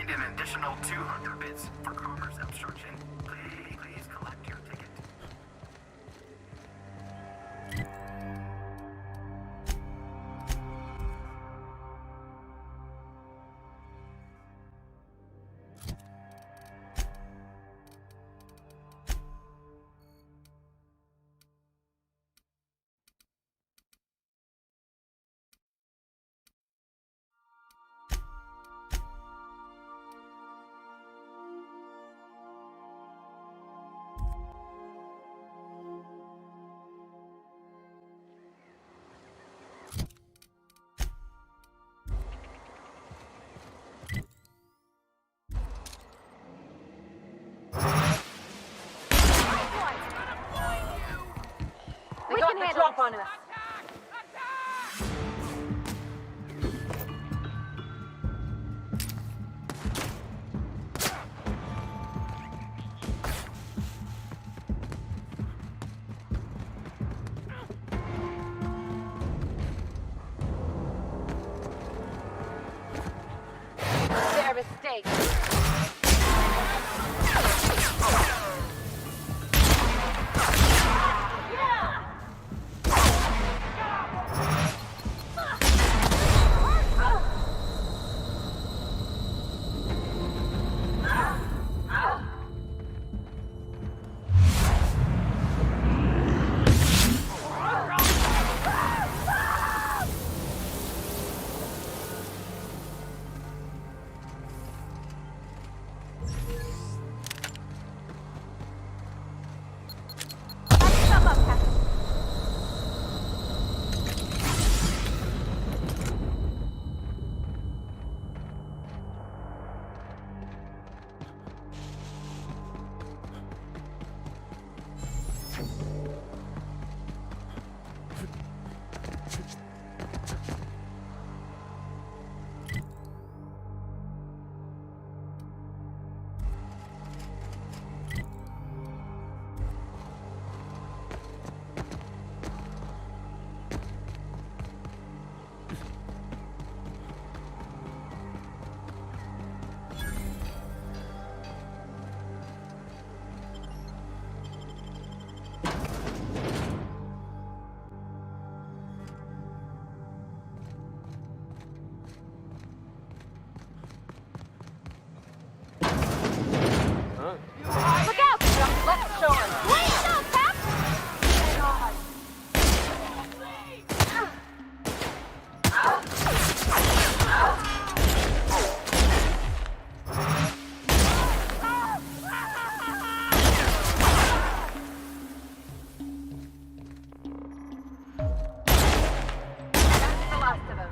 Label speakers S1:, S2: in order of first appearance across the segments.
S1: fined an additional 200 bits for commerce obstruction. Please collect your ticket.
S2: We got the drop on us. Their mistake. Look out! Left shore. Wait, no, Cap! That's the last of them.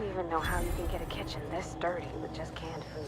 S2: I don't know how you can get a kitchen this dirty with just canned food.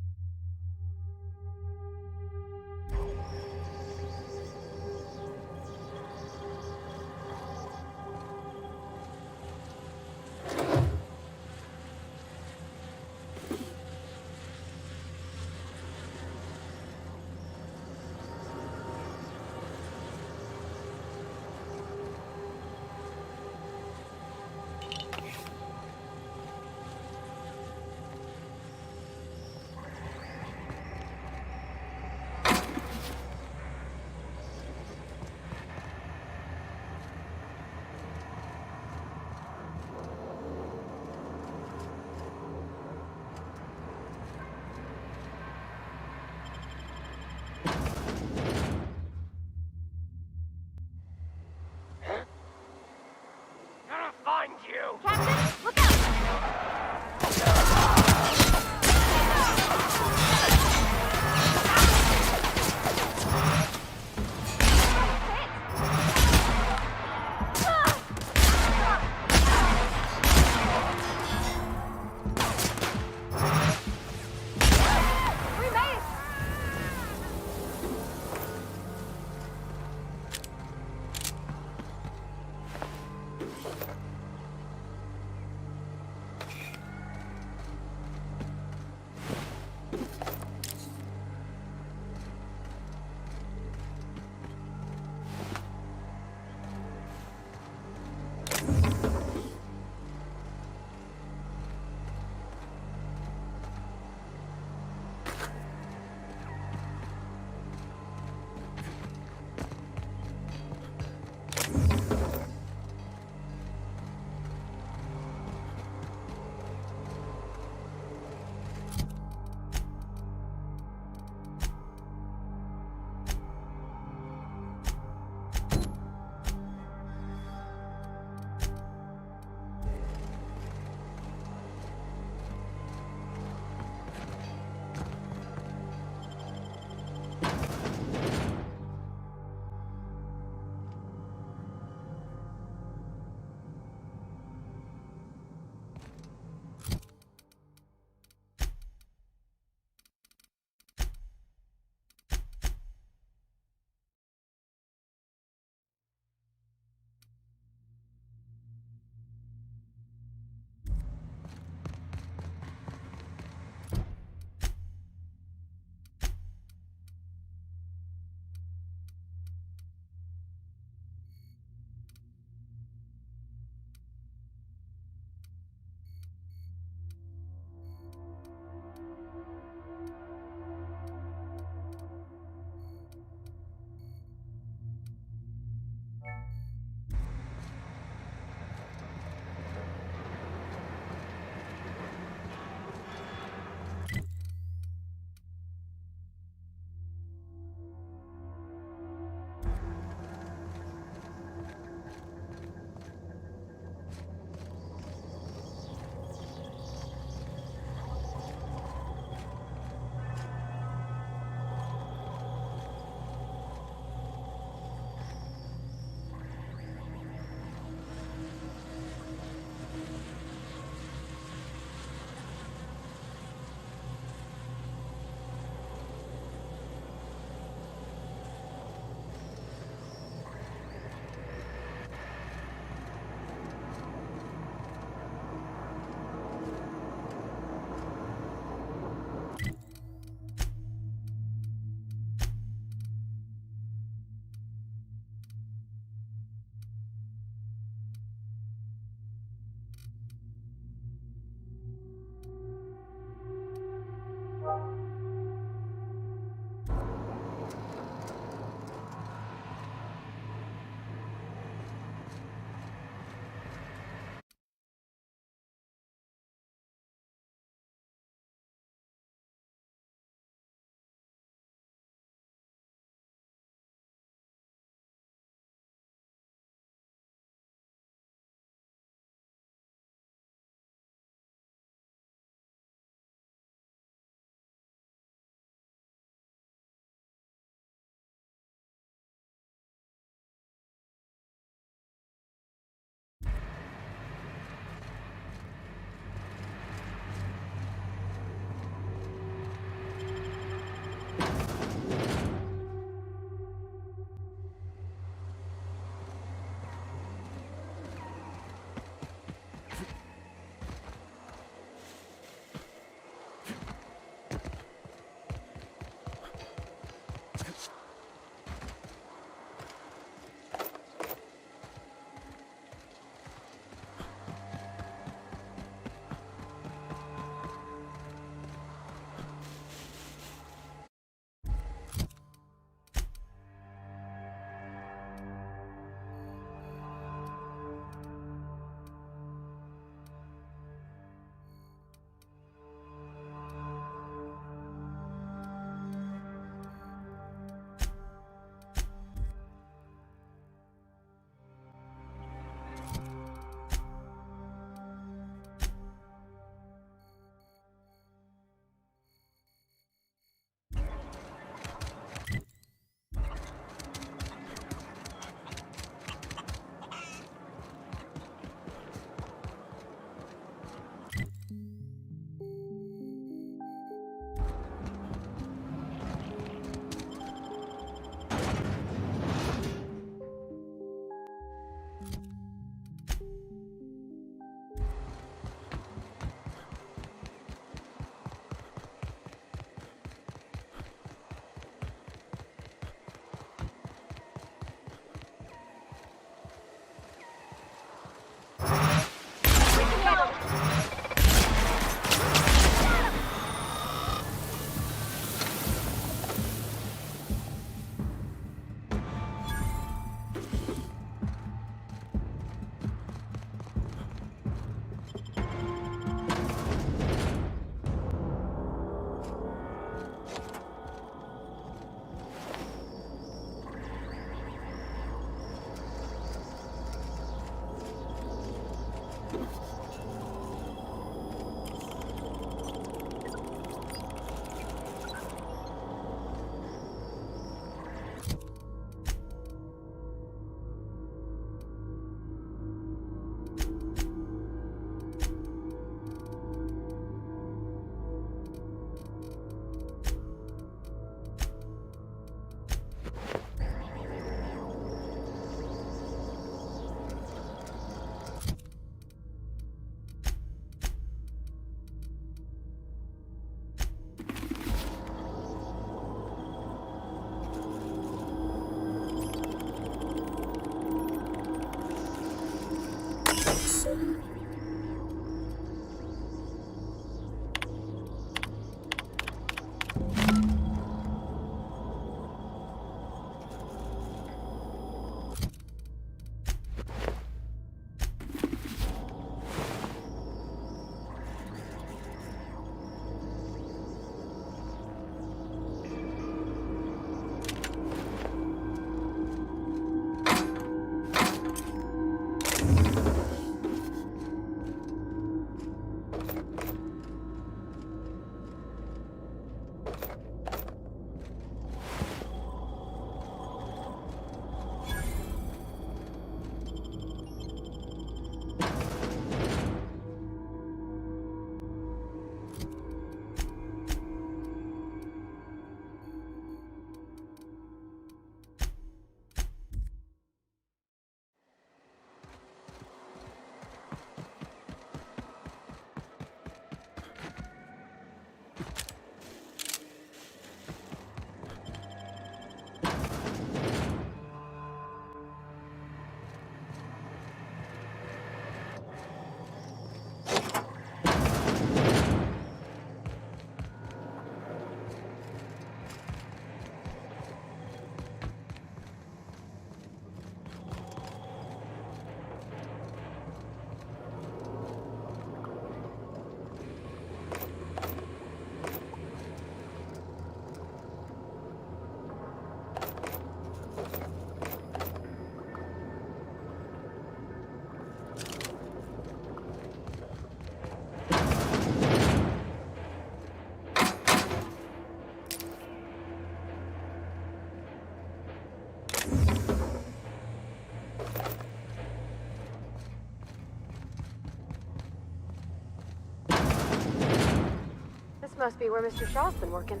S2: Must be where Mr. Shaw's been working.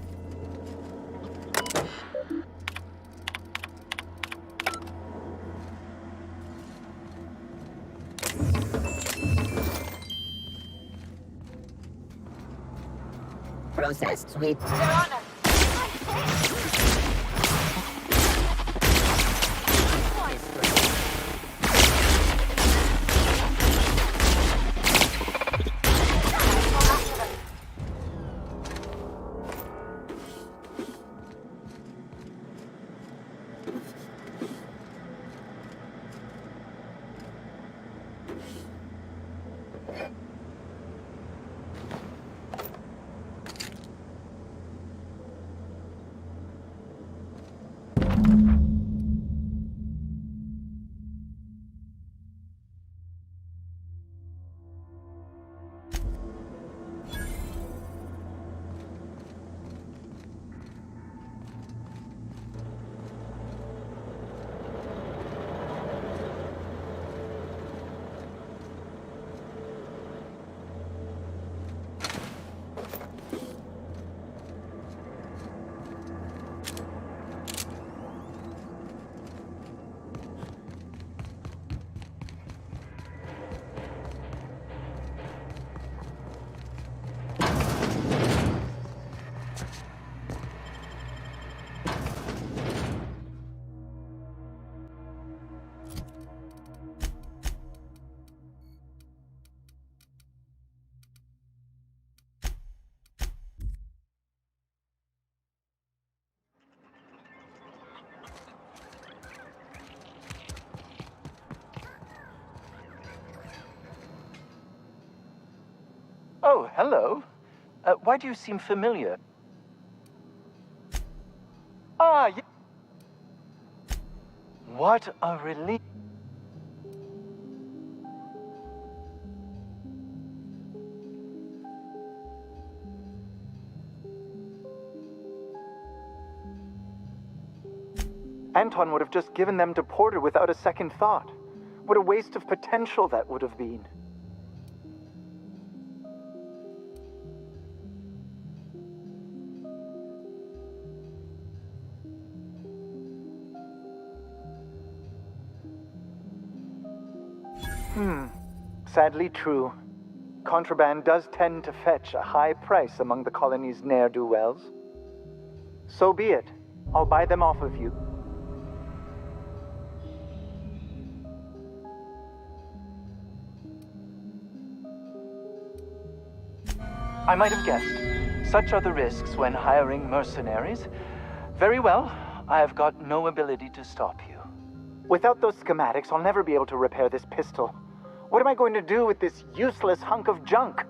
S3: Processed sweep.
S2: They're on us.
S4: Oh, hello. Why do you seem familiar? What a relief. Anton would have just given them to Porter without a second thought. What a waste of potential that would have been. Sadly true. Contraband does tend to fetch a high price among the colony's ne'er-do-wells. So be it. I'll buy them off of you. I might have guessed. Such are the risks when hiring mercenaries. Very well, I have got no ability to stop you. Without those schematics, I'll never be able to repair this pistol. What am I going to do with this useless hunk of junk?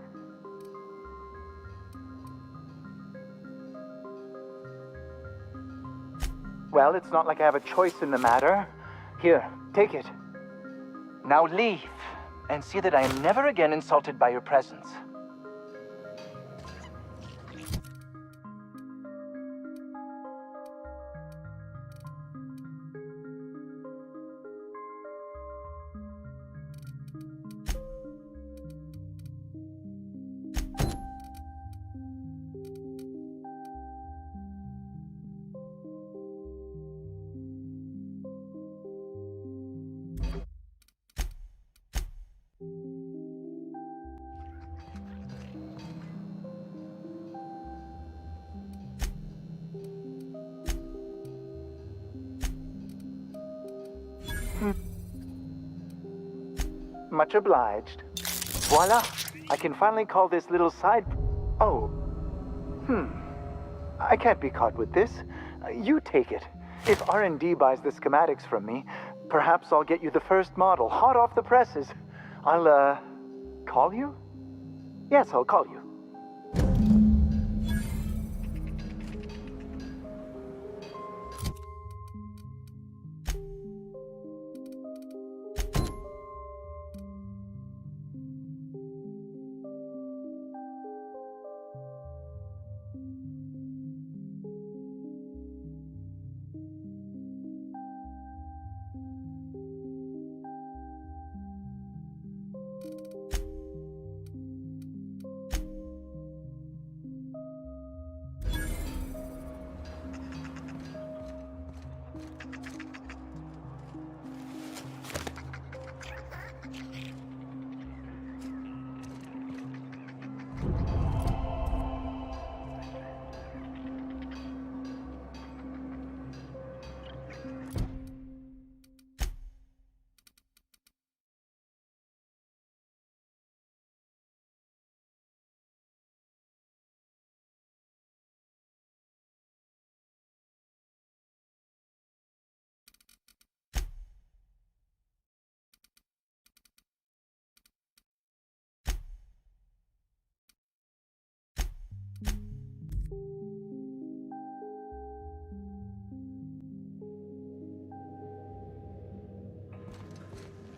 S4: Well, it's not like I have a choice in the matter. Here, take it. Now leave, and see that I am never again insulted by your presence. Much obliged. Voila! I can finally call this little side... Oh. I can't be caught with this. You take it. If R&D buys the schematics from me, perhaps I'll get you the first model, hot off the presses. I'll, call you? Yes, I'll call you.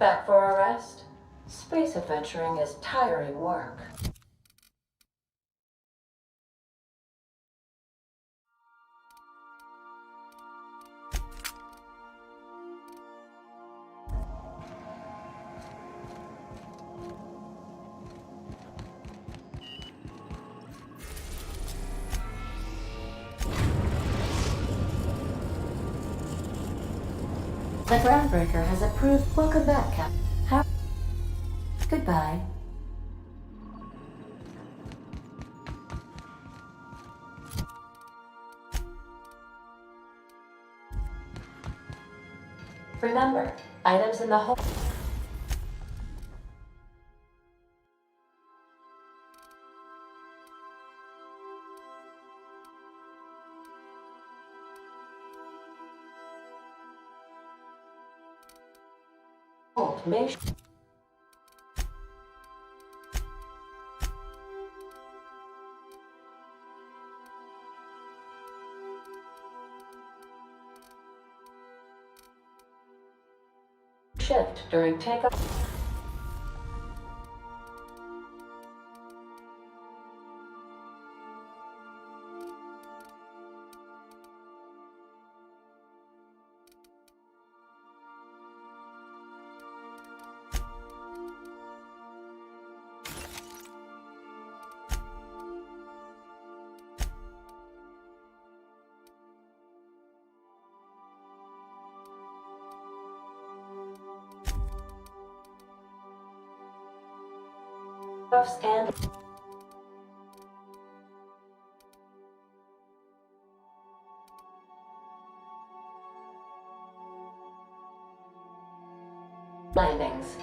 S3: Back for a rest? Space adventuring is tiring work. The Groundbreaker has approved. Welcome back, Cap. Goodbye. Remember, items in the hold. May shift during takeoff. And landings.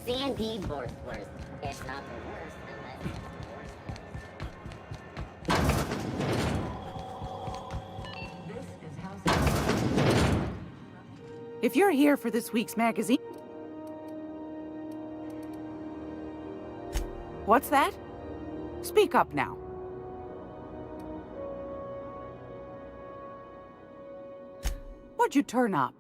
S5: C&D worst. It's not the worst unless it's the worst.
S6: If you're here for this week's magazine... What's that? Speak up now. What'd you turn up?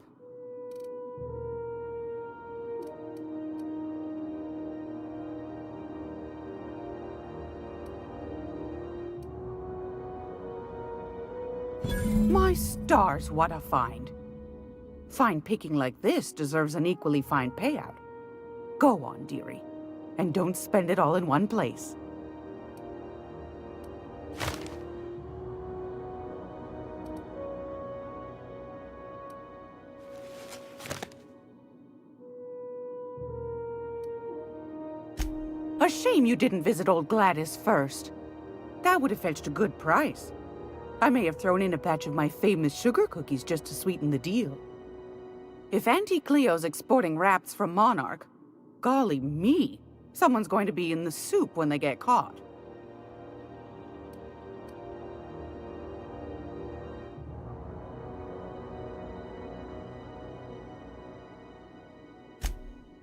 S6: My stars, what a find. Fine picking like this deserves an equally fine payout. Go on, dearie. And don't spend it all in one place. A shame you didn't visit old Gladys first. That would have fetched a good price. I may have thrown in a batch of my famous sugar cookies just to sweeten the deal. If Auntie Cleo's exporting wraps from Monarch, golly me, someone's going to be in the soup when they get caught.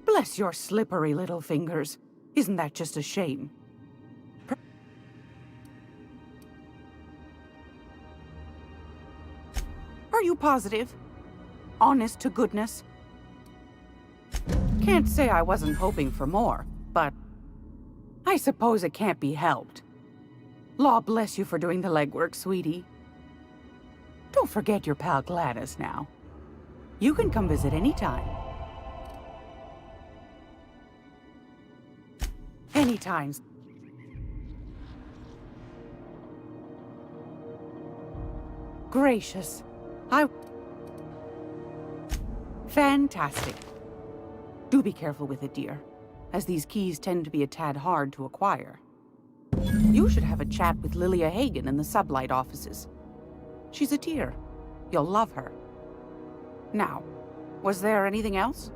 S6: Bless your slippery little fingers. Isn't that just a shame? Are you positive? Honest to goodness? Can't say I wasn't hoping for more, but I suppose it can't be helped. Law bless you for doing the legwork, sweetie. Don't forget your pal Gladys now. You can come visit anytime. Anytime. Gracious. Fantastic. Do be careful with it, dear, as these keys tend to be a tad hard to acquire. You should have a chat with Lilia Hagen in the sublight offices. She's a dear. You'll love her. Now, was there anything else?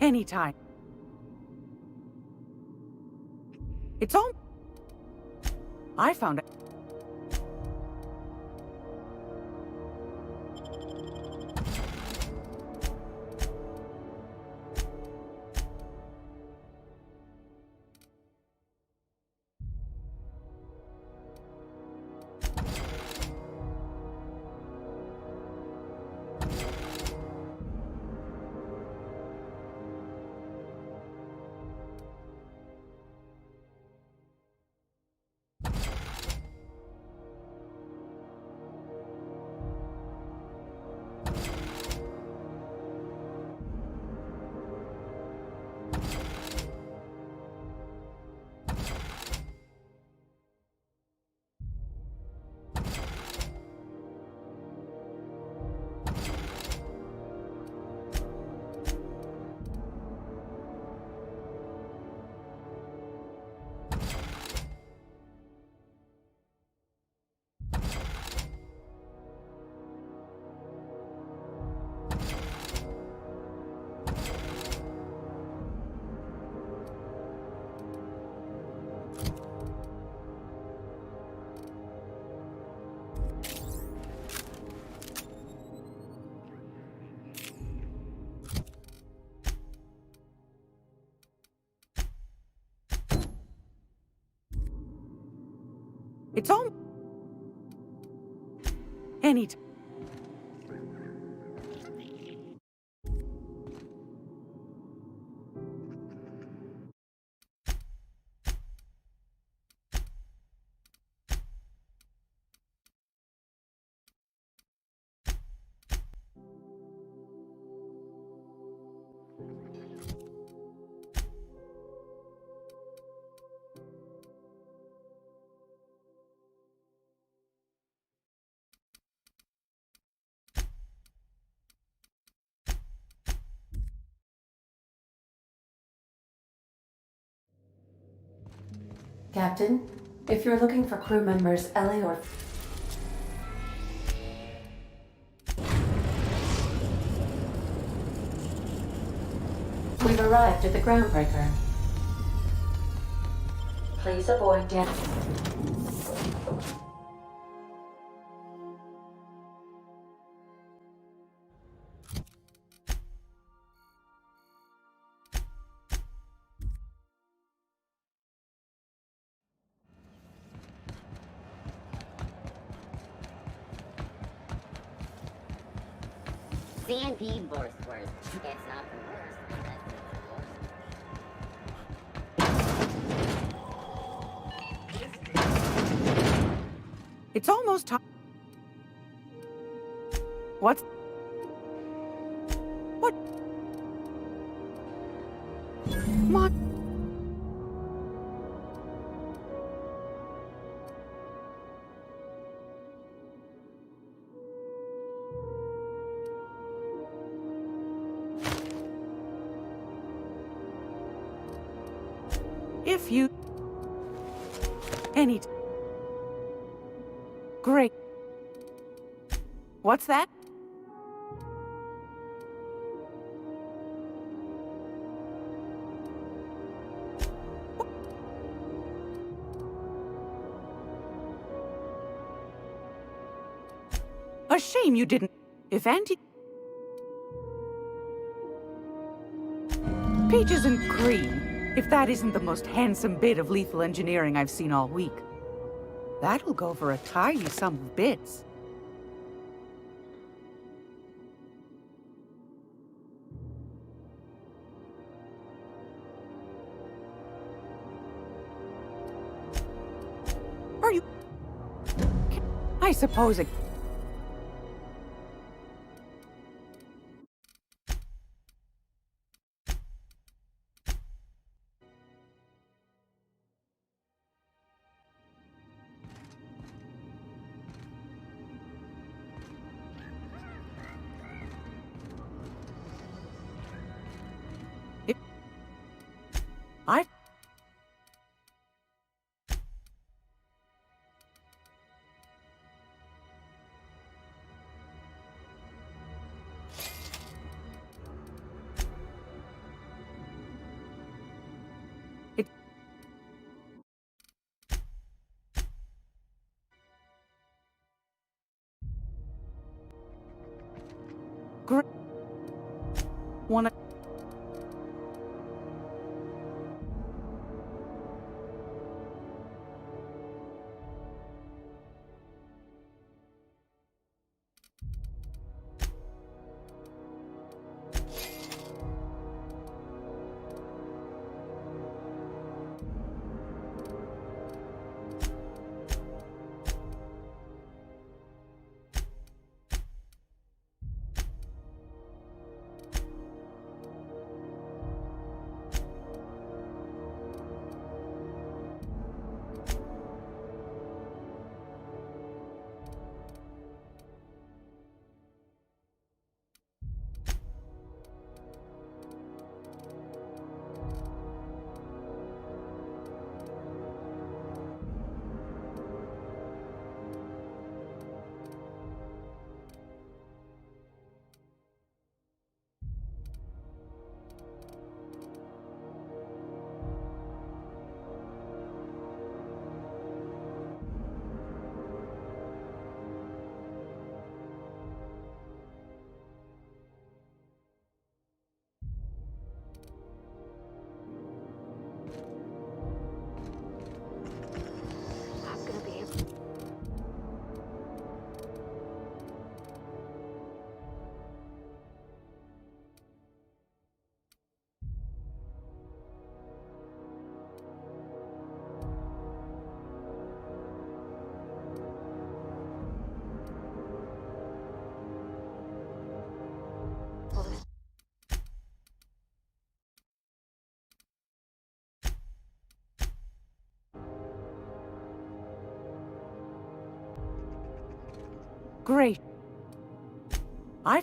S6: Anytime. It's all... I found it. It's all... Anytime.
S3: Captain, if you're looking for crew members Ellie or... We've arrived at the groundbreaker. Please avoid damage.
S5: C&P worst. It's not the worst unless it's the worst.
S6: It's almost time. What? What? If you... Any... Great. What's that? A shame you didn't... If Auntie... Peaches and cream. If that isn't the most handsome bit of lethal engineering I've seen all week. That'll go for a tidy sum of bits. Are you... I suppose it... I... It... Great. Wanna...
S2: I'm gonna be able... Well, this...
S6: Great. I...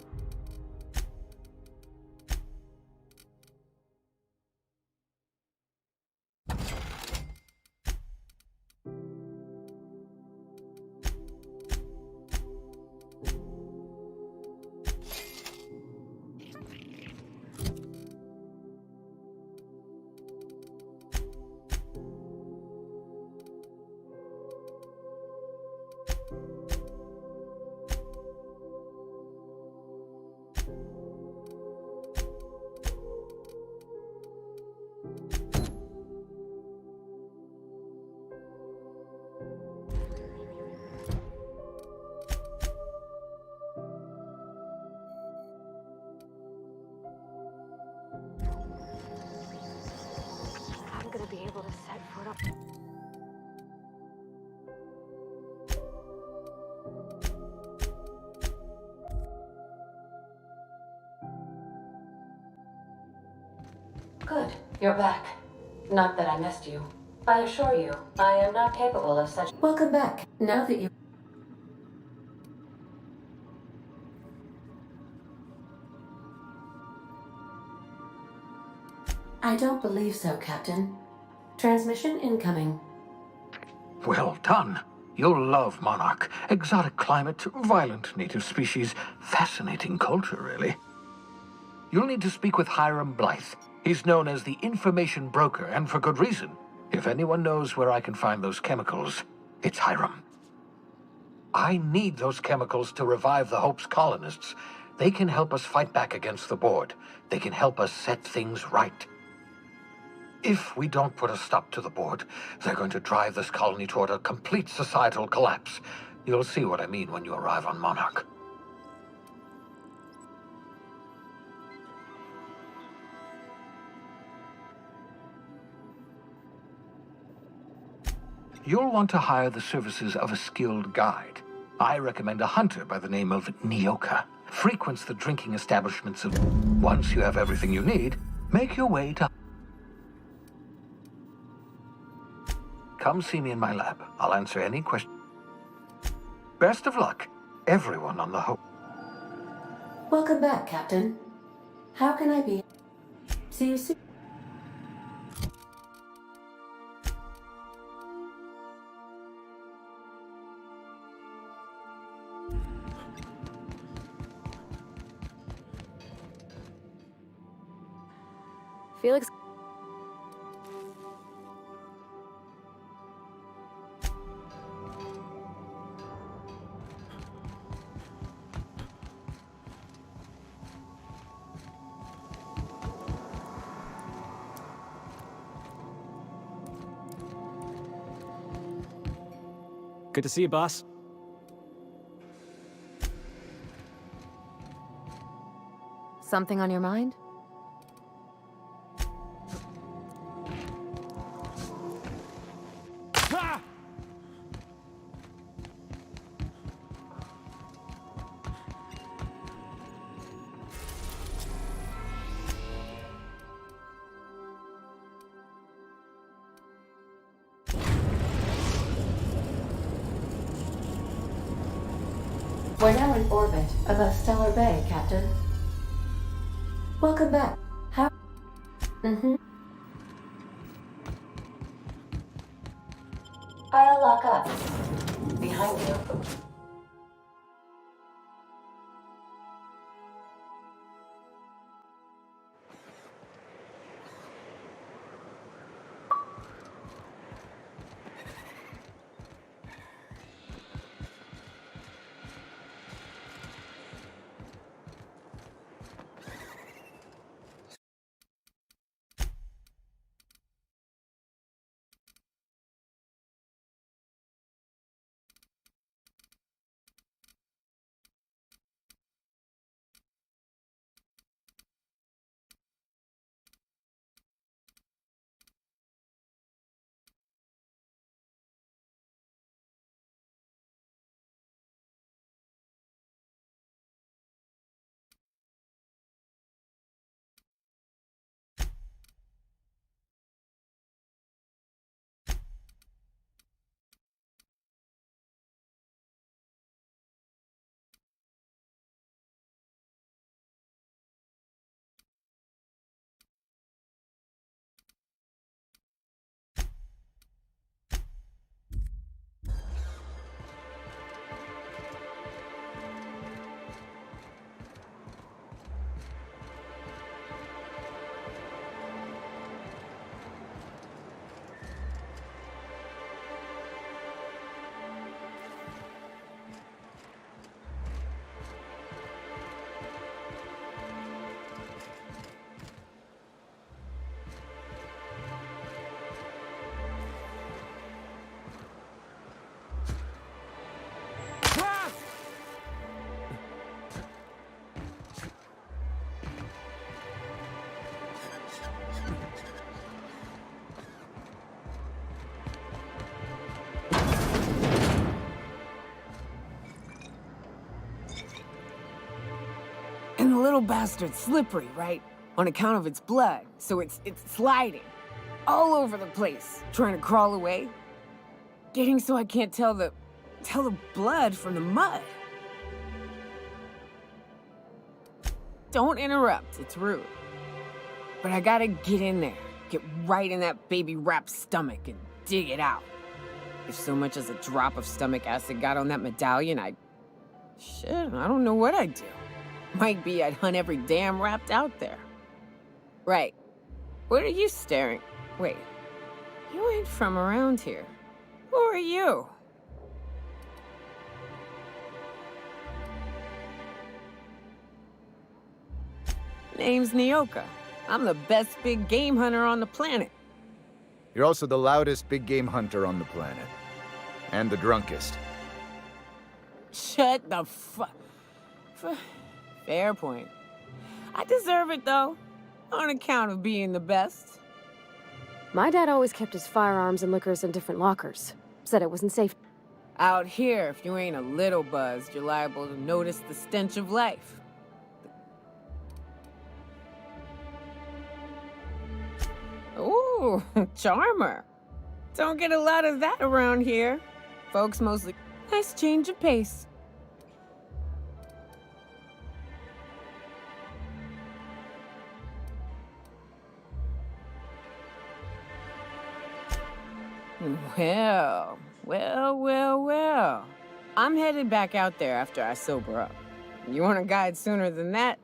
S6: I'm gonna be able to set foot up...
S3: Good, you're back. Not that I missed you. I assure you, I am not capable of such... Welcome back. Now that you... I don't believe so, Captain. Transmission incoming.
S7: Well done. You'll love Monarch. Exotic climate, violent native species, fascinating culture, really. You'll need to speak with Hiram Blythe. He's known as the information broker, and for good reason. If anyone knows where I can find those chemicals, it's Hiram. I need those chemicals to revive the Hope's colonists. They can help us fight back against the Board. They can help us set things right. If we don't put a stop to the Board, they're going to drive this colony toward a complete societal collapse. You'll see what I mean when you arrive on Monarch. You'll want to hire the services of a skilled guide. I recommend a hunter by the name of Nyoka. Frequents the drinking establishments of... Once you have everything you need, make your way to... Come see me in my lab. I'll answer any question. Best of luck, everyone on the Hope.
S3: Welcome back, Captain. How can I be? See you soon.
S2: Felix.
S8: Good to see you, boss.
S2: Something on your mind?
S3: We're now in orbit above Stellar Bay, Captain. Welcome back. How? I'll lock up. Behind you.
S9: And the little bastard's slippery, right? On account of its blood, so it's sliding all over the place, trying to crawl away. Getting so I can't tell the blood from the mud. Don't interrupt, it's rude. But I gotta get in there, get right in that baby rap's stomach and dig it out. If so much as a drop of stomach acid got on that medallion, shit, I don't know what I'd do. Might be I'd hunt every damn Rapt out there. Right. What are you staring? Wait. You ain't from around here. Who are you? Name's Nyoka. I'm the best big game hunter on the planet.
S10: You're also the loudest big game hunter on the planet. And the drunkest.
S9: Shut the Fair point. I deserve it, though. On account of being the best.
S2: My dad always kept his firearms and liquors in different lockers. Said it wasn't safe.
S9: Out here, if you ain't a little buzzed, you're liable to notice the stench of life. Ooh, charmer. Don't get a lot of that around here. Folks mostly... Nice change of pace. Well. I'm headed back out there after I sober up. You want a guide sooner than that?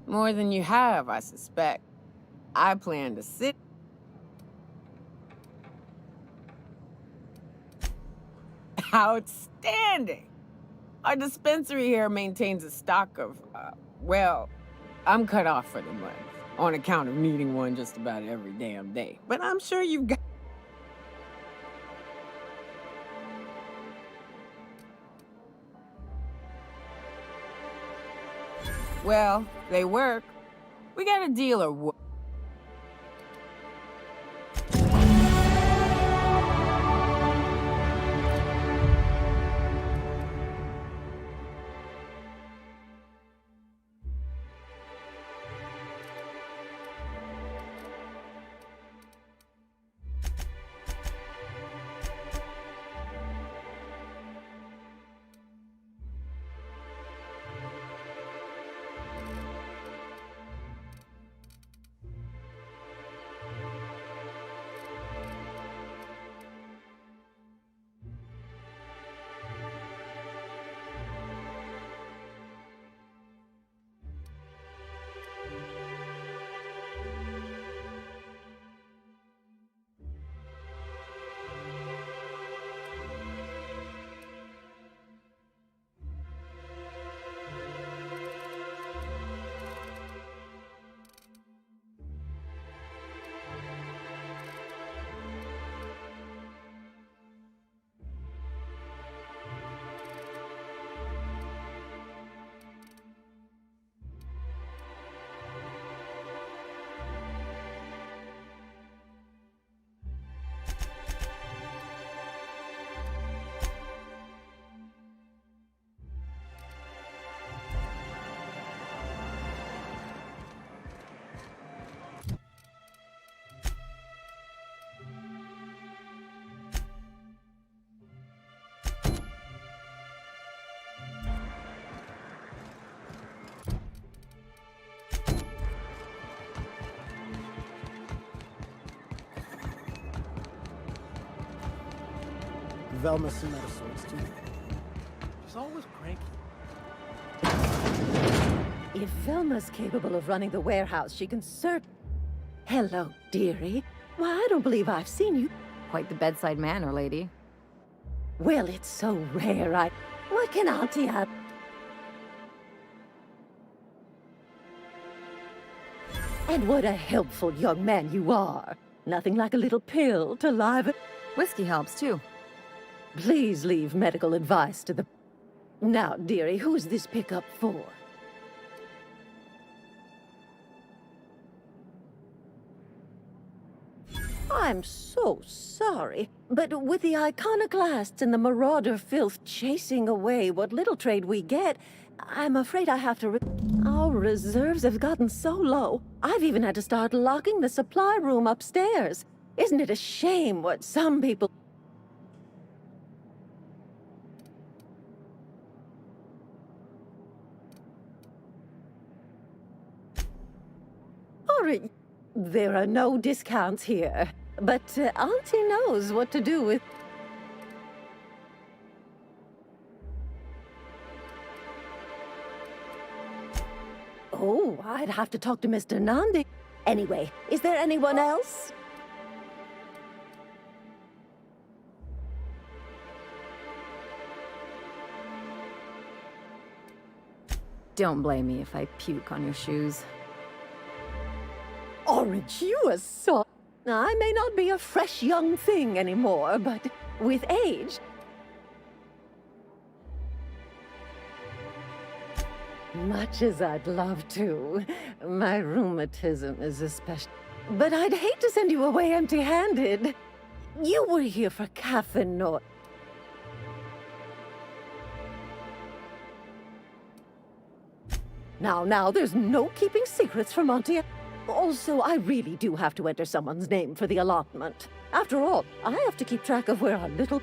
S9: More than you have, I suspect. I plan to sit... Outstanding! Our dispensary here maintains a stock of, well, I'm cut off for the month, on account of needing one just about every damn day. But I'm sure you've got... Well, they work. We got a deal or what?
S11: Velma's some other sorts, too. She's always cranky.
S12: If Velma's capable of running the warehouse, she can Hello, dearie. Why, I don't believe I've seen you.
S13: Quite the bedside manner, lady.
S12: Well, it's so rare, What can Auntie have? And what a helpful young man you are. Nothing like a little pill to liven...
S13: Whiskey helps, too.
S12: Please leave medical advice to the... Now, dearie, who's this pickup for? I'm so sorry, but with the iconoclasts and the marauder filth chasing away what little trade we get, I'm afraid I have to Our reserves have gotten so low, I've even had to start locking the supply room upstairs. Isn't it a shame what some people... Sorry, there are no discounts here, but Auntie knows what to do with... Oh, I'd have to talk to Mr. Nandi. Anyway, is there anyone else?
S13: Don't blame me if I puke on your shoes.
S12: Orange, you are so... I may not be a fresh young thing anymore, but with age... Much as I'd love to, my rheumatism is especially... But I'd hate to send you away empty-handed. You were here for caffeine noise. Now, there's no keeping secrets from Auntie. Also, I really do have to enter someone's name for the allotment. After all, I have to keep track of where our little...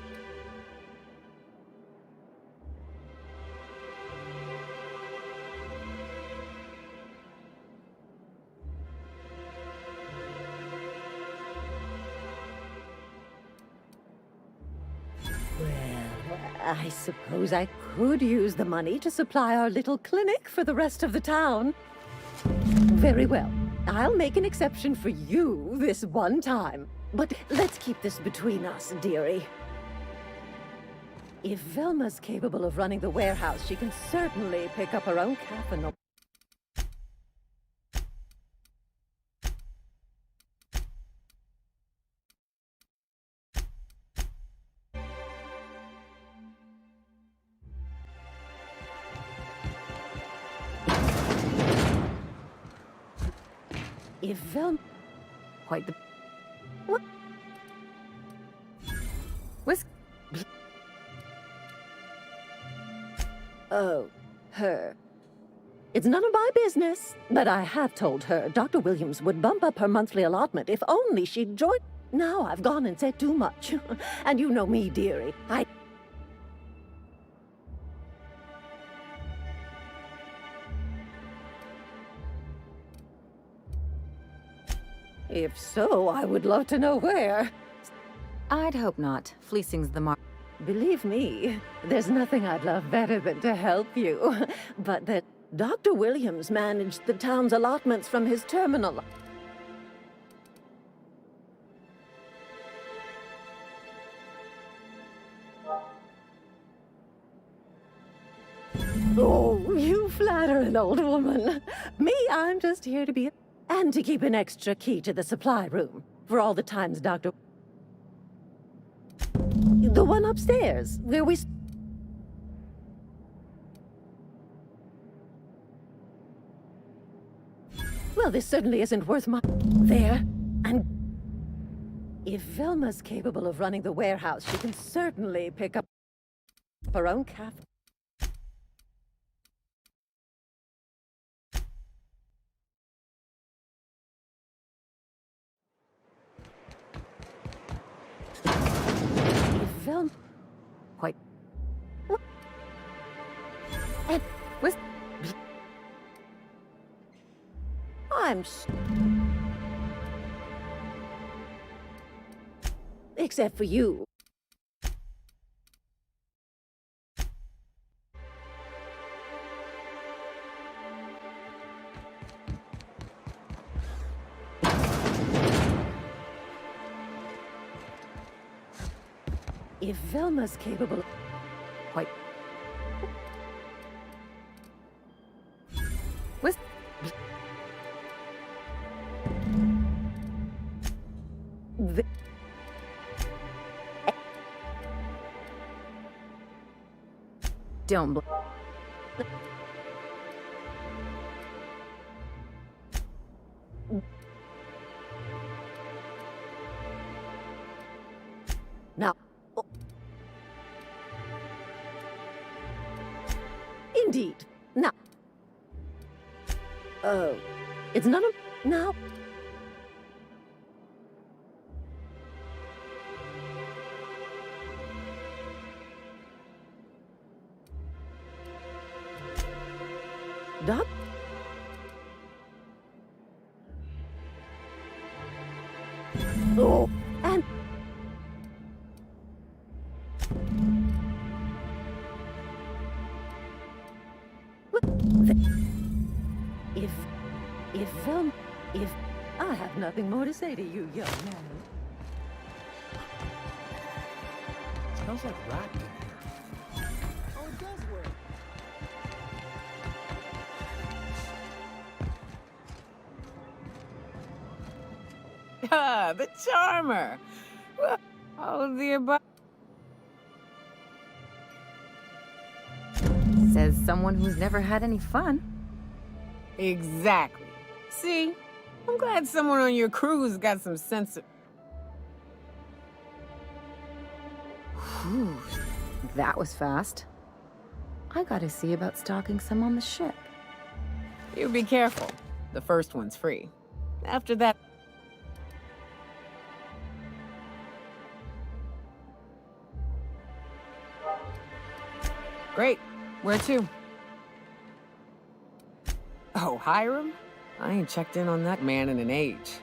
S12: Well, I suppose I could use the money to supply our little clinic for the rest of the town. Very well. I'll make an exception for you this one time. But let's keep this between us, dearie. If Velma's capable of running the warehouse, she can certainly pick up her own caffeine. If Velma...
S13: Quite the...
S12: What?
S13: Whisk...
S12: Oh, her. It's none of my business, but I have told her Dr. Williams would bump up her monthly allotment if only she'd join... Now I've gone and said too much. And you know me, dearie. If so, I would love to know where.
S13: I'd hope not. Fleecing's the mark.
S12: Believe me, there's nothing I'd love better than to help you. But that Dr. Williams managed the town's allotments from his terminal. Oh, you flatter an old woman. Me, I'm just here to be... And to keep an extra key to the supply room. For all the times Dr. The one upstairs, where we... Well, this certainly isn't worth my... There. And... If Velma's capable of running the warehouse, she can certainly pick up her own cafe.
S13: Quite.
S12: And
S13: Whisk...
S12: I'm... Except for you. If Velma's capable...
S13: Quite. Whisk... Don't bl...
S12: Indeed. Now. Oh, it's none of... Now. Doc? Oh, and... If I have nothing more to say to you, young man.
S11: Smells like rat in here. Oh, it does work.
S9: Ah, the charmer. Well, all of the above.
S13: Says someone who's never had any fun.
S9: Exactly. See? I'm glad someone on your crew's got some sense of...
S13: Whew, that was fast. I gotta see about stocking some on the ship.
S9: You be careful. The first one's free. After that... Great. Where to? Oh, Hiram? I ain't checked in on that man in an age.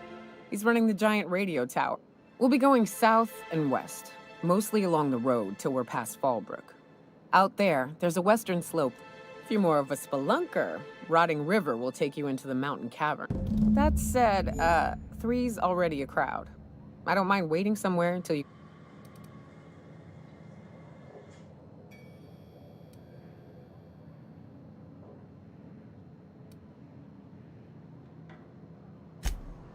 S9: He's running the giant radio tower. We'll be going south and west, mostly along the road till we're past Fallbrook. Out there, there's a western slope. If you're more of a spelunker, Rotting River will take you into the mountain cavern. That said, 3's already a crowd. I don't mind waiting somewhere until you...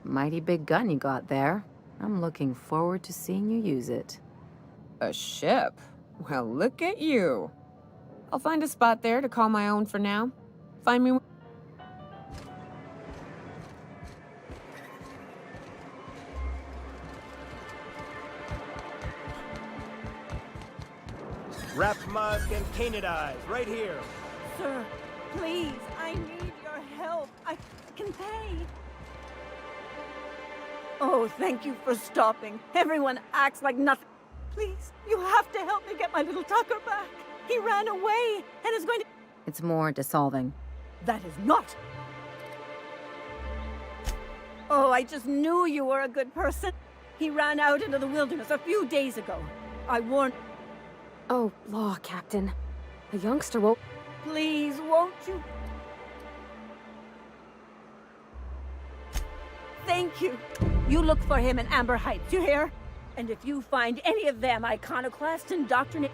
S13: Mighty big gun you got there. I'm looking forward to seeing you use it.
S9: A ship? Well, look at you. I'll find a spot there to call my own for now. Find me...
S14: Wrap musk and painted eyes, right here.
S12: Sir, please, I need your help. I can pay. Oh, thank you for stopping. Everyone acts like nothing. Please, you have to help me get my little Tucker back. He ran away and is going to...
S13: It's more dissolving.
S12: That is not... Oh, I just knew you were a good person. He ran out into the wilderness a few days ago. I warned...
S2: Oh, law, Captain. A youngster will...
S12: Please, won't you? Thank you. You look for him in Amber Heights, you hear? And if you find any of them iconoclast indoctrinate...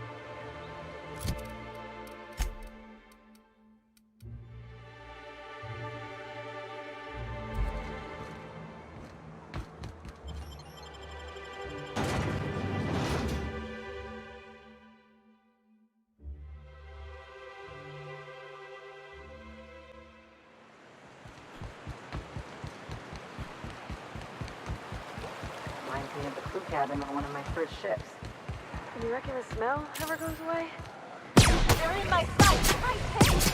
S2: Reminds me of the crew cabin on one of my first ships. You reckon the smell ever goes away?
S12: They're in my sight! Right, hey!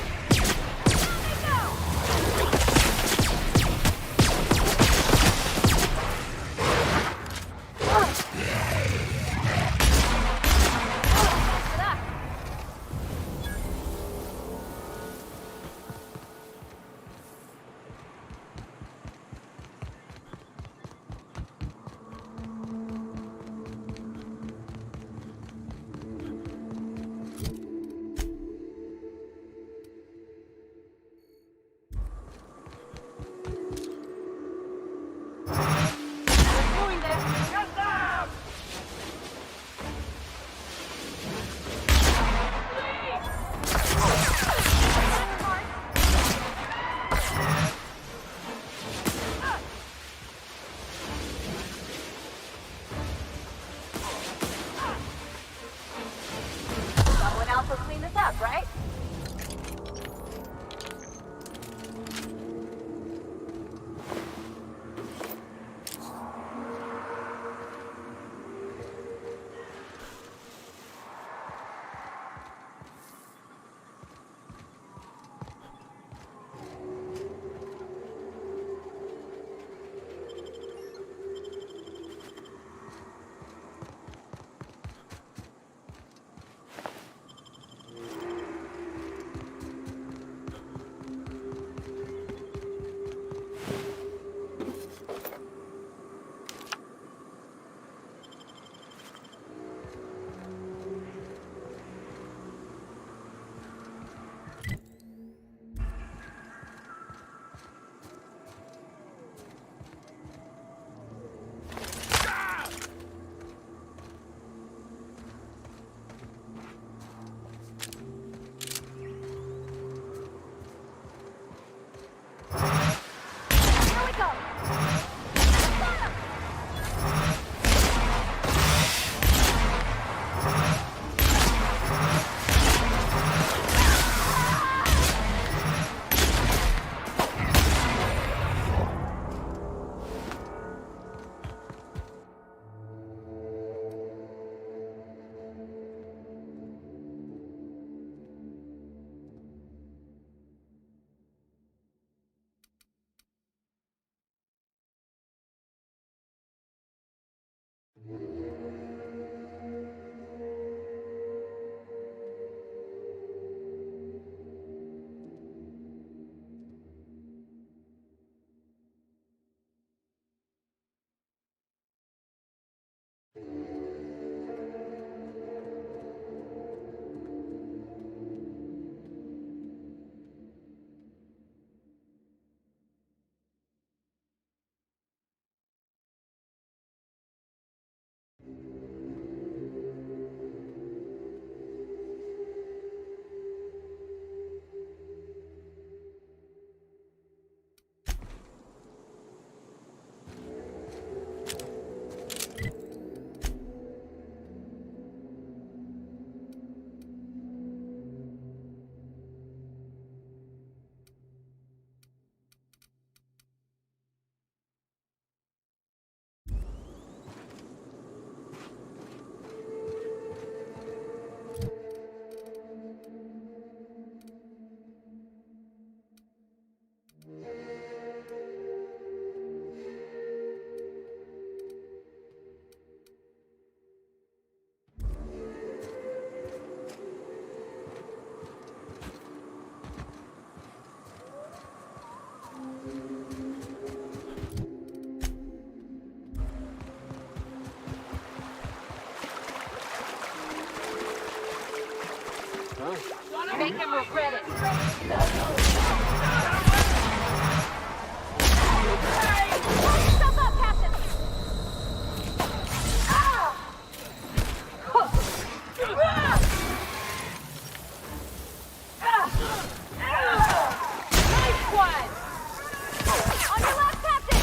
S3: Make him regret it. Stop up, Captain! Nice one! On your left, Captain!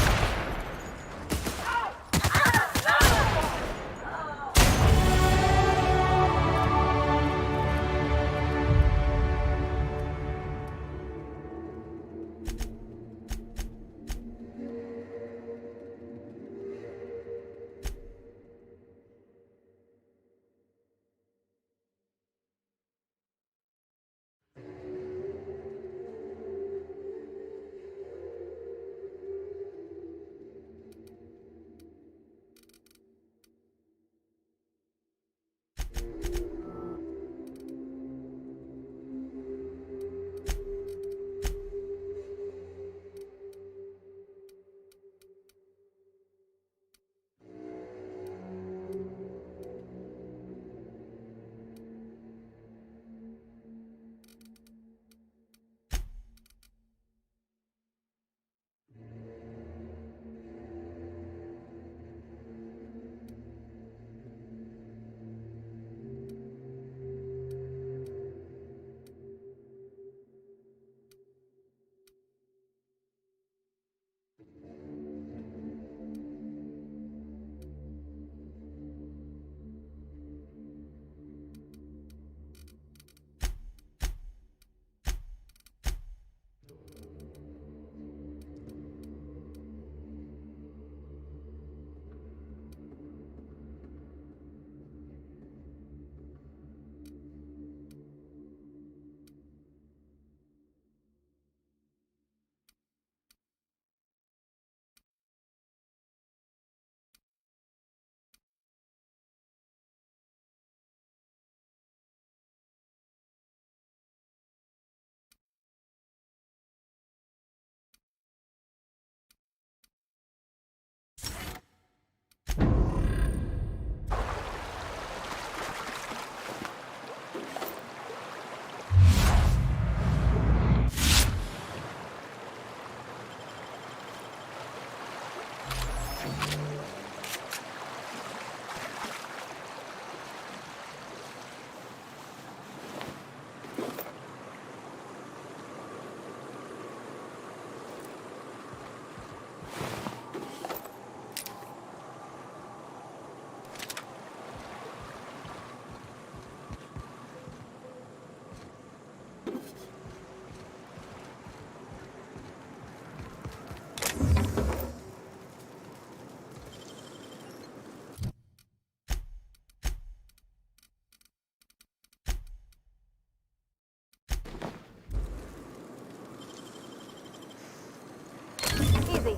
S3: Easy.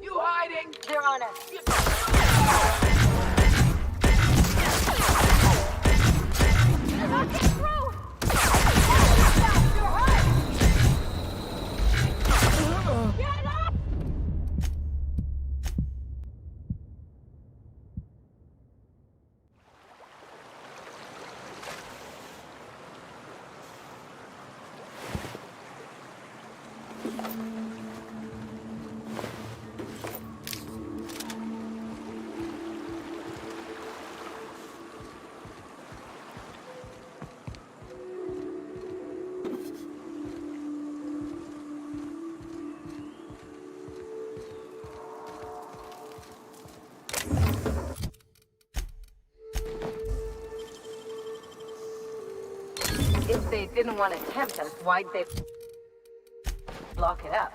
S1: You hiding?
S3: They're on us. If they didn't want to tempt us, why'd they block it up?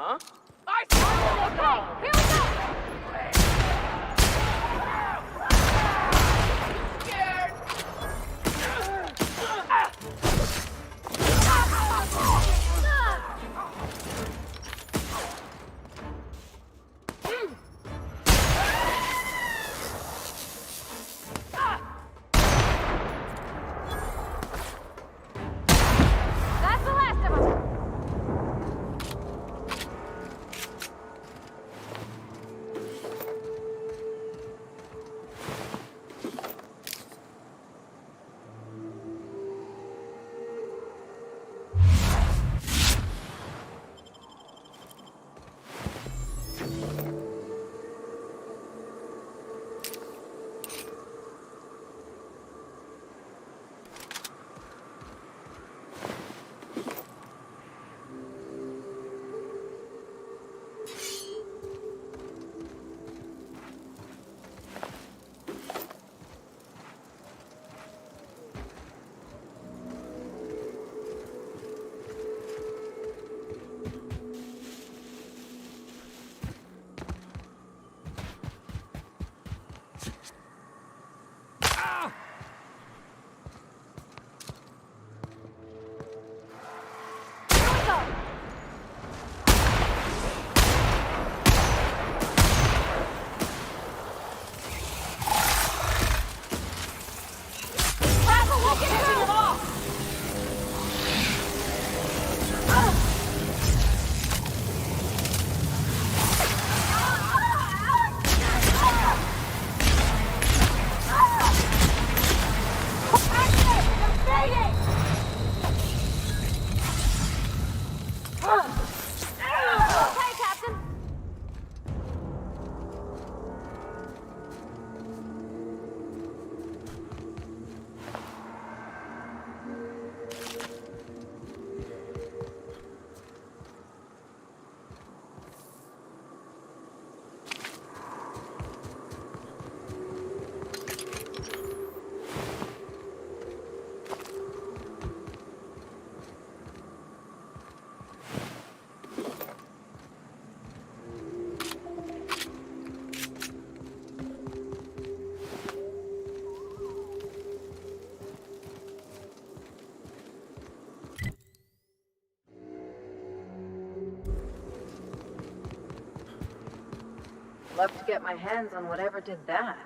S15: Huh?
S2: Okay, here we go! That's the last of them! Okay, Captain.
S16: Love to get my hands on whatever did that.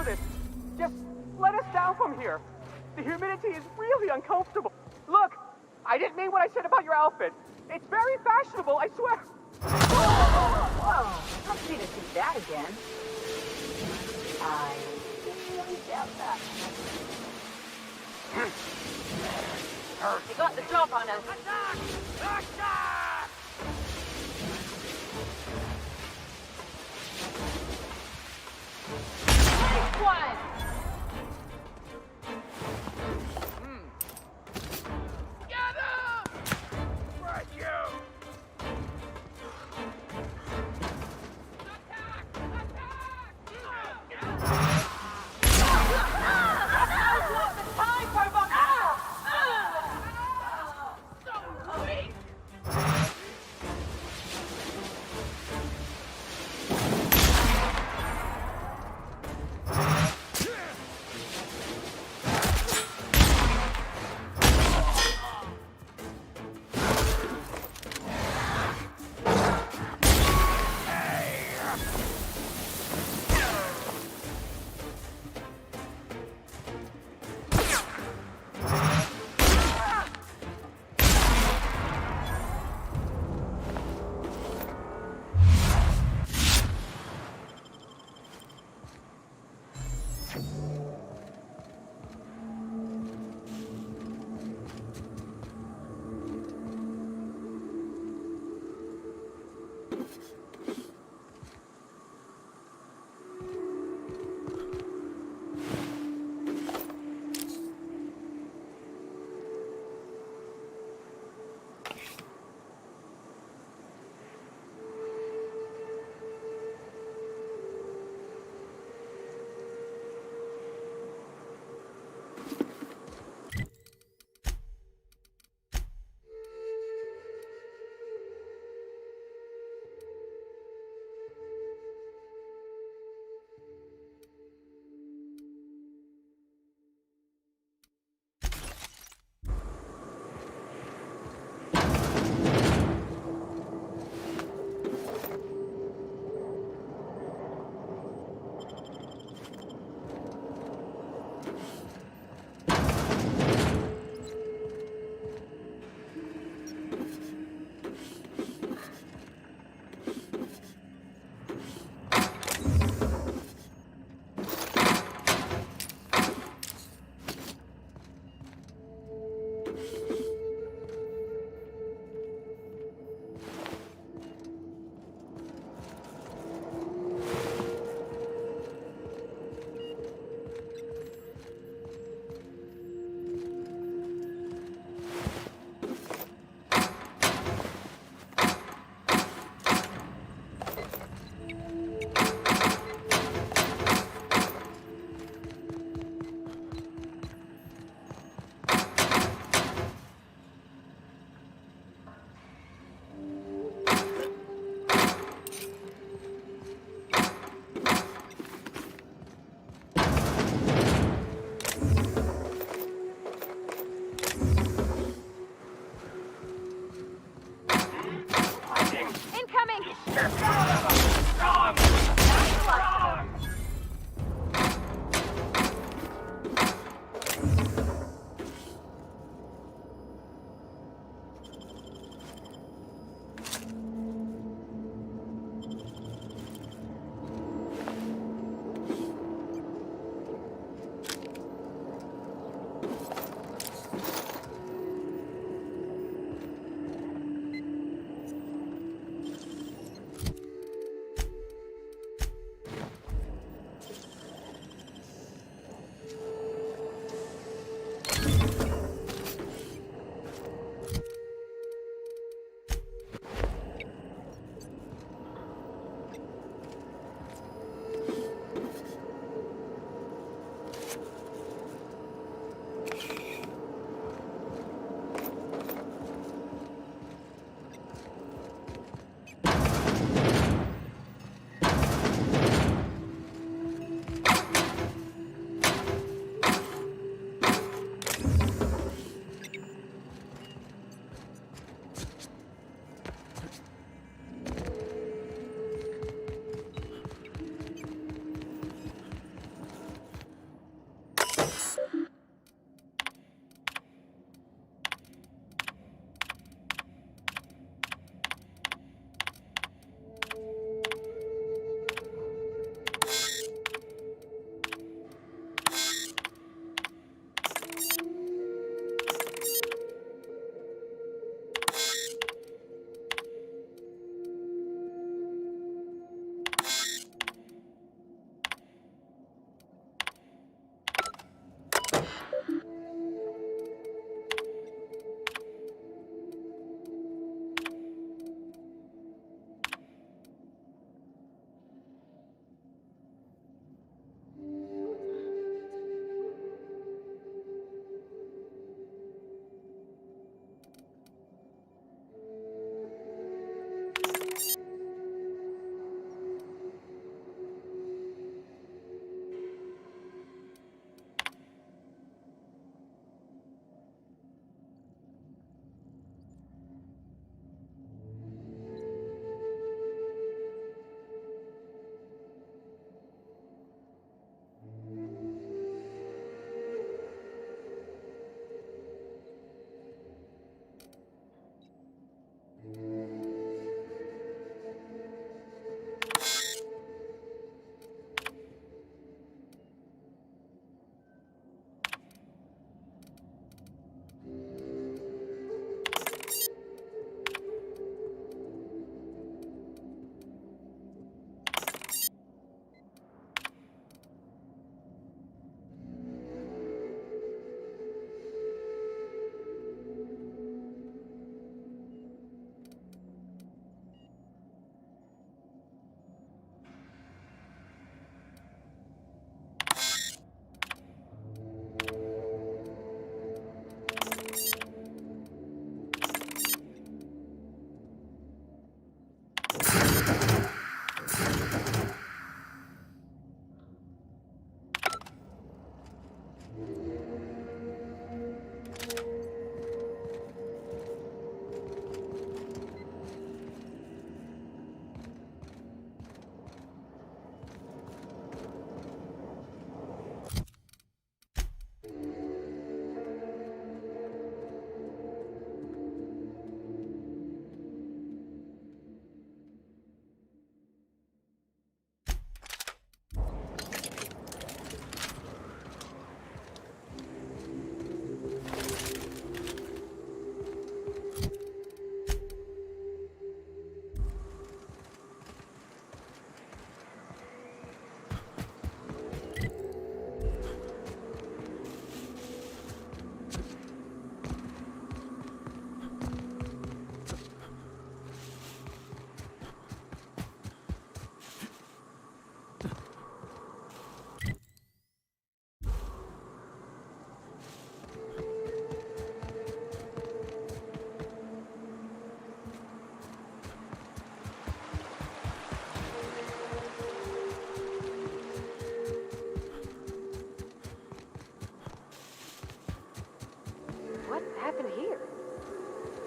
S15: this. Just let us down from here. The humidity is really uncomfortable. Look, I didn't mean what I said about your outfit. It's very fashionable, I swear.
S16: Whoa, don't need to see that again.
S2: I really doubt that.
S16: You got the jump on us. Nice one!
S1: Get him! Right, you!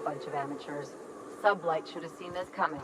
S16: Bunch of amateurs. Sublight should have seen this coming.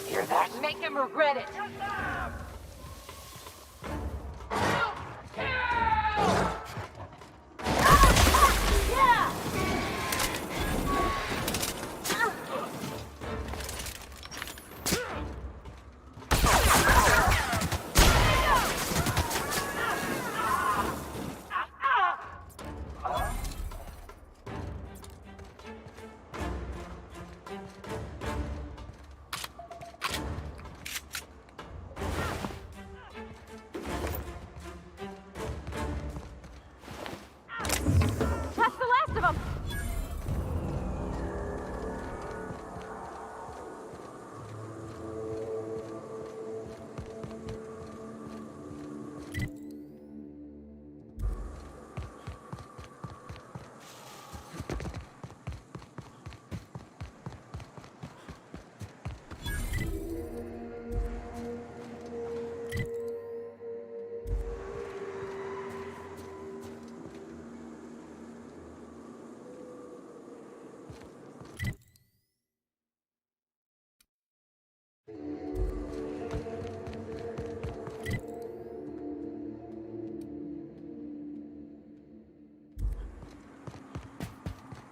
S4: Hear that?
S16: Make him regret it!
S2: That's the last of them!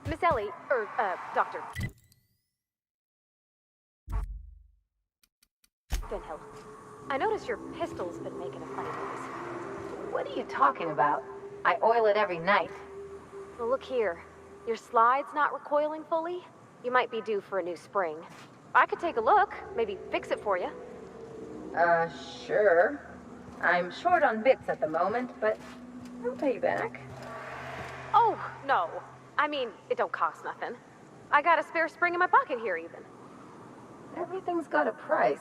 S2: Miss Ellie, Doctor. Finhill. I noticed your pistol's been making a funny noise.
S16: What are you talking about? I oil it every night.
S2: Well, look here. Your slide's not recoiling fully. You might be due for a new spring. I could take a look, maybe fix it for you.
S16: Sure. I'm short on bits at the moment, but I'll pay you back.
S2: Oh, no. I mean, it don't cost nothing. I got a spare spring in my pocket here, even.
S16: Everything's got a price.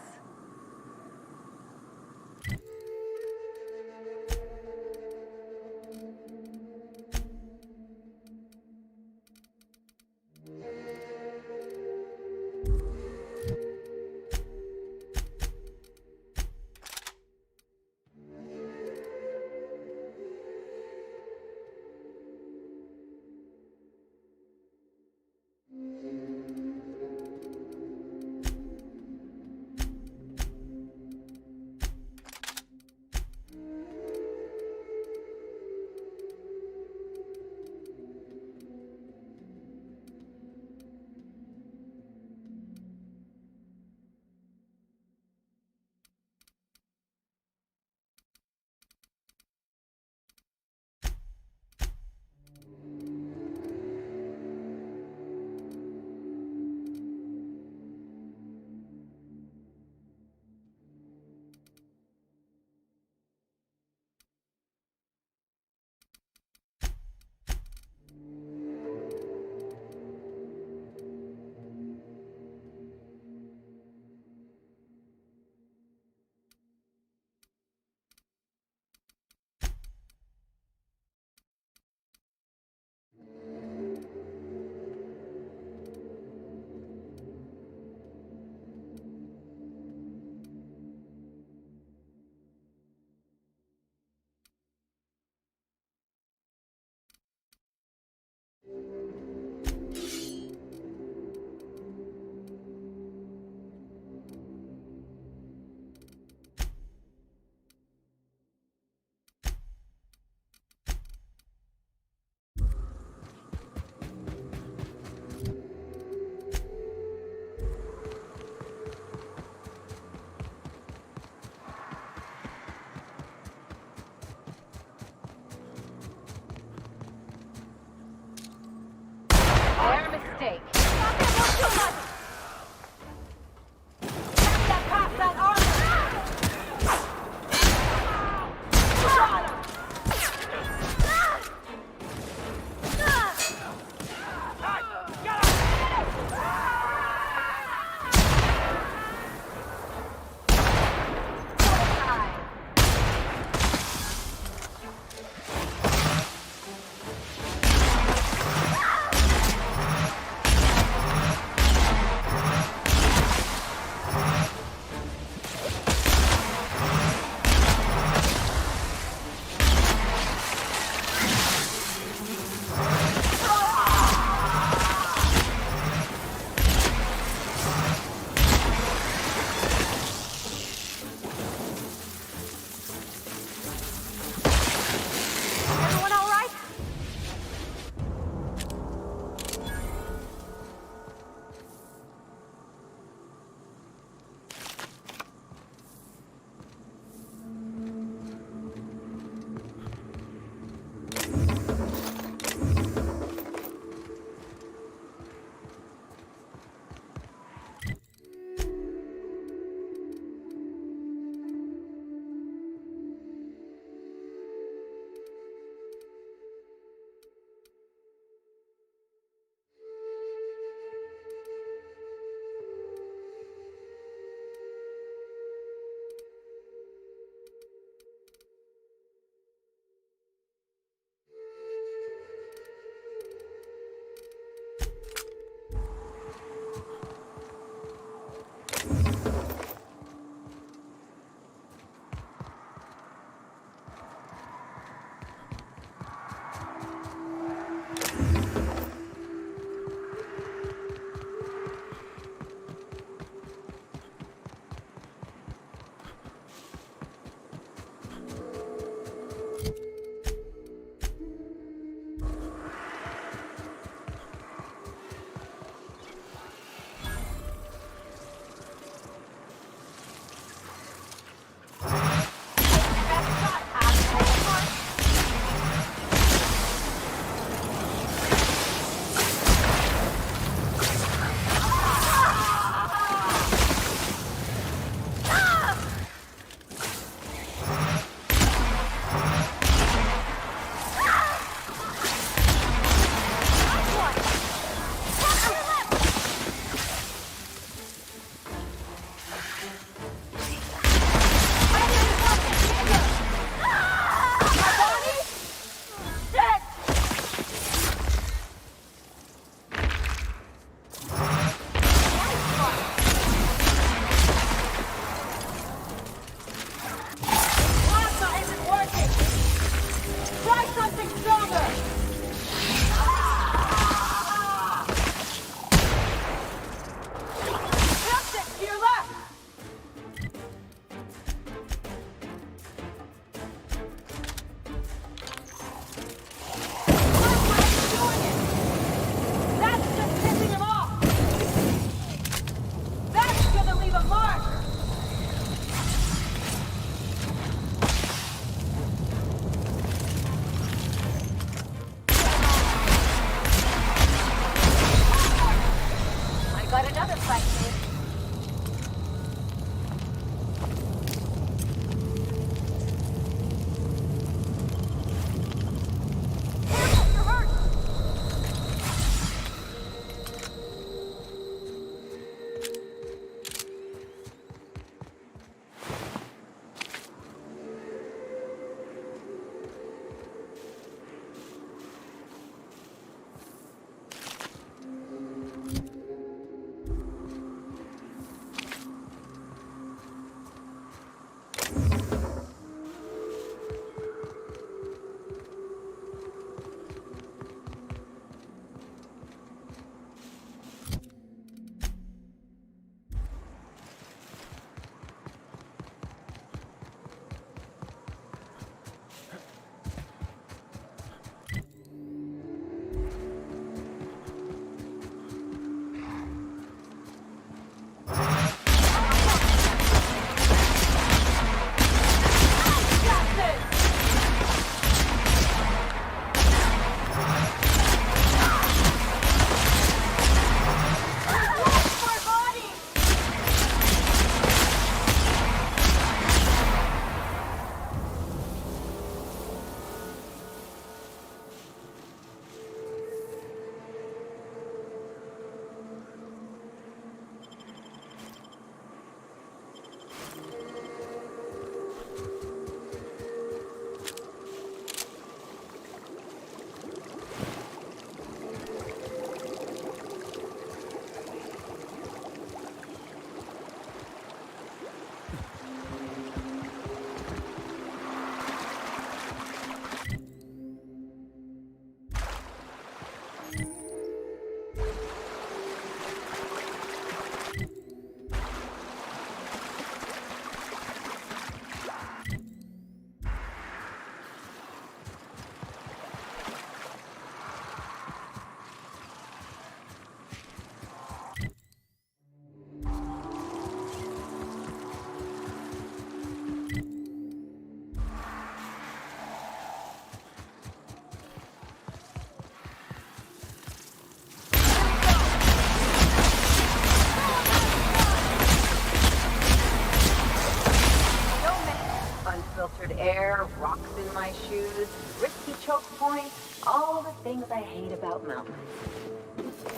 S3: my shoes, risky choke points, all the things I hate about mountains.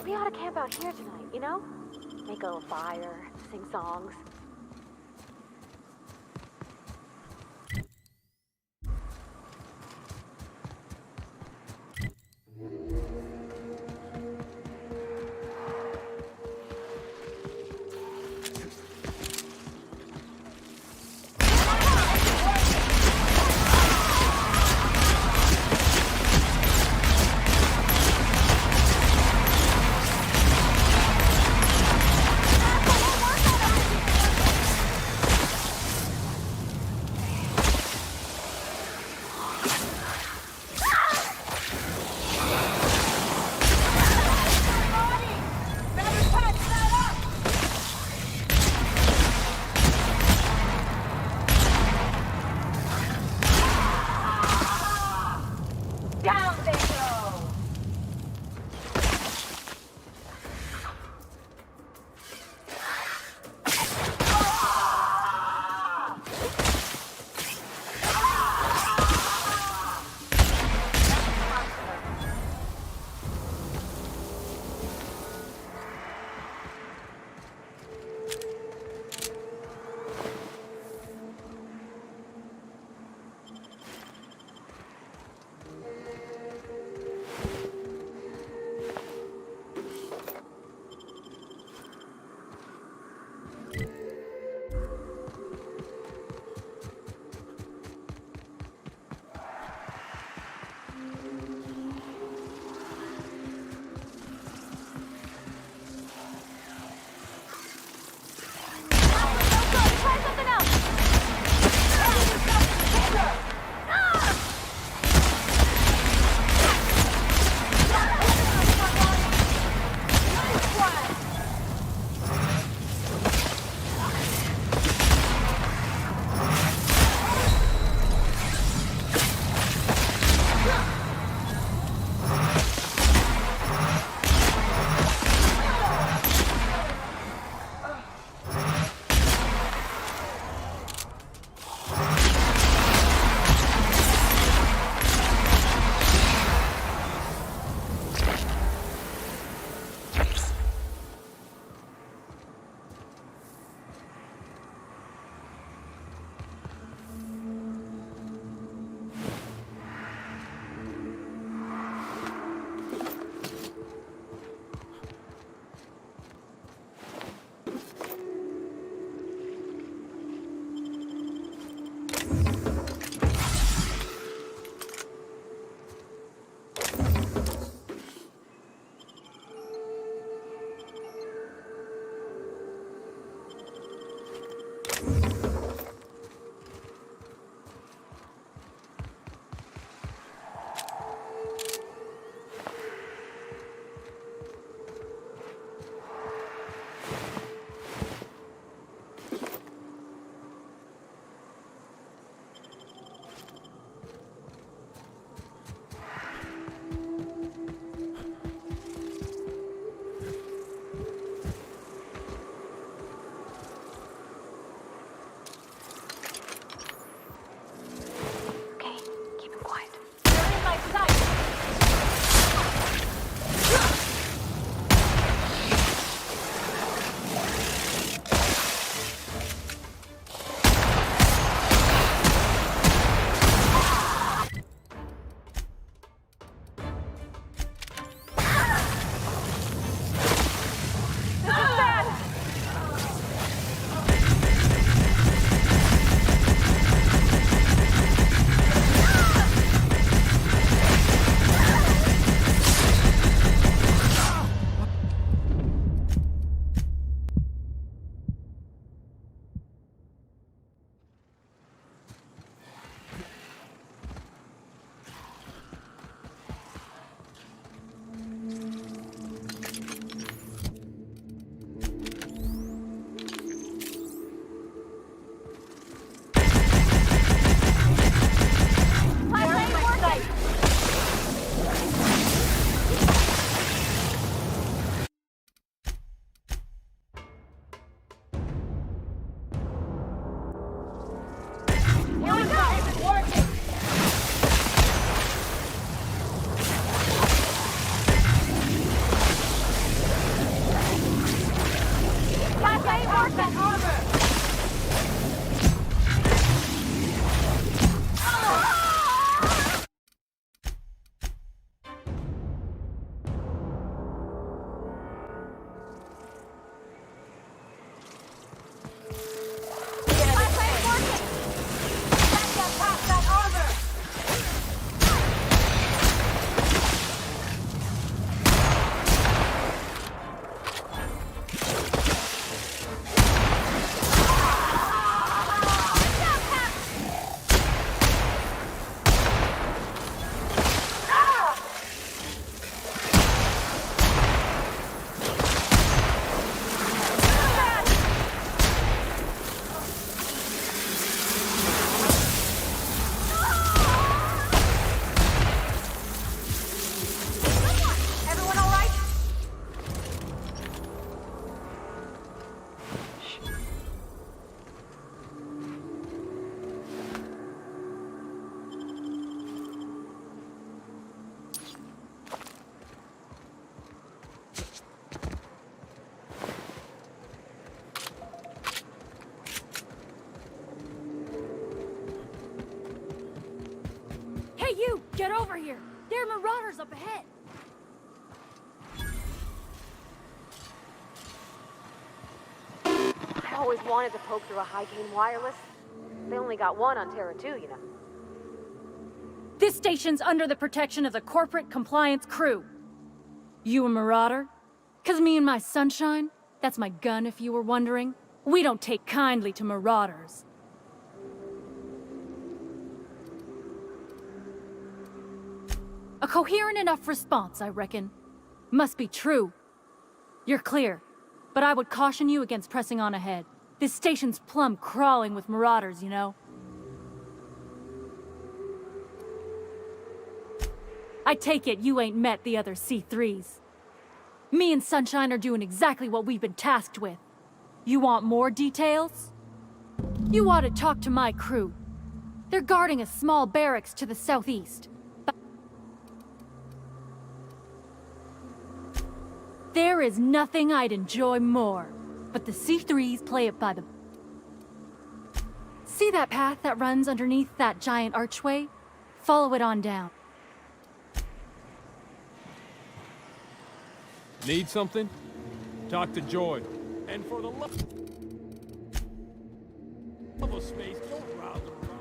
S2: We ought to camp out here tonight, you know? Make a little fire, sing songs.
S17: over here! There are marauders up ahead!
S2: I always wanted to poke through a high-gain wireless. They only got one on Terra 2, you know.
S17: This station's under the protection of the corporate compliance crew. You a marauder? 'Cause me and my sunshine, that's my gun if you were wondering, we don't take kindly to marauders. A coherent enough response, I reckon. Must be true. You're clear, but I would caution you against pressing on ahead. This station's plumb crawling with marauders, you know. I take it you ain't met the other C3s. Me and Sunshine are doing exactly what we've been tasked with. You want more details? You ought to talk to my crew. They're guarding a small barracks to the southeast. There is nothing I'd enjoy more, but the C3s play it by the... See that path that runs underneath that giant archway? Follow it on down.
S8: Need something? Talk to Joy. And for the love of space, don't rouse them around.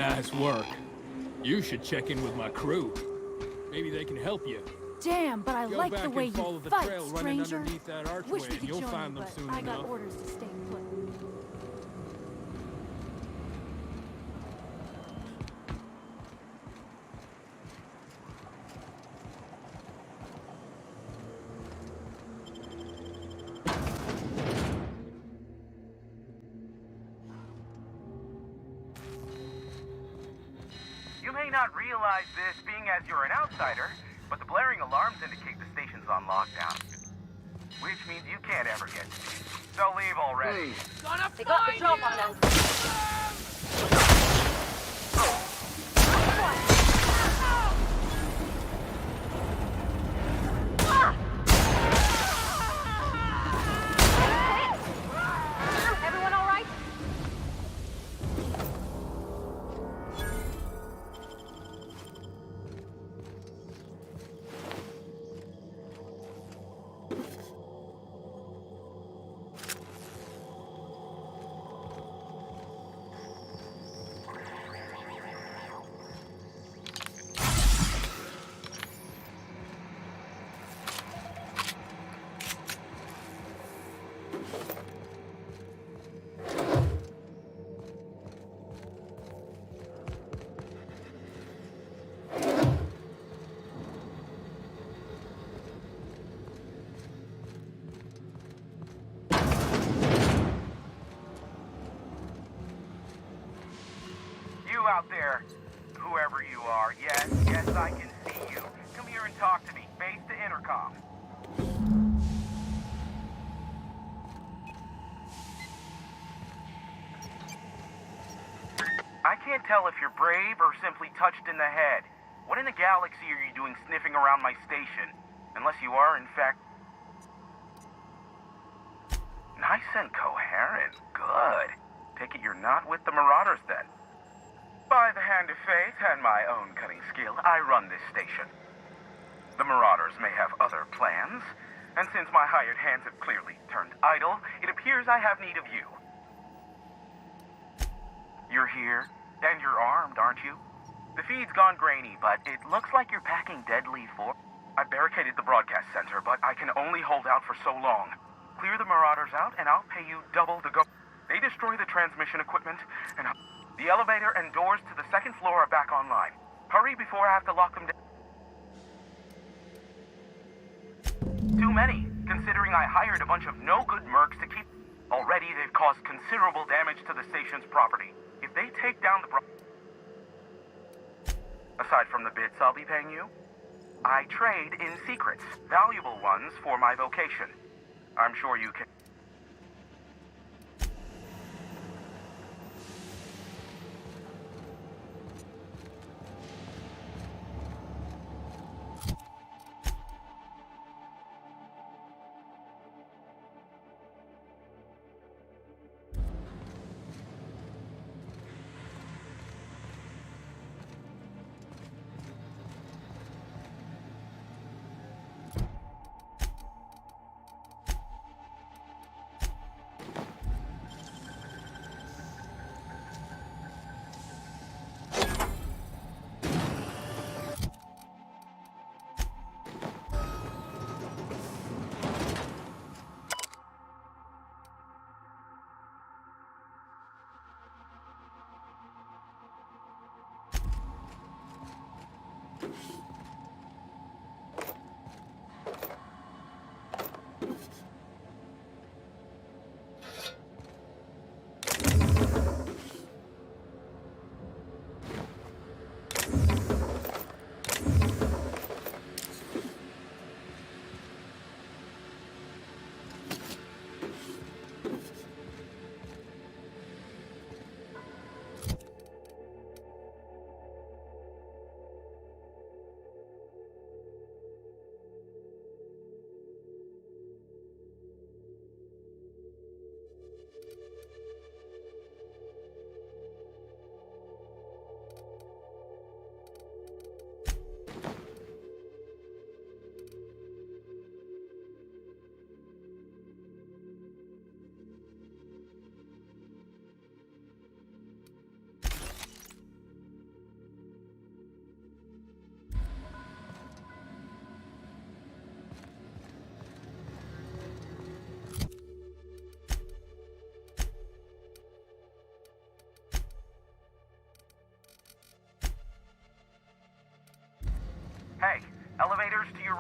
S8: Nice work. You should check in with my crew. Maybe they can help you.
S17: Damn, but I
S8: Go
S17: like
S8: back
S17: the way
S8: and follow
S17: you
S8: the
S17: fight,
S8: trail running
S17: stranger.
S8: underneath that archway,
S17: Wish we
S8: and
S17: could
S8: you'll
S17: join
S8: find
S17: you,
S8: them
S17: but
S8: soon
S17: I got
S8: enough.
S17: orders to stay put.
S1: You may not realize this being as you're an outsider, but the blaring alarms indicate the station's on lockdown. Which means you can't ever get to me. So leave already.
S2: They got the job on us. Everyone all right?
S1: You out there, whoever you are, yes, I can see you. Come here and talk to me, face to intercom. I can't tell if you're brave or simply touched in the head. What in the galaxy are you doing sniffing around my station? Unless you are, in fact... Nice and coherent. Good. Take it you're not with the Marauders, then. By the hand of fate and my own cunning skill, I run this station. The Marauders may have other plans, and since my hired hands have clearly turned idle, it appears I have need of you. You're here, and you're armed, aren't you? The feed's gone grainy, but it looks like you're packing deadly for... I barricaded the broadcast center, but I can only hold out for so long. Clear the Marauders out, and I'll pay you double the go... They destroy the transmission equipment, and... The elevator and doors to the second floor are back online. Hurry before I have to lock them down. Too many, considering I hired a bunch of no-good mercs to keep... Already, they've caused considerable damage to the station's property. If they take down the... Aside from the bits I'll be paying you, I trade in secrets, valuable ones for my vocation. I'm sure you can...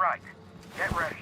S1: right. Get ready.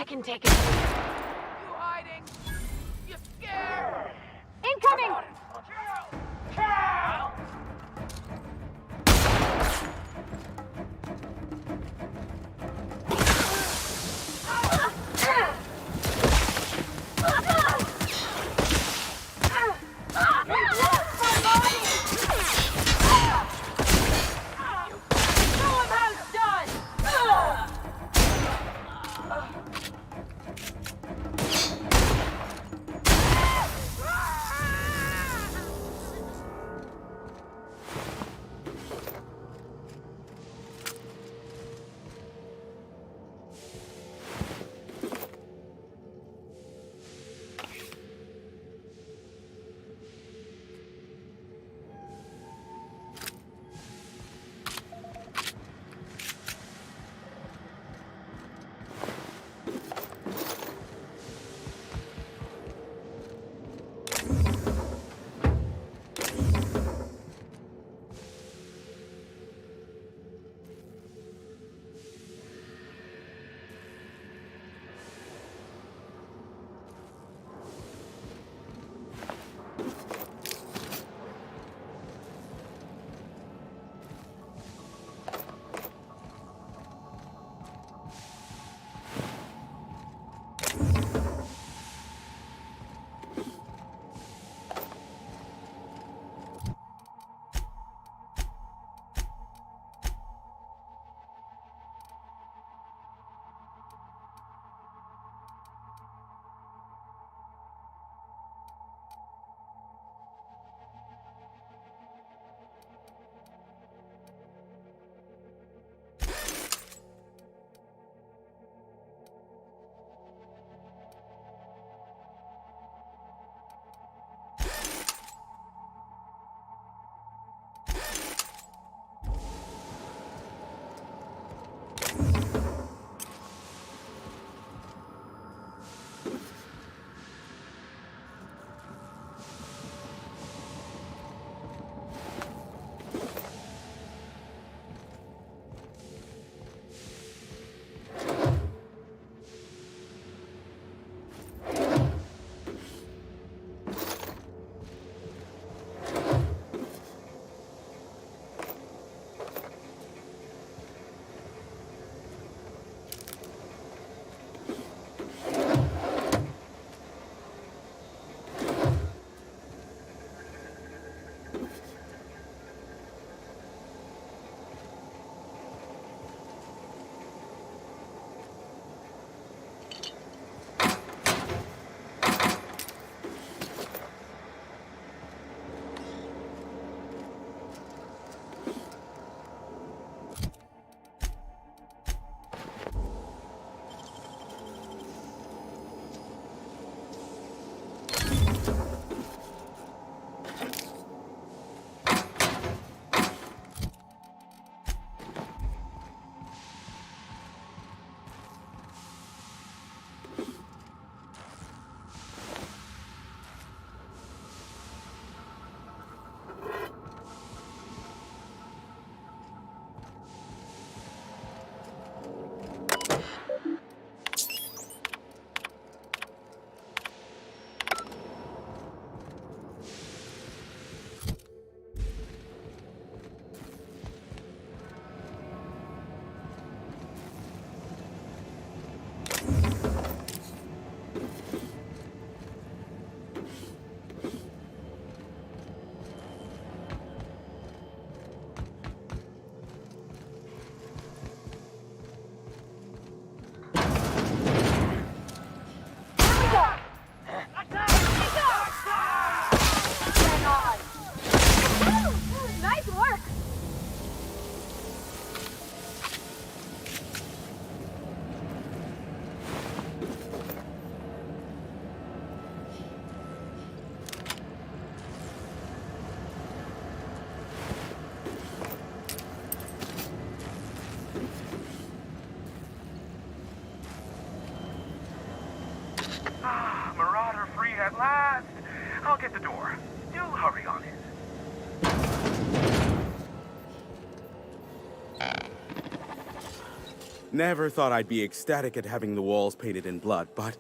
S2: I can take it.
S15: You hiding? You scared?
S2: Incoming!
S1: I'll get the door. Do hurry on it.
S18: Never thought I'd be ecstatic at having the walls painted in blood, but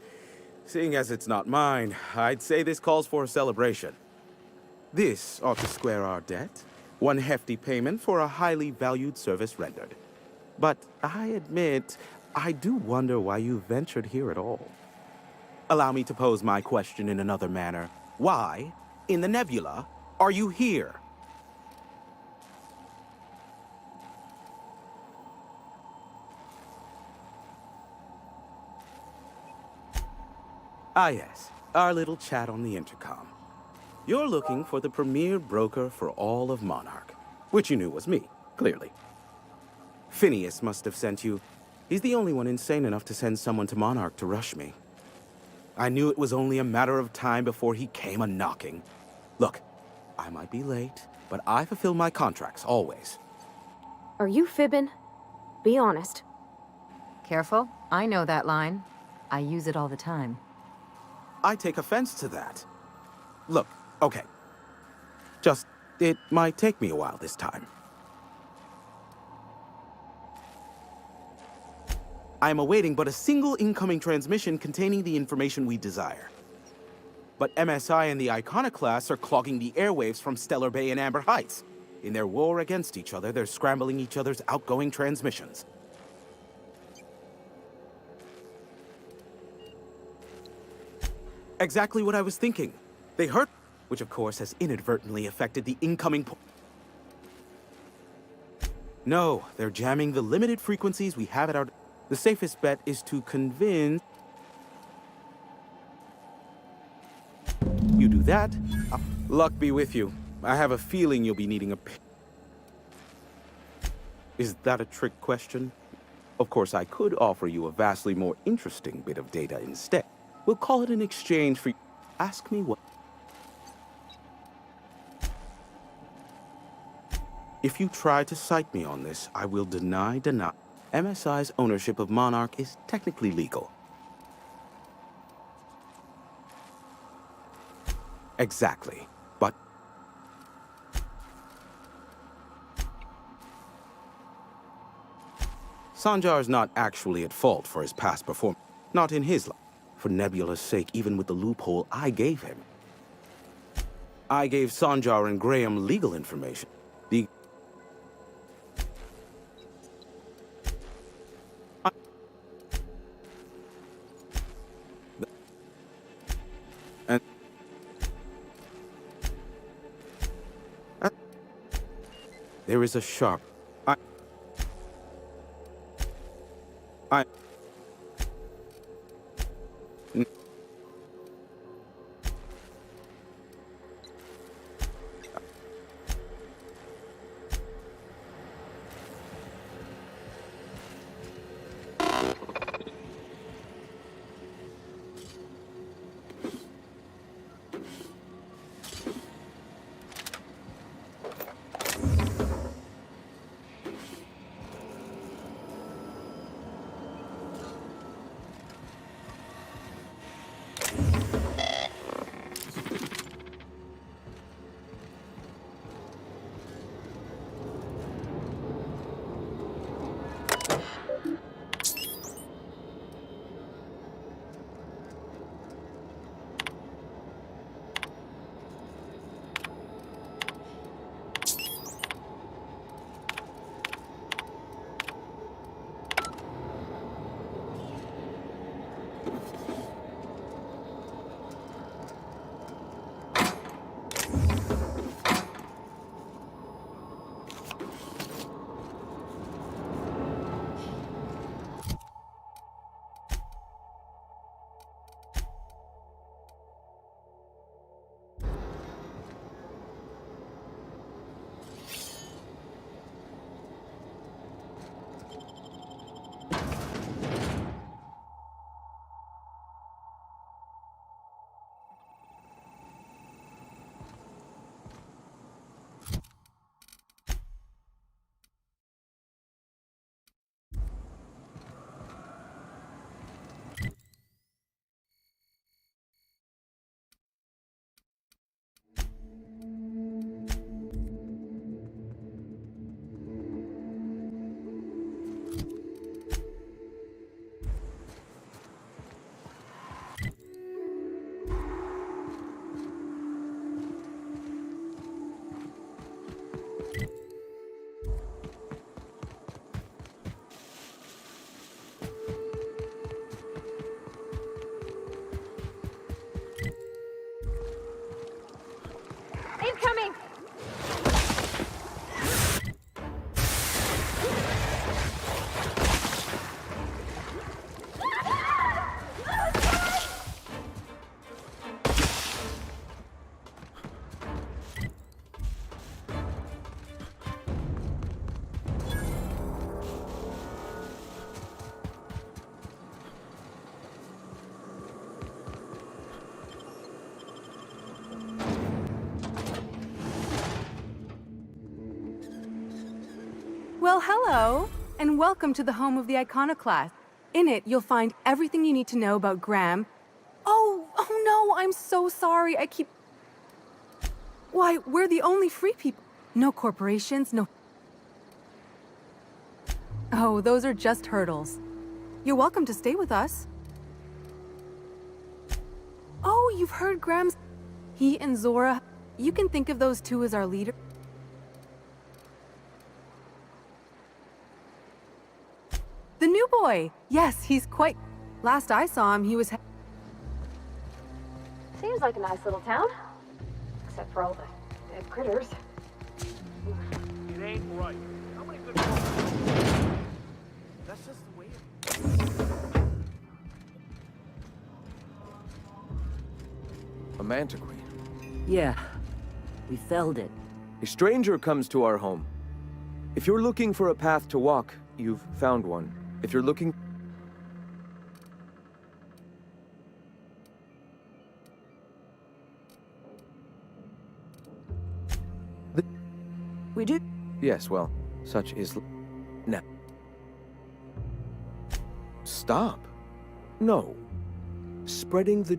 S18: seeing as it's not mine, I'd say this calls for a celebration. This ought to square our debt. One hefty payment for a highly valued service rendered. But I admit, I do wonder why you ventured here at all. Allow me to pose my question in another manner. Why, in the nebula, are you here? Ah yes, our little chat on the intercom. You're looking for the premier broker for all of Monarch, which you knew was me, clearly. Phineas must have sent you. He's the only one insane enough to send someone to Monarch to rush me. I knew it was only a matter of time before he came a-knocking. Look, I might be late, but I fulfill my contracts, always.
S2: Are you fibbing? Be honest.
S13: Careful. I know that line. I use it all the time.
S18: I take offense to that. Look, okay. Just, it might take me a while this time. I am awaiting but a single incoming transmission containing the information we desire. But MSI and the Iconoclasts are clogging the airwaves from Stellar Bay and Amber Heights. In their war against each other, they're scrambling each other's outgoing transmissions. Exactly what I was thinking. They hurt, which of course has inadvertently affected the incoming No, they're jamming the limited frequencies we have at our... The safest bet is to convince... You do that, luck be with you. I have a feeling you'll be needing a... Is that a trick question? Of course, I could offer you a vastly more interesting bit of data instead. We'll call it an exchange for... Ask me what... If you try to cite me on this, I will deny. MSI's ownership of Monarch is technically legal. Exactly. But... Sanjar's not actually at fault for his past performance. Not in his life. For Nebula's sake, even with the loophole I gave him. I gave Sanjar and Graham legal information. The... And... There is a sharp... I...
S19: Well, hello, and welcome to the home of the Iconoclast. In it, you'll find everything you need to know about Graham. Oh no, I'm so sorry. Why, we're the only free people. No corporations, no... Oh, those are just hurdles. You're welcome to stay with us. Oh, you've heard Graham's... He and Zora, you can think of those two as our leader. The new boy! Yes, he's quite... Last I saw him, he was...
S2: Seems like a nice little town. Except for all the dead critters.
S14: It ain't right. How many good That's just the way it
S20: A mantiquine.
S21: Yeah, we felled it.
S20: A stranger comes to our home. If you're looking for a path to walk, you've found one. If you're looking...
S21: We do?
S20: Yes, well, such is... Now. Stop. No. Spreading the...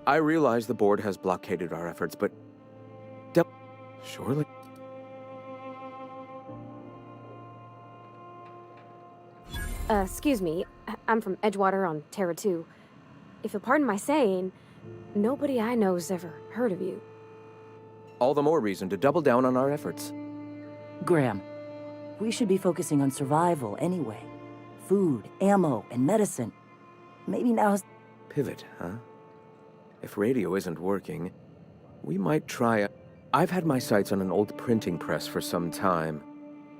S20: I realize the board has blockaded our efforts, but... Surely...
S2: Excuse me. I'm from Edgewater on Terra 2. If you'll pardon my saying, nobody I know's ever heard of you.
S20: All the more reason to double down on our efforts.
S21: Graham, we should be focusing on survival anyway. Food, ammo, and medicine. Maybe now's...
S20: Pivot, huh? If radio isn't working, we might try I've had my sights on an old printing press for some time.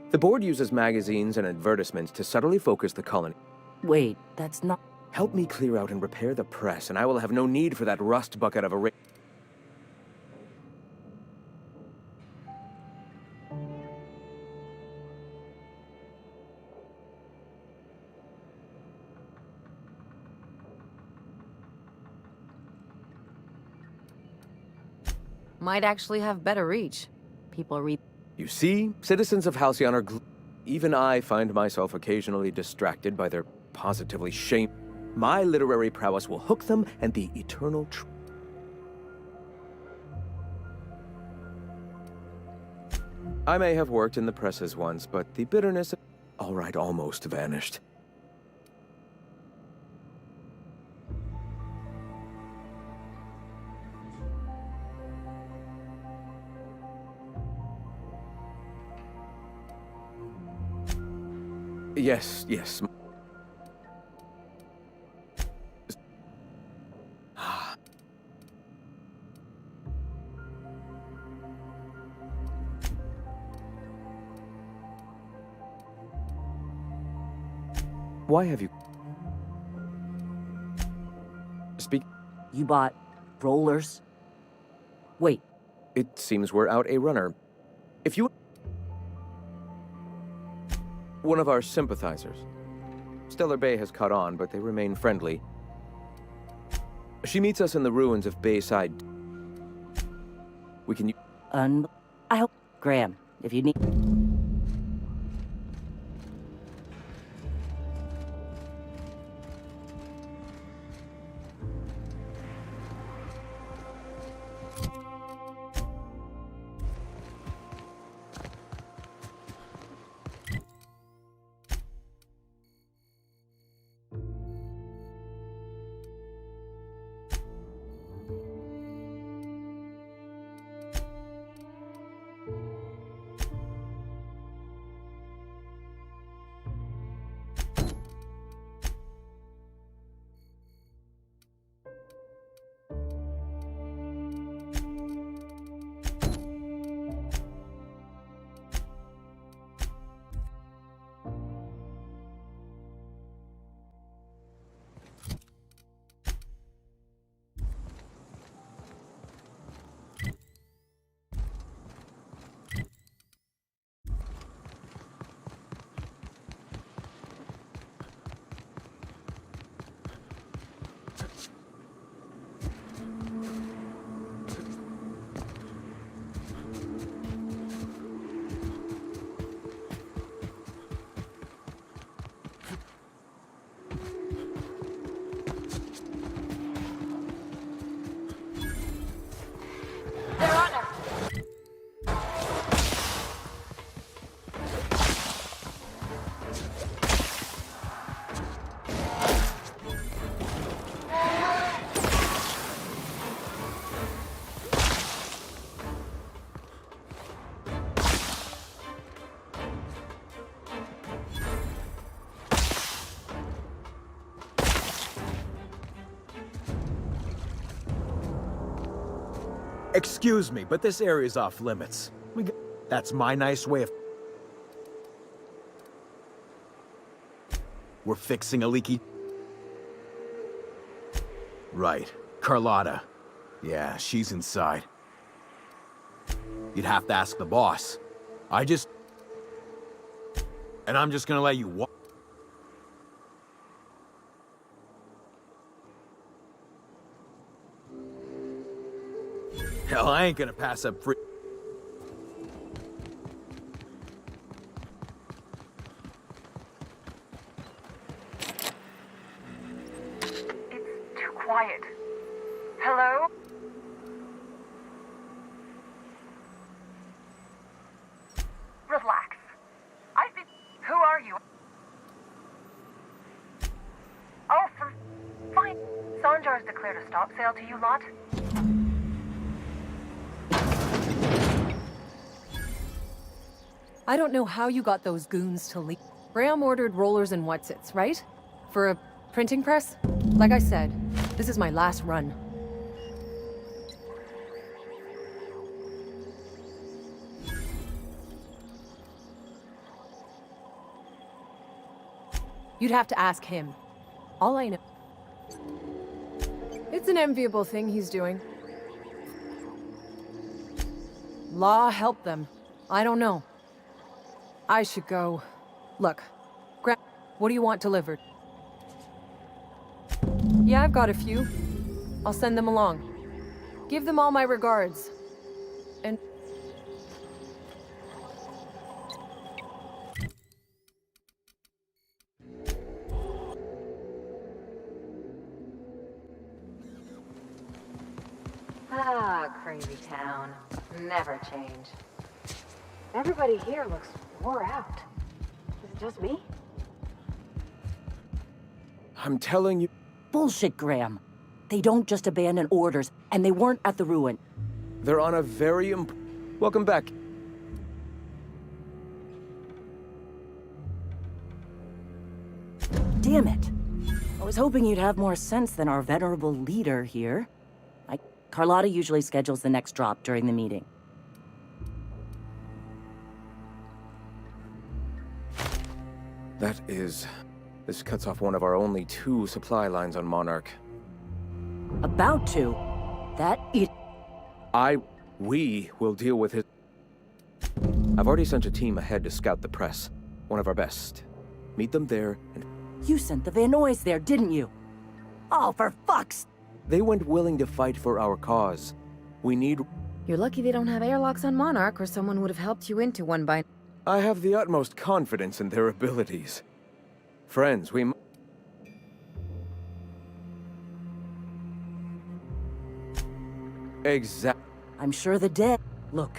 S20: The board uses magazines and advertisements to subtly focus the colony.
S21: Wait, that's not...
S20: Help me clear out and repair the press, and I will have no need for that rust bucket of a
S13: Might actually have better reach. People read...
S20: You see, citizens of Halcyon are even I find myself occasionally distracted by their positively shame. My literary prowess will hook them and the eternal truth. I may have worked in the presses once, but the bitterness... All right, almost vanished. Yes, yes. Why have you... Speak...
S21: You bought rollers? Wait.
S20: It seems we're out a runner. If you... One of our sympathizers. Stellar Bay has caught on, but they remain friendly. She meets us in the ruins of Bayside. We can...
S21: I hope... Graham, if you need...
S5: Excuse me, but this area's off limits. That's my nice way of... We're fixing a leaky... Right. Carlotta. Yeah, she's inside. You'd have to ask the boss. And I'm just gonna let you walk. Hell, I ain't gonna pass up free...
S16: Too quiet. Hello? Relax. Who are you? Oh, fine. Sanjar's declared a stop sale to you lot.
S22: I don't know how you got those goons to leave. Graham ordered rollers and whatsits, right? For a printing press? Like I said, this is my last run. You'd have to ask him. All I know... It's an enviable thing he's doing. Law help them. I don't know. I should go. Look, what do you want delivered? Yeah, I've got a few. I'll send them along. Give them all my regards. And...
S2: Ah, crazy town. Never change. Everybody here looks wore out. Is it just me?
S20: I'm telling you...
S21: Bullshit, Graham. They don't just abandon orders, and they weren't at the ruin.
S20: They're on a very Welcome back.
S21: Damn it. I was hoping you'd have more sense than our venerable leader here. Carlotta usually schedules the next drop during the meeting.
S20: This cuts off one of our only 2 supply lines on Monarch.
S21: About to?
S20: We will deal with it. I've already sent a team ahead to scout the press. One of our best. Meet them there and...
S21: You sent the Vanoys there, didn't you? Oh, for fuck's...
S20: They went willing to fight for our cause. We need...
S13: You're lucky they don't have airlocks on Monarch, or someone would have helped you into one by...
S20: I have the utmost confidence in their abilities. Friends, we... Exactly.
S21: I'm sure the dead... Look.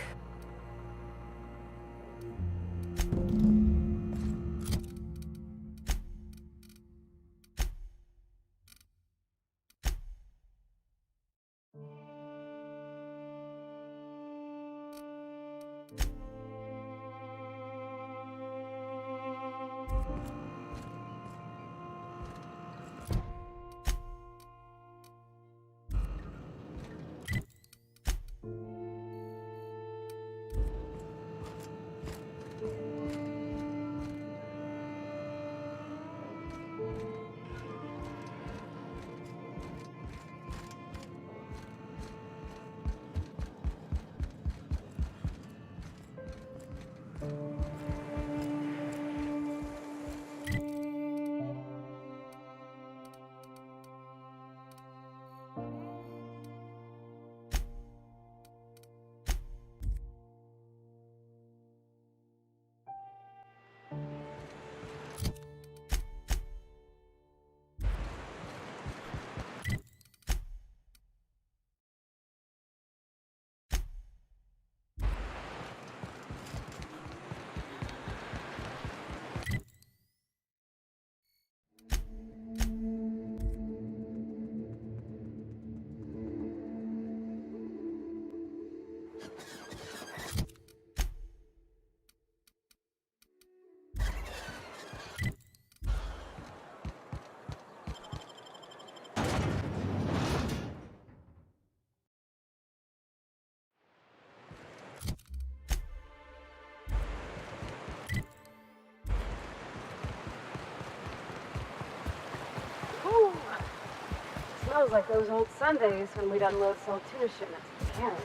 S2: Sounds like those old Sundays when we'd unload some tuna shipments to Karen.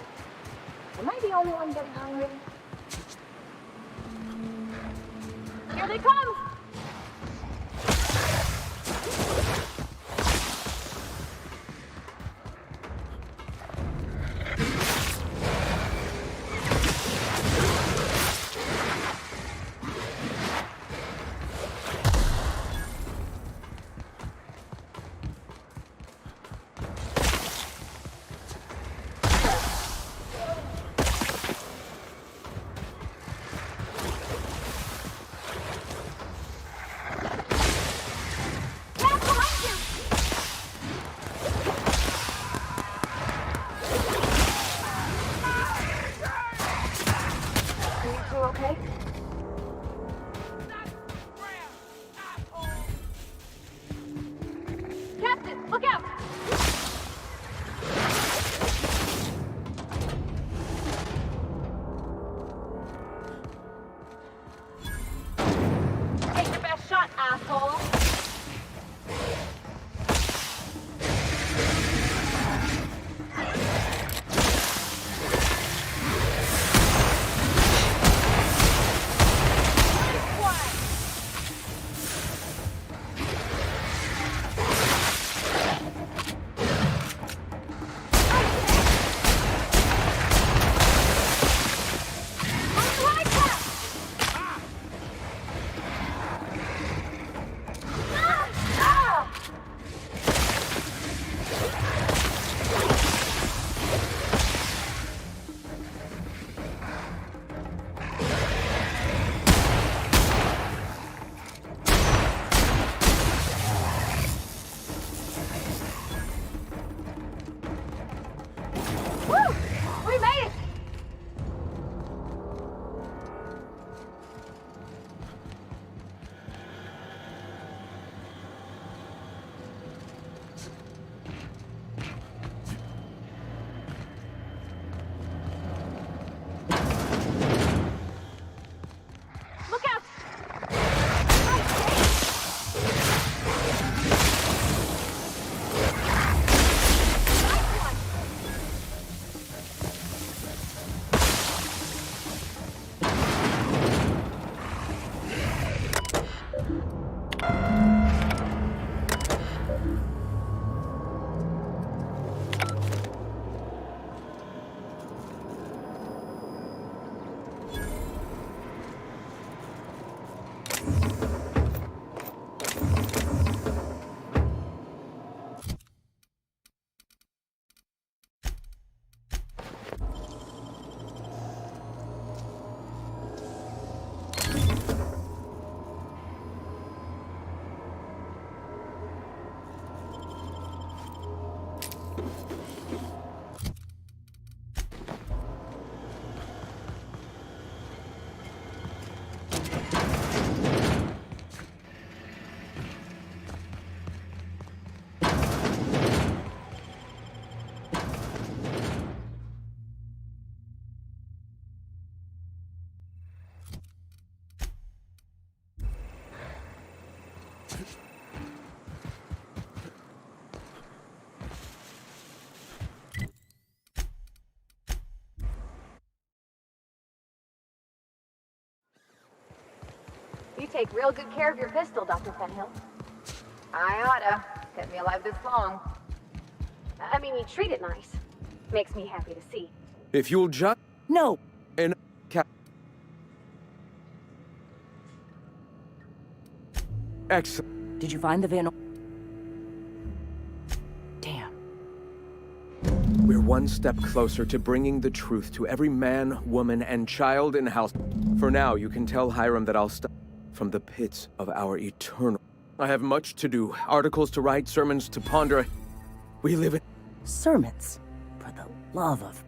S2: Am I the only one getting hungry? Here they come! Okay? Captain, look out! Take your best shot, asshole! You take real good care of your pistol, Dr. Fenhill.
S16: I oughta. Kept me alive this long.
S2: I mean, you treat it nice. Makes me happy to see.
S20: If you'll just...
S21: No!
S20: And... Excellent.
S21: Did you find the van? Damn.
S20: We're one step closer to bringing the truth to every man, woman, and child in house. For now, you can tell Hiram that I'll stop from the pits of our eternal... I have much to do. Articles to write, sermons to ponder. We live in...
S21: Sermons? For the love of...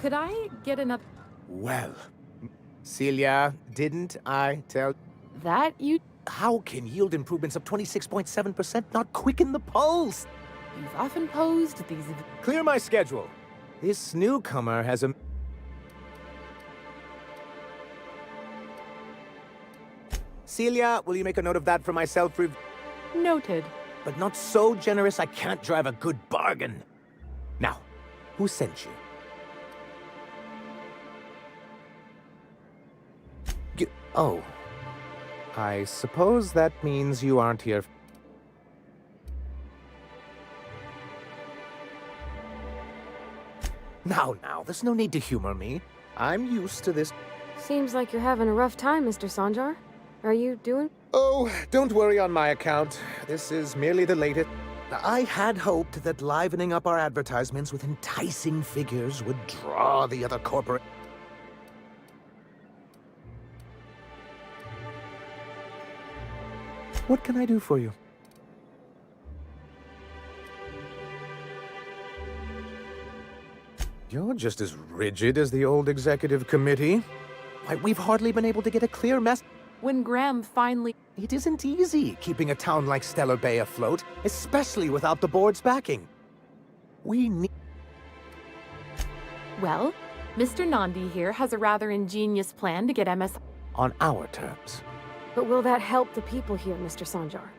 S22: Could I get another...
S6: Well, Celia, didn't I tell...
S22: That you...
S6: How can yield improvements of 26.7% not quicken the pulse?
S22: You've often posed these...
S6: Clear my schedule. This newcomer has a... Celia, will you make a note of that for myself?
S22: Noted.
S6: But not so generous I can't drive a good bargain. Now, who sent you? Oh. I suppose that means you aren't here. Now, there's no need to humor me. I'm used to this.
S2: Seems like you're having a rough time, Mr. Sanjar. Are you doing?
S6: Oh, don't worry on my account. This is merely the latest. I had hoped that livening up our advertisements with enticing figures would draw the other corporate... What can I do for you? You're just as rigid as the old executive committee. Why, we've hardly been able to get a clear message.
S22: When Graham finally...
S6: It isn't easy keeping a town like Stellar Bay afloat, especially without the board's backing. We need...
S22: Well, Mr. Nandi here has a rather ingenious plan to get MS...
S6: On our terms.
S2: But will that help the people here, Mr. Sanjar?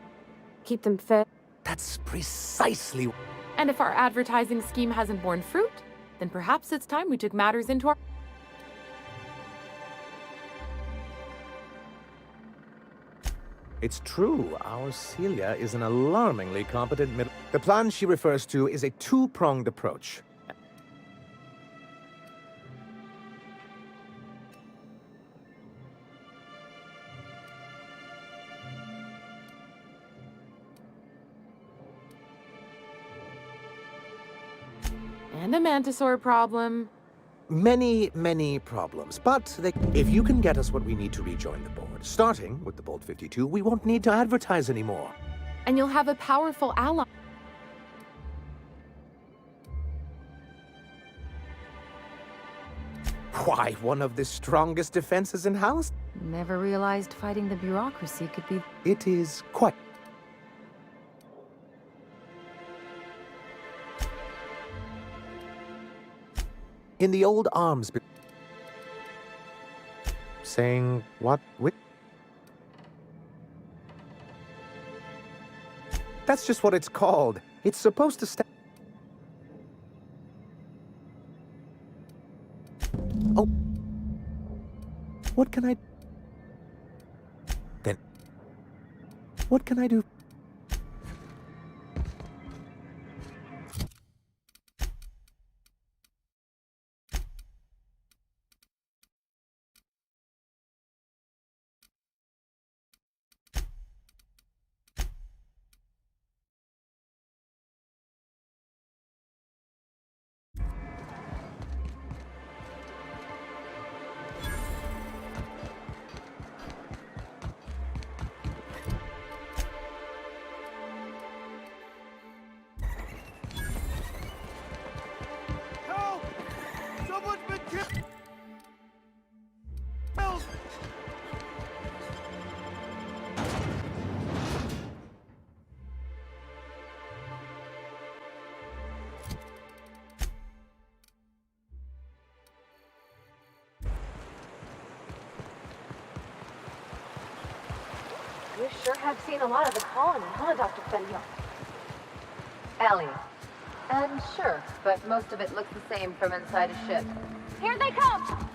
S2: Keep them fed?
S6: That's precisely...
S22: And if our advertising scheme hasn't borne fruit, then perhaps it's time we took matters into our...
S6: It's true, our Celia is an alarmingly competent middle... The plan she refers to is a two-pronged approach.
S22: And a Mantisaur problem.
S6: Many problems, but if you can get us what we need to rejoin the board, starting with the Bold 52, we won't need to advertise anymore.
S22: And you'll have a powerful ally.
S6: Why, one of the strongest defenses in-house?
S13: Never realized fighting the bureaucracy could be...
S6: It is quite... In the old arms... Saying what with... That's just what it's called. It's supposed to stand... Oh. What can I... Then... What can I do?
S2: You sure have seen a lot of the colony, huh, Dr. Fenyo?
S16: Ellie. Sure, but most of it looks the same from inside a ship.
S2: Here they come!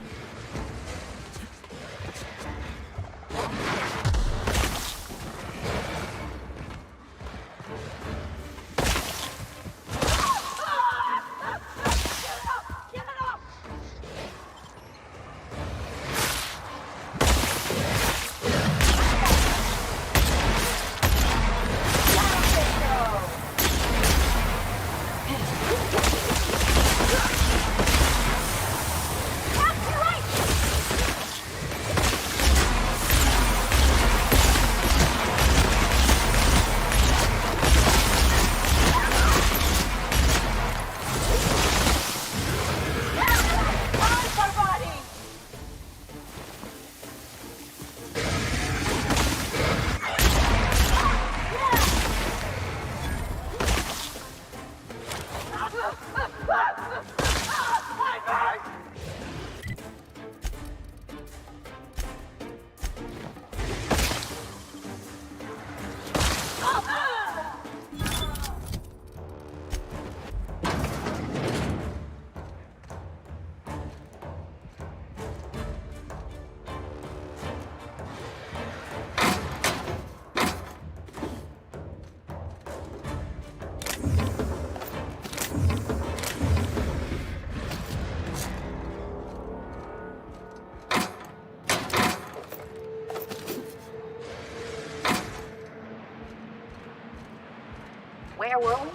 S16: a whirlwind?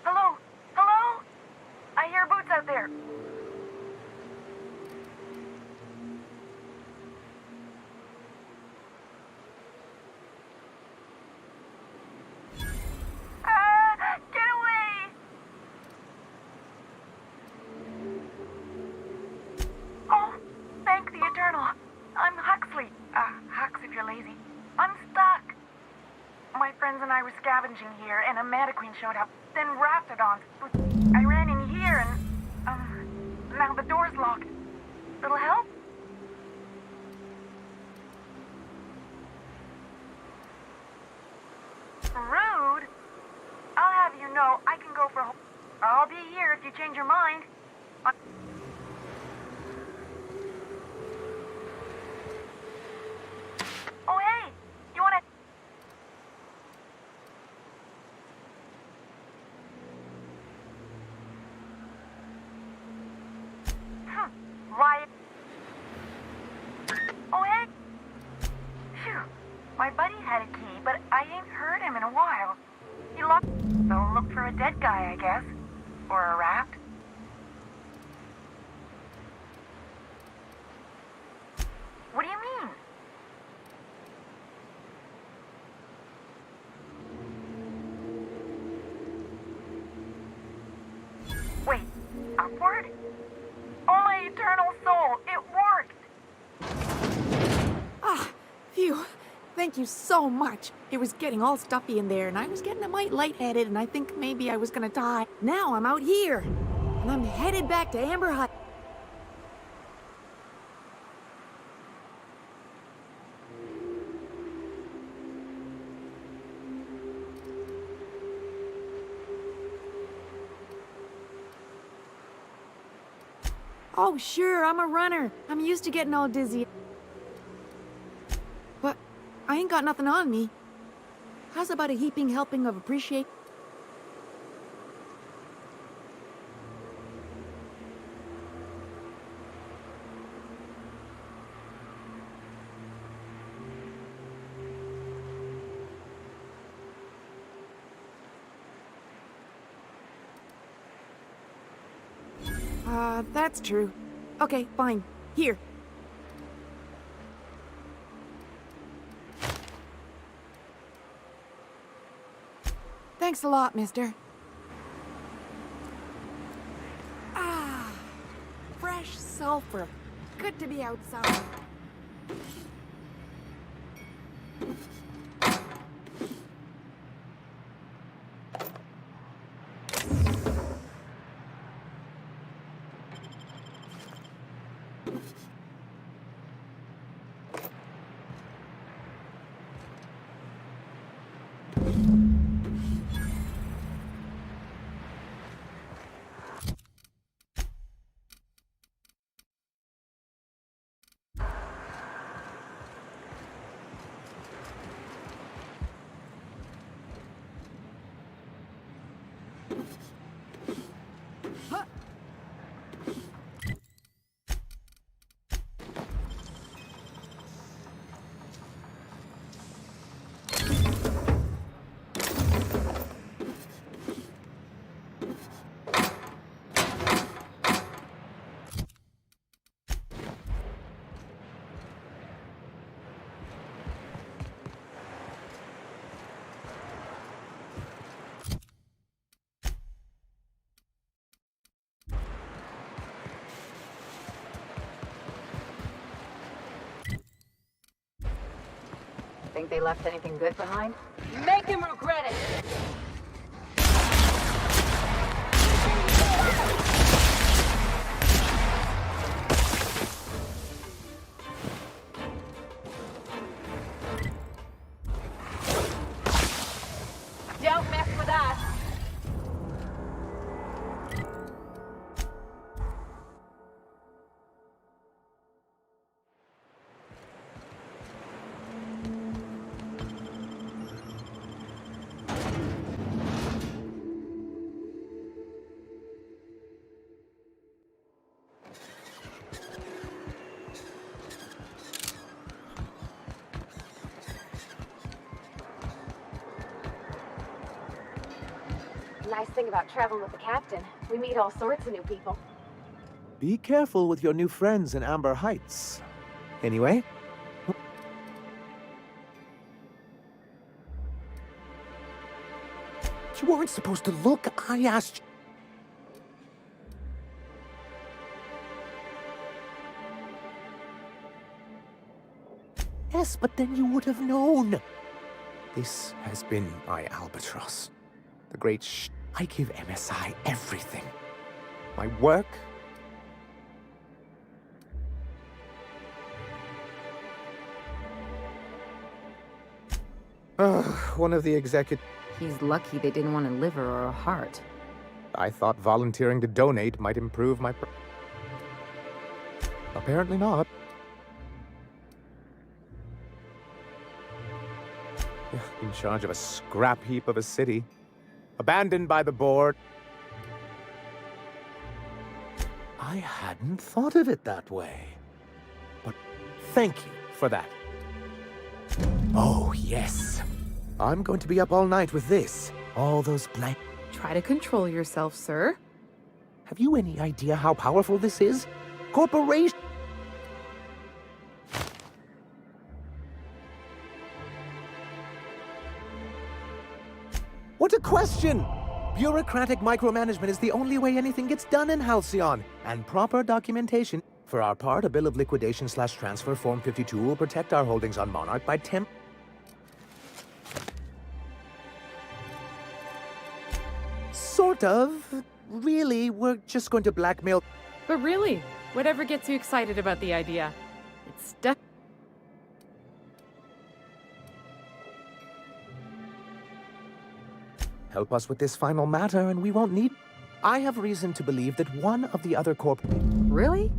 S1: Hello? Hello? I hear boots out there. Get away! Oh, thank the Eternal. I'm Huxley. Hux if you're lazy. I'm stuck. My friends and I were scavenging here, and a Mantiqueen showed up. Then Raptidons. I ran in here, and, now the door's locked. Little help? Rude. I'll have you know I can go for... I'll be here if you change your mind. Oh, hey! You wanna... Riot. Oh, hey! Phew. My buddy had a key, but I ain't heard him in a while. He locked... So look for a dead guy, I guess. Or a raft. What do you mean? Wait, upward? Oh, my eternal soul, it worked!
S7: Ah, phew. Thank you so much. It was getting all stuffy in there, and I was getting a mite lightheaded, and I think maybe I was gonna die. Now I'm out here, and I'm headed back to Amber Hut. Oh, sure, I'm a runner. I'm used to getting all dizzy. But I ain't got nothing on me. How's about a heaping helping of appreciate? That's true. Okay, fine. Here. Thanks a lot, mister. Ah, fresh sulfur. Good to be outside.
S16: Think they left anything good behind? Make him regret it! Don't mess with us!
S2: Nice thing about traveling with the captain. We meet all sorts of new people.
S6: Be careful with your new friends in Amber Heights. Anyway, you weren't supposed to look. I asked you. Yes, but then you would have known. This has been my albatross. The great I give MSI everything. My work. One of the executive...
S13: He's lucky they didn't want a liver or a heart.
S6: I thought volunteering to donate might improve my... Apparently not. In charge of a scrap heap of a city. Abandoned by the board. I hadn't thought of it that way. But thank you for that. Oh, yes. I'm going to be up all night with this. All those blank...
S7: Try to control yourself, sir.
S6: Have you any idea how powerful this is? Corporation... What a question! Bureaucratic micromanagement is the only way anything gets done in Halcyon. And proper documentation. For our part, a bill of liquidation/transfer Form 52 will protect our holdings on Monarch by Sort of. Really, we're just going to blackmail...
S7: But really, whatever gets you excited about the idea? It's stuck.
S6: Help us with this final matter and we won't need... I have reason to believe that one of the other
S13: Really?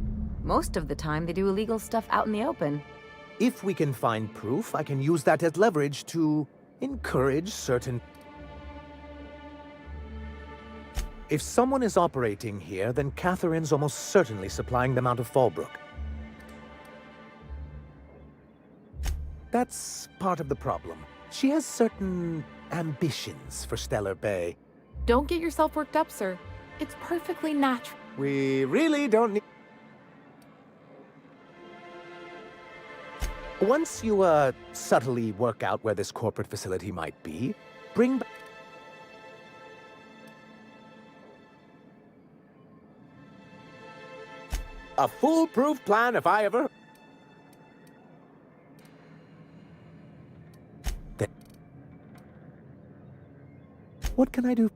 S13: Most of the time they do illegal stuff out in the open.
S6: If we can find proof, I can use that as leverage to encourage certain... If someone is operating here, then Catherine's almost certainly supplying them out of Fallbrook. That's part of the problem. She has certain ambitions for Stellar Bay.
S7: Don't get yourself worked up, sir. It's perfectly natural.
S6: We really don't need... Once you, subtly work out where this corporate facility might be, bring back... A foolproof plan if I ever... What can I do?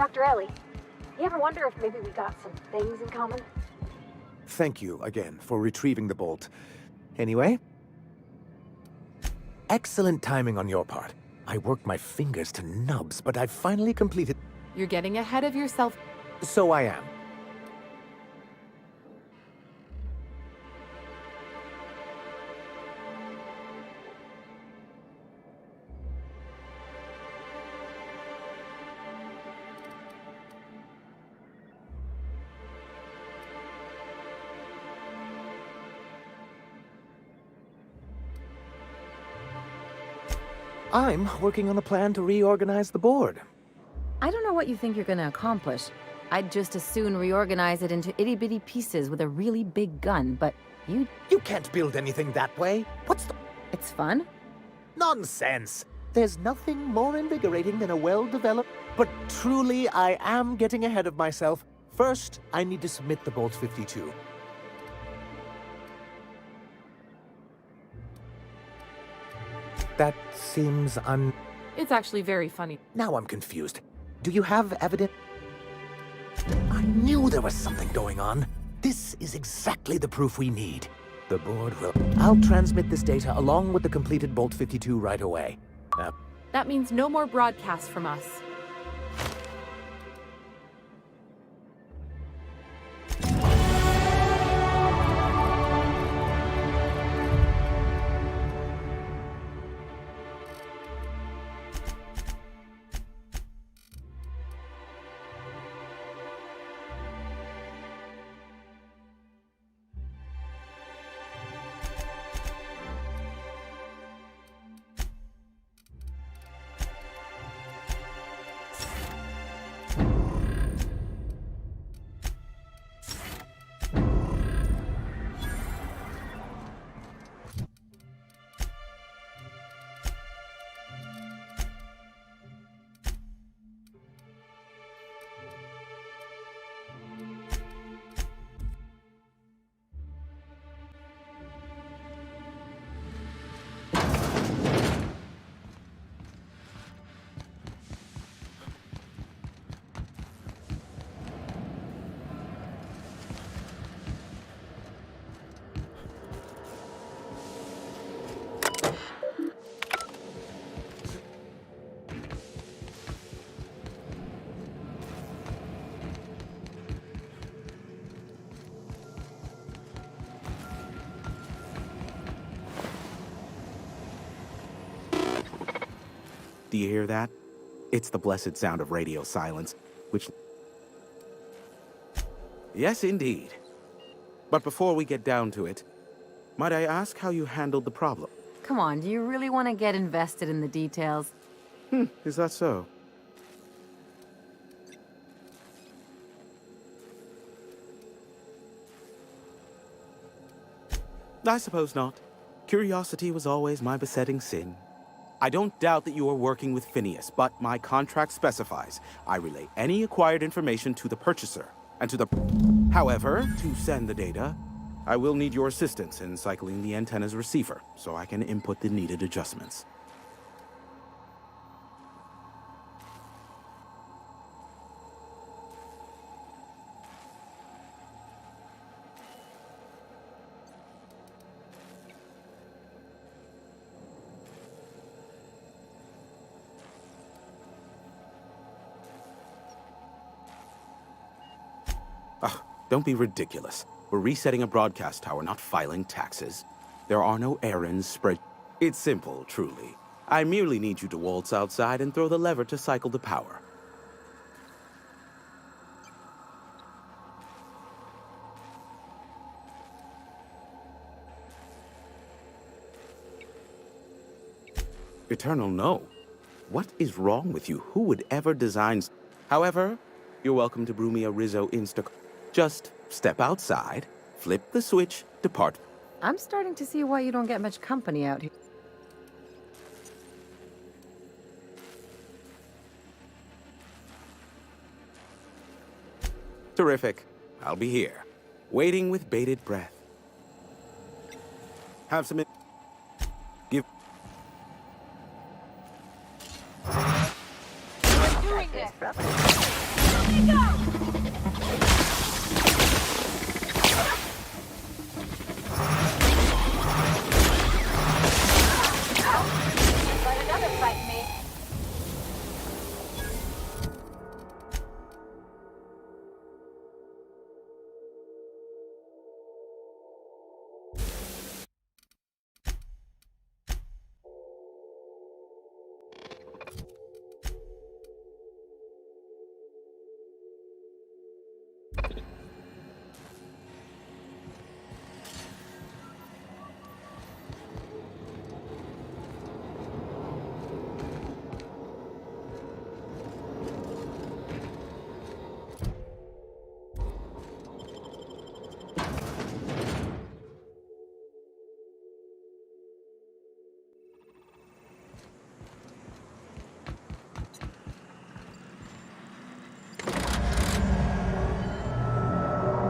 S2: Dr. Ellie, you ever wonder if maybe we got some things in common?
S6: Thank you again for retrieving the bolt. Anyway, excellent timing on your part. I worked my fingers to nubs, but I finally completed.
S19: You're getting ahead of yourself.
S6: So I am. I'm working on a plan to reorganize the board.
S13: I don't know what you think you're gonna accomplish. I'd just as soon reorganize it into itty-bitty pieces with a really big gun, but you...
S6: You can't build anything that way. What's the...
S13: It's fun?
S6: Nonsense! There's nothing more invigorating than a well-developed... But truly, I am getting ahead of myself. First, I need to submit the Bolts 52. That seems
S19: It's actually very funny.
S6: Now I'm confused. Do you have evidence? I knew there was something going on. This is exactly the proof we need. The board will... I'll transmit this data along with the completed Bolt 52 right away.
S19: That means no more broadcasts from us.
S18: Do you hear that? It's the blessed sound of radio silence, which... Yes, indeed. But before we get down to it, might I ask how you handled the problem?
S13: Come on, do you really want to get invested in the details?
S18: Is that so? I suppose not. Curiosity was always my besetting sin. I don't doubt that you are working with Phineas, but my contract specifies I relay any acquired information to the purchaser and to the... However, to send the data, I will need your assistance in cycling the antenna's receiver so I can input the needed adjustments. Don't be ridiculous. We're resetting a broadcast tower, not filing taxes. There are no errands spread. It's simple, truly. I merely need you to waltz outside and throw the lever to cycle the power. Eternal, no. What is wrong with you? Who would ever design... However, you're welcome to brew me a Rizzo Insta... Just step outside, flip the switch, depart.
S13: I'm starting to see why you don't get much company out here.
S18: Terrific. I'll be here, waiting with bated breath. Have some... Give...
S16: We're doing this, brother.
S3: Let another frighten me.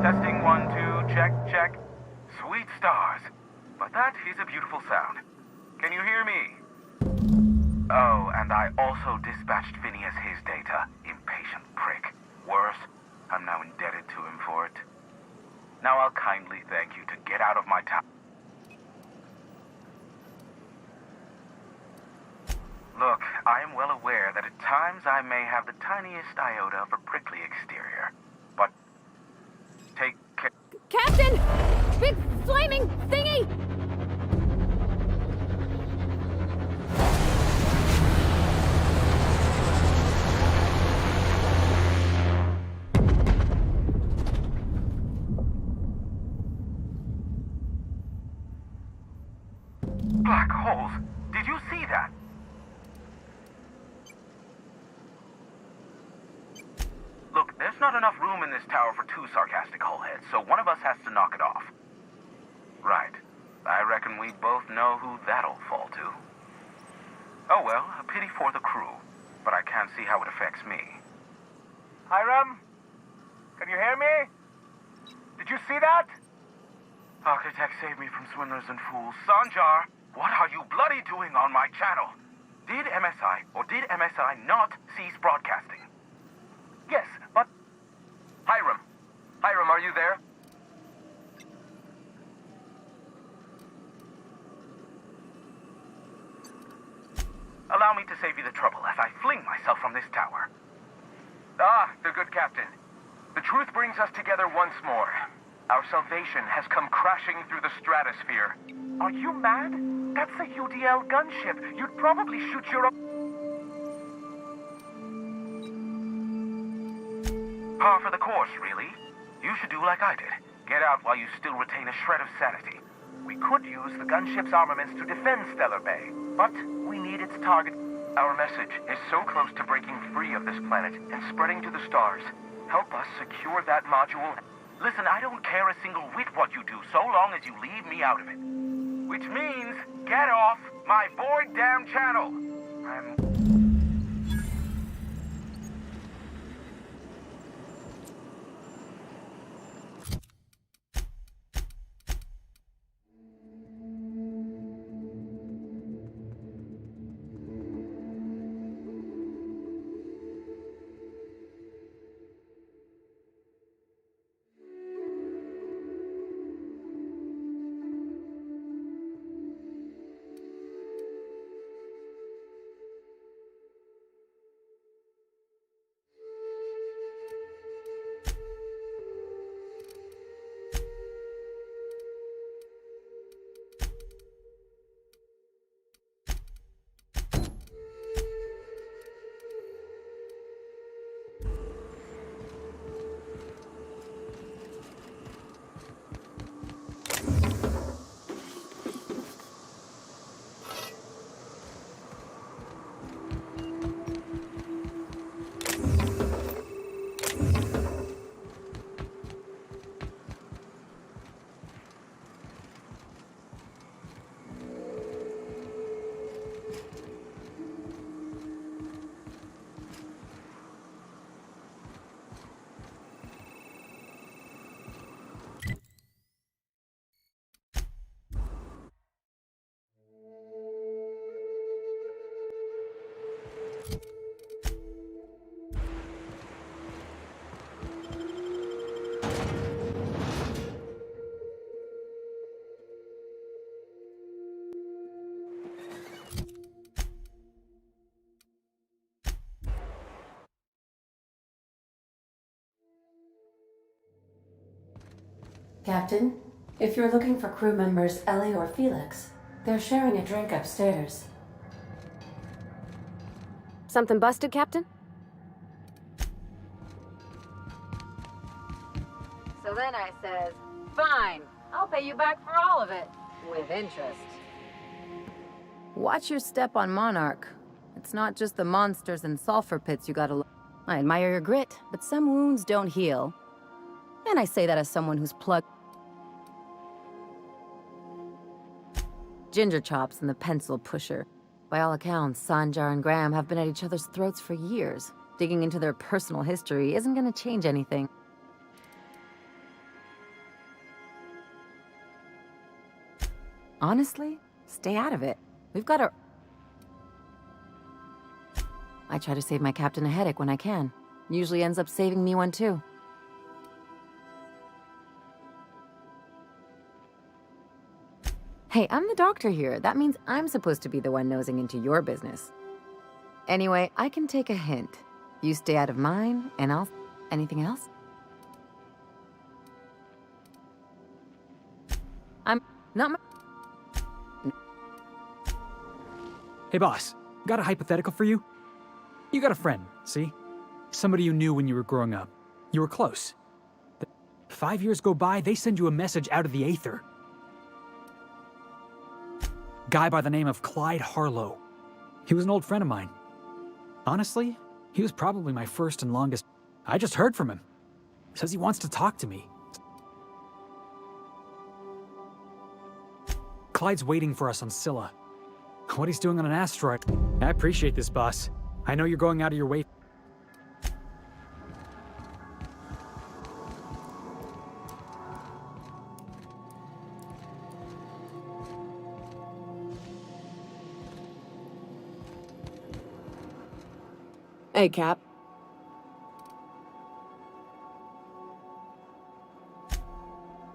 S1: Testing 1, 2, check, check. Sweet stars. But that is a beautiful sound. Can you hear me? Oh, and I also dispatched Phineas his data. Impatient prick. Worse, I'm now indebted to him for it. Now I'll kindly thank you to get out of my town. Look, I am well aware that at times I may have the tiniest iota of a prickly exterior. But take care.
S2: Captain! Big flaming thingy!
S1: Black holes. Did you see that? Look, there's not enough room in this tower for two sarcastic hullheads, so one of us has to knock it off. Right. I reckon we both know who that'll fall to. Oh well, a pity for the crew, but I can't see how it affects me.
S15: Hiram? Can you hear me? Did you see that?
S1: Architect, save me from swindlers and fools. Sanjar, what are you bloody doing on my channel? Did MSI or did MSI not cease broadcasting?
S15: Yes, but... Hiram. Hiram, are you there?
S1: Allow me to save you the trouble as I fling myself from this tower.
S15: Ah, the good captain. The truth brings us together once more. Our salvation has come crashing through the stratosphere. Are you mad? That's a UDL gunship. You'd probably shoot your own...
S1: Par for the course, really. You should do like I did. Get out while you still retain a shred of sanity.
S15: We could use the gunship's armaments to defend Stellar Bay, but we need its target. Our message is so close to breaking free of this planet and spreading to the stars. Help us secure that module.
S1: Listen, I don't care a single whit what you do, so long as you leave me out of it. Which means, get off my void damn channel!
S3: Captain, if you're looking for crew members Ellie or Felix, they're sharing a drink upstairs.
S2: Something busted, Captain?
S16: So then I says, fine, I'll pay you back for all of it. With interest.
S13: Watch your step on Monarch. It's not just the monsters and sulfur pits you gotta look. I admire your grit, but some wounds don't heal. And I say that as someone who's plugged Ginger Chops and the Pencil Pusher. By all accounts, Sanjar and Graham have been at each other's throats for years. Digging into their personal history isn't gonna change anything. Honestly, stay out of it. We've got our... I try to save my captain a headache when I can. Usually ends up saving me one too. Hey, I'm the doctor here. That means I'm supposed to be the one nosing into your business. Anyway, I can take a hint. You stay out of mine, and I'll... Anything else? I'm not my...
S10: Hey boss, got a hypothetical for you? You got a friend, see? Somebody you knew when you were growing up. You were close. 5 years go by, they send you a message out of the aether. Guy by the name of Clyde Harlow. He was an old friend of mine. Honestly, he was probably my first and longest. I just heard from him. Says he wants to talk to me. Clyde's waiting for us on Scylla. What he's doing on an asteroid. I appreciate this, boss. I know you're going out of your way.
S9: Hey, Cap.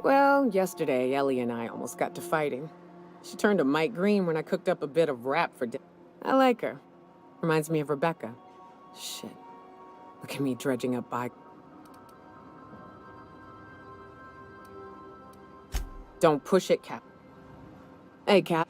S9: Well, yesterday, Ellie and I almost got to fighting. She turned to Mike Green when I cooked up a bit of rap for dinner. I like her. Reminds me of Rebecca. Shit. Look at me dredging up by... Don't push it, Cap. Hey, Cap.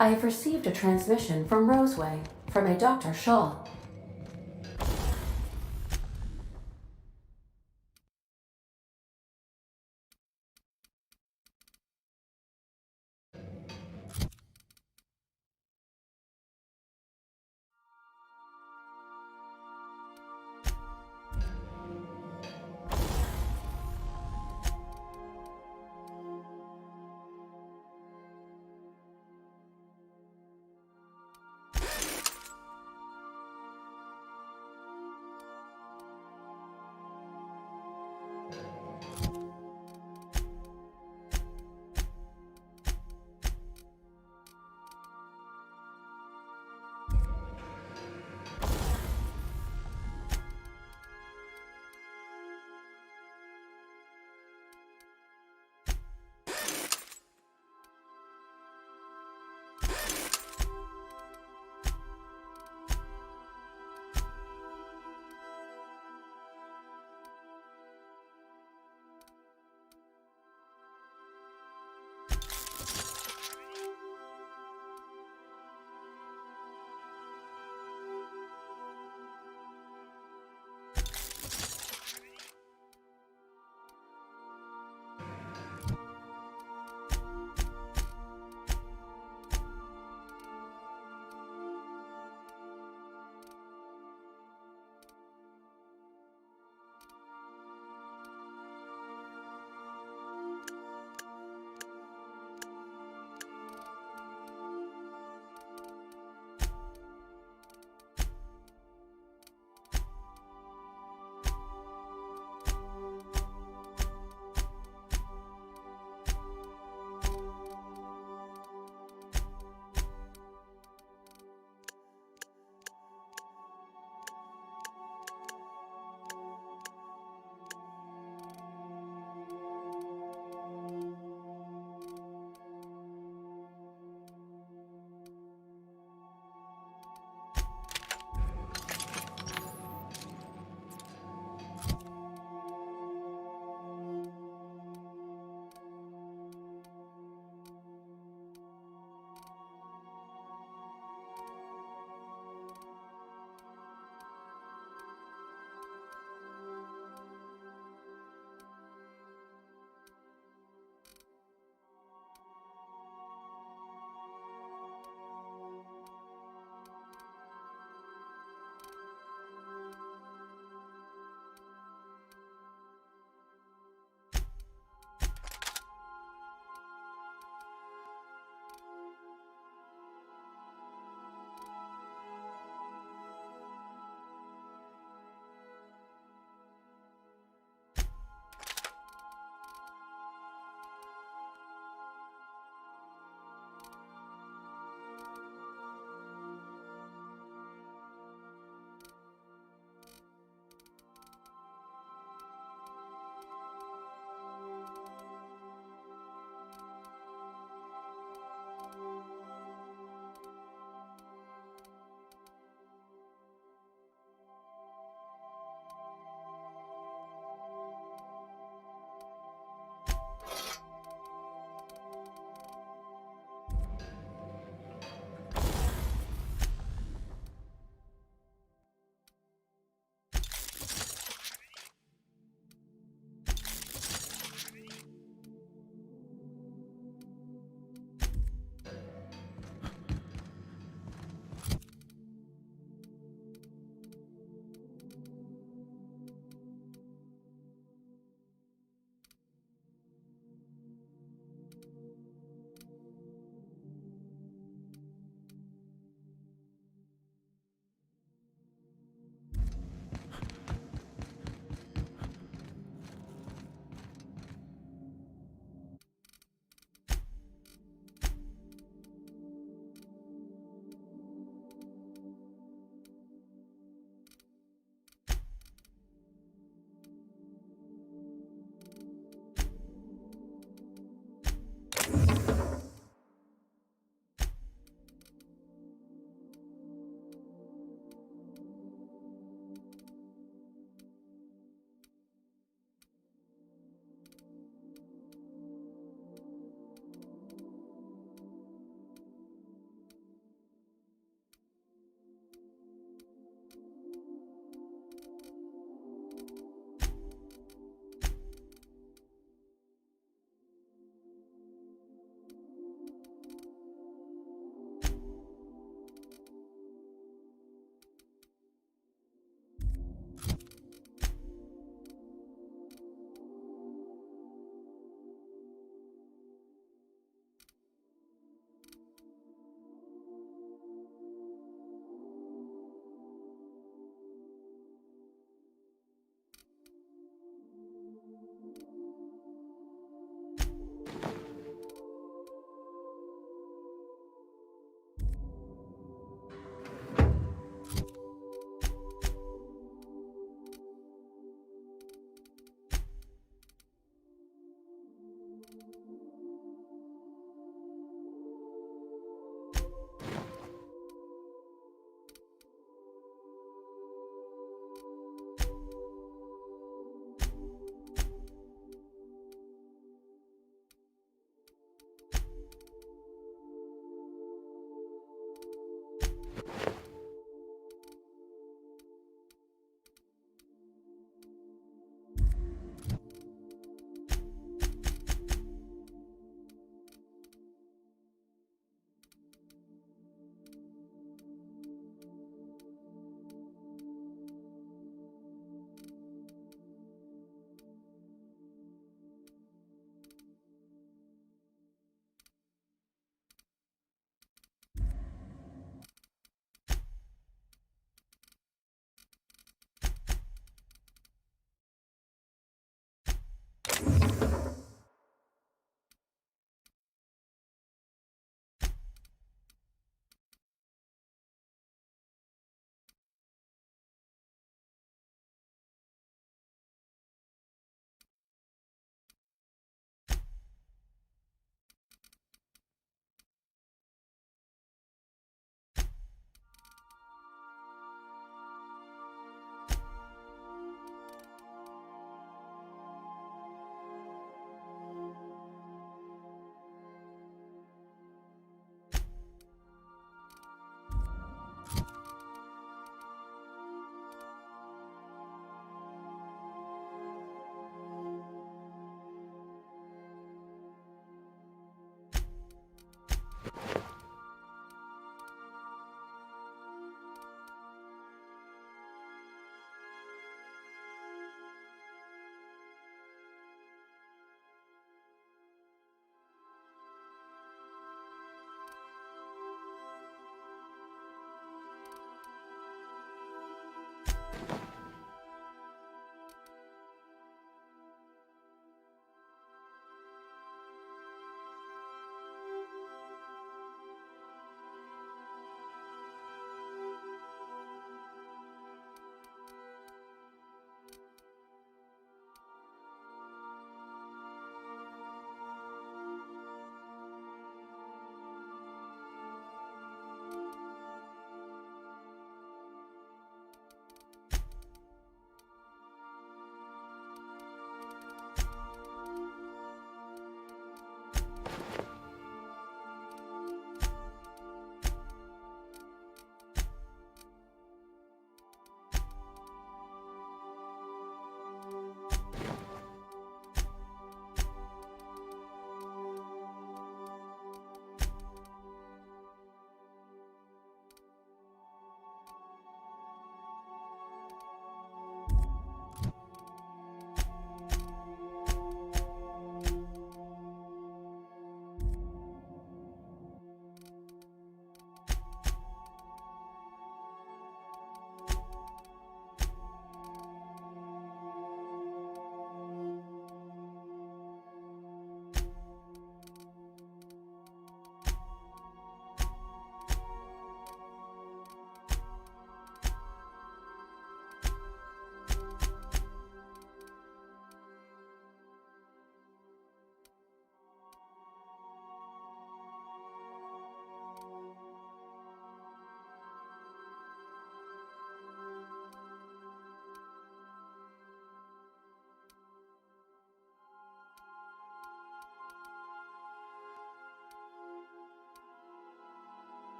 S3: I have received a transmission from Roseway, from a Dr. Shaw.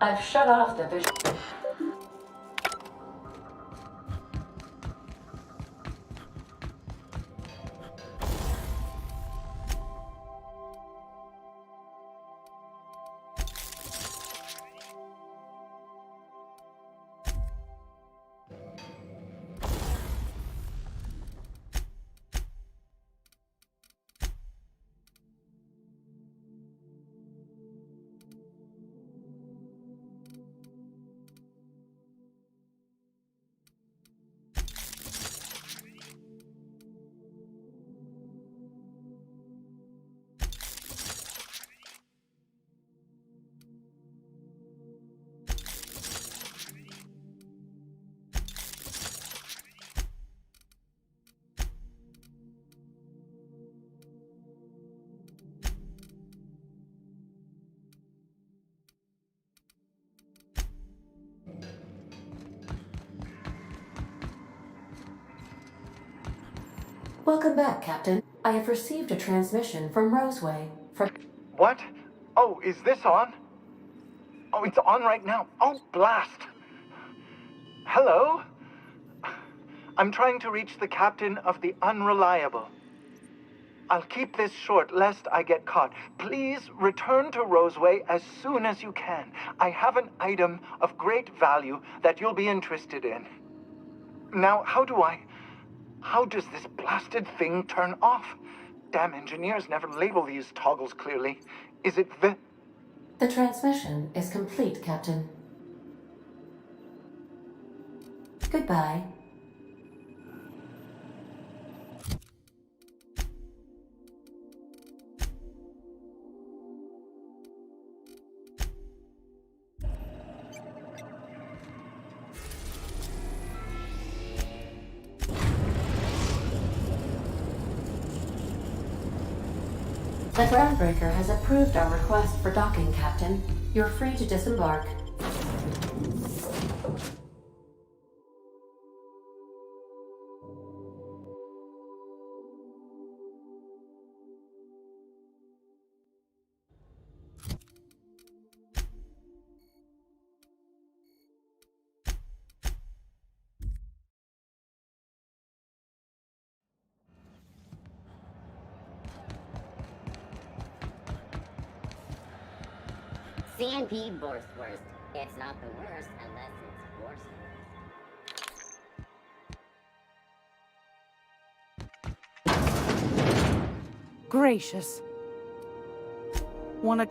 S3: I've shut off the vision. Welcome back, Captain. I have received a transmission from Roseway.
S4: What? Oh, is this on? Oh, it's on right now. Oh, blast! Hello? I'm trying to reach the captain of the Unreliable. I'll keep this short, lest I get caught. Please return to Roseway as soon as you can. I have an item of great value that you'll be interested in. Now, how does this blasted thing turn off? Damn engineers never label these toggles clearly. Is it
S3: The transmission is complete, Captain. Goodbye. The groundbreaker has approved our request for docking, Captain. You're free to disembark.
S11: CNP worst. It's not the worst unless it's worse.
S7: Gracious. Wanna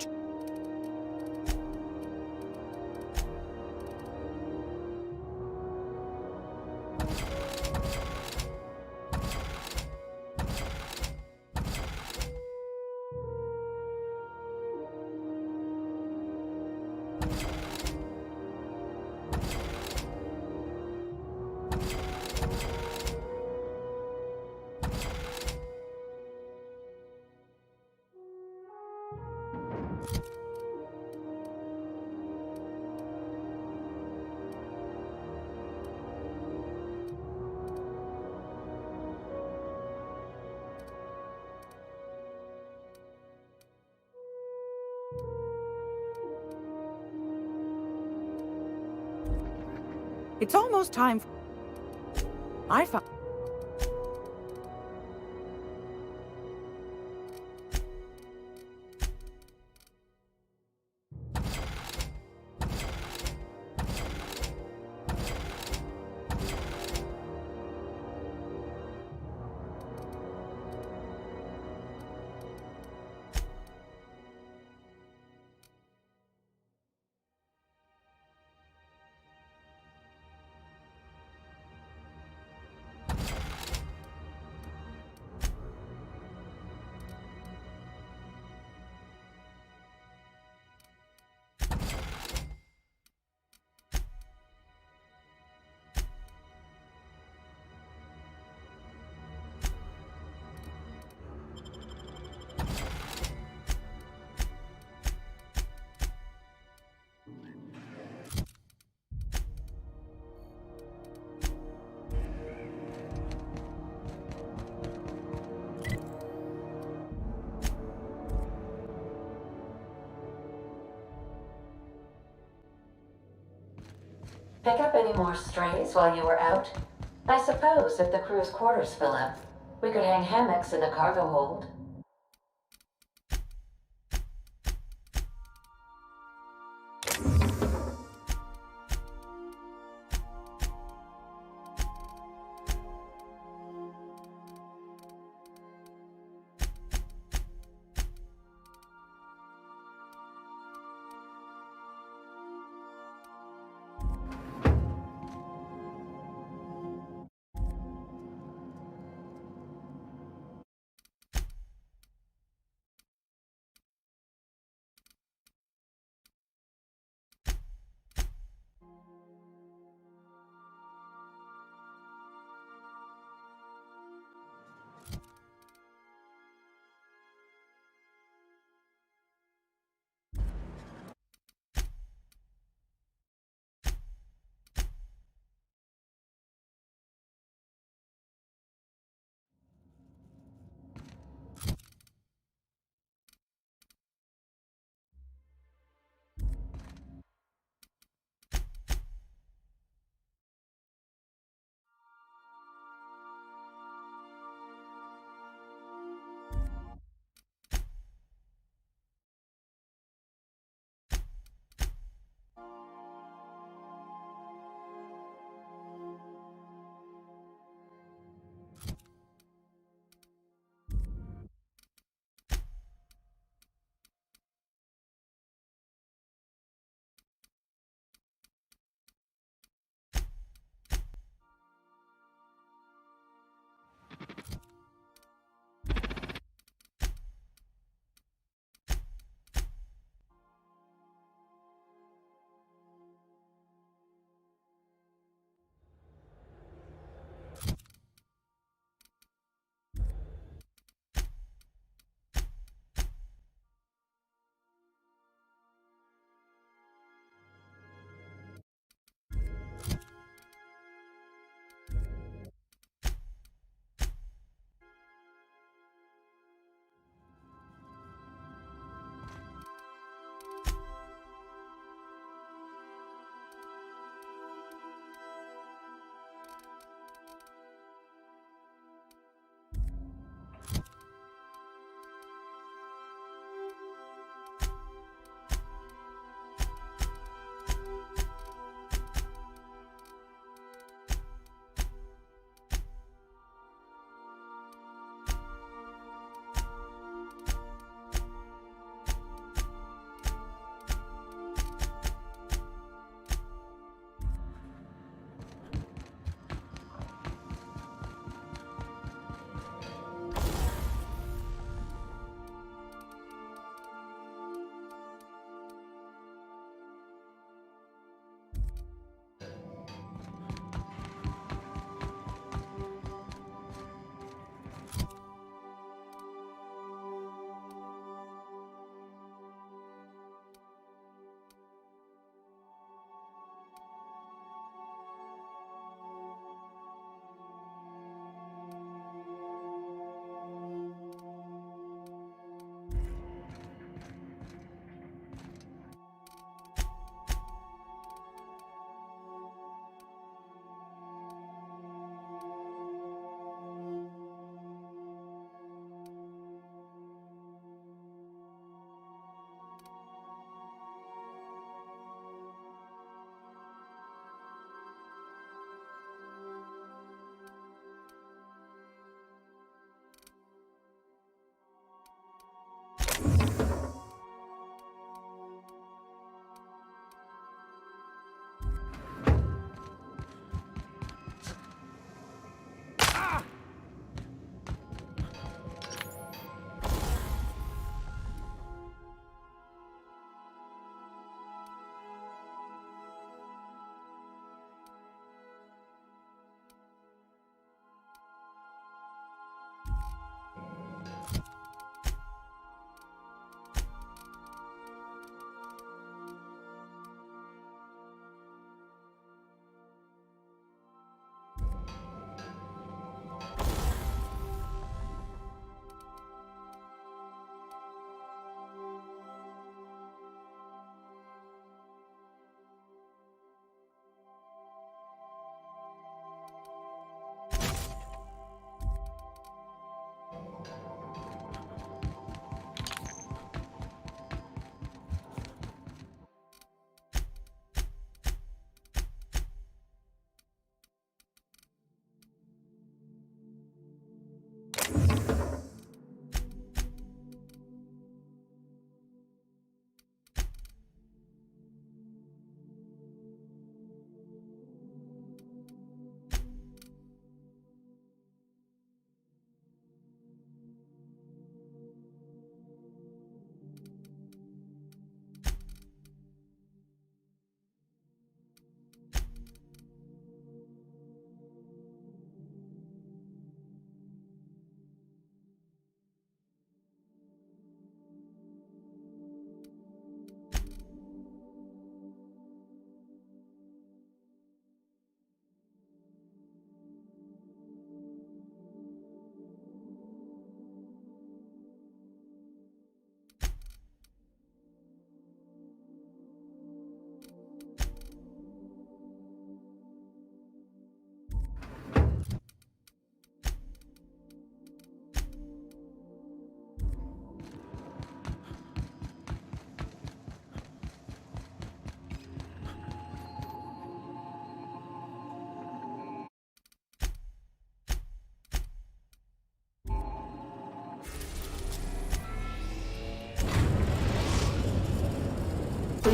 S7: It's almost time. I found.
S3: pick up any more strays while you were out? I suppose if the crew's quarters fill up, we could hang hammocks in the cargo hold.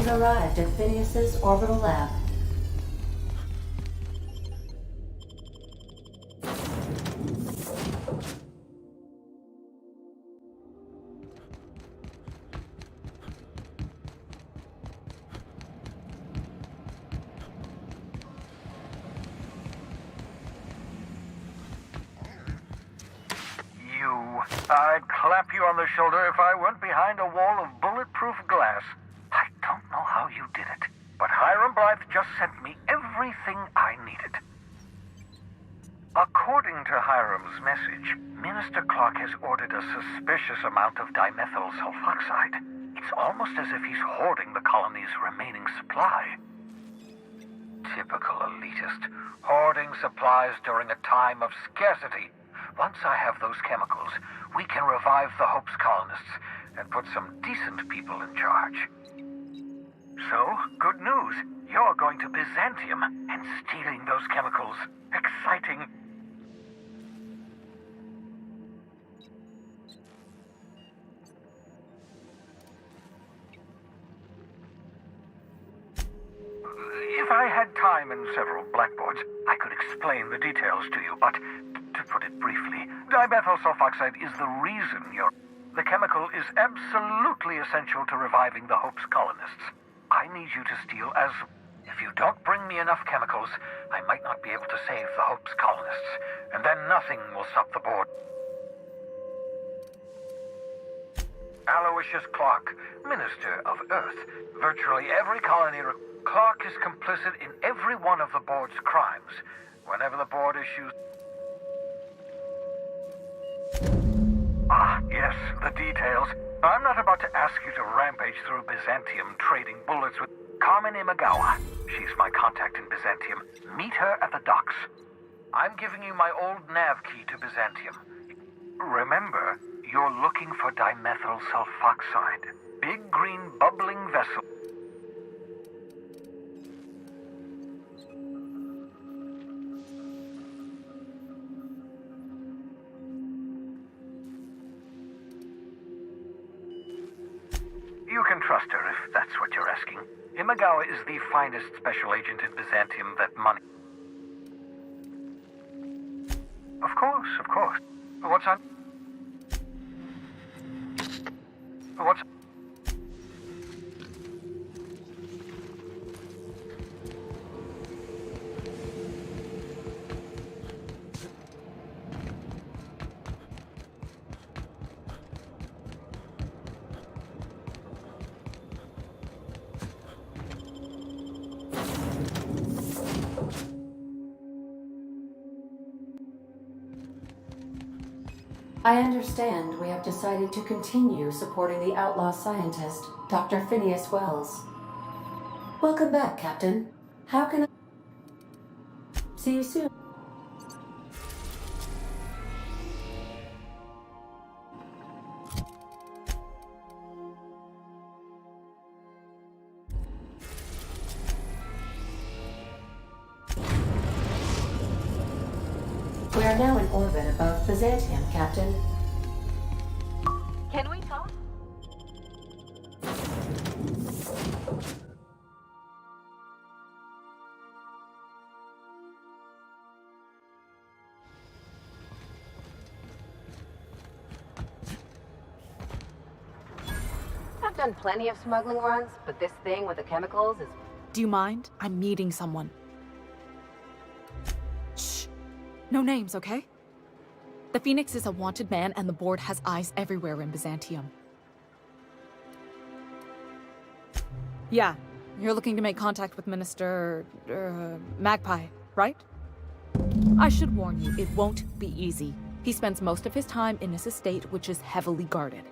S3: You've arrived at Phineas's orbital lab.
S8: I'd clap you on the shoulder if I weren't behind a wall of bulletproof glass. I don't know how you did it, but Hiram Blythe just sent me everything I needed. According to Hiram's message, Minister Clark has ordered a suspicious amount of dimethyl sulfoxide. It's almost as if he's hoarding the colony's remaining supply. Typical elitist, hoarding supplies during a time of scarcity. Once I have those chemicals, we can revive the Hope's colonists and put some decent people in charge. So, good news. You're going to Byzantium and stealing those chemicals. Exciting. If I had time and several blackboards, I could explain the details to you, but to put it briefly, dimethyl sulfoxide is the reason you're... The chemical is absolutely essential to reviving the Hope's colonists. I need you to steal as... If you don't bring me enough chemicals, I might not be able to save the Hope's colonists, and then nothing will stop the board. Aloysius Clark, Minister of Earth. Virtually every colony... Clark is complicit in every one of the board's crimes. Whenever the board issues... Ah, yes, the details. I'm not about to ask you to rampage through Byzantium trading bullets with Carmen Imagawa. She's my contact in Byzantium. Meet her at the docks. I'm giving you my old nav key to Byzantium. Remember, you're looking for dimethyl sulfoxide. Big green bubbling vessel. You can trust her if that's what you're asking. Imagawa is the finest special agent in Byzantium that money... Of course, of course. What's on... What's...
S3: I understand we have decided to continue supporting the outlaw scientist, Dr. Phineas Wells. Welcome back, Captain. How can I... See you soon. We are now in orbit above Byzantium, Captain.
S16: Can we talk? I've done plenty of smuggling runs, but this thing with the chemicals is...
S7: Do you mind? I'm meeting someone. Shh. No names, okay? The Phoenix is a wanted man, and the board has eyes everywhere in Byzantium. Yeah, you're looking to make contact with Minister... Magpie, right? I should warn you, it won't be easy. He spends most of his time in his estate, which is heavily guarded.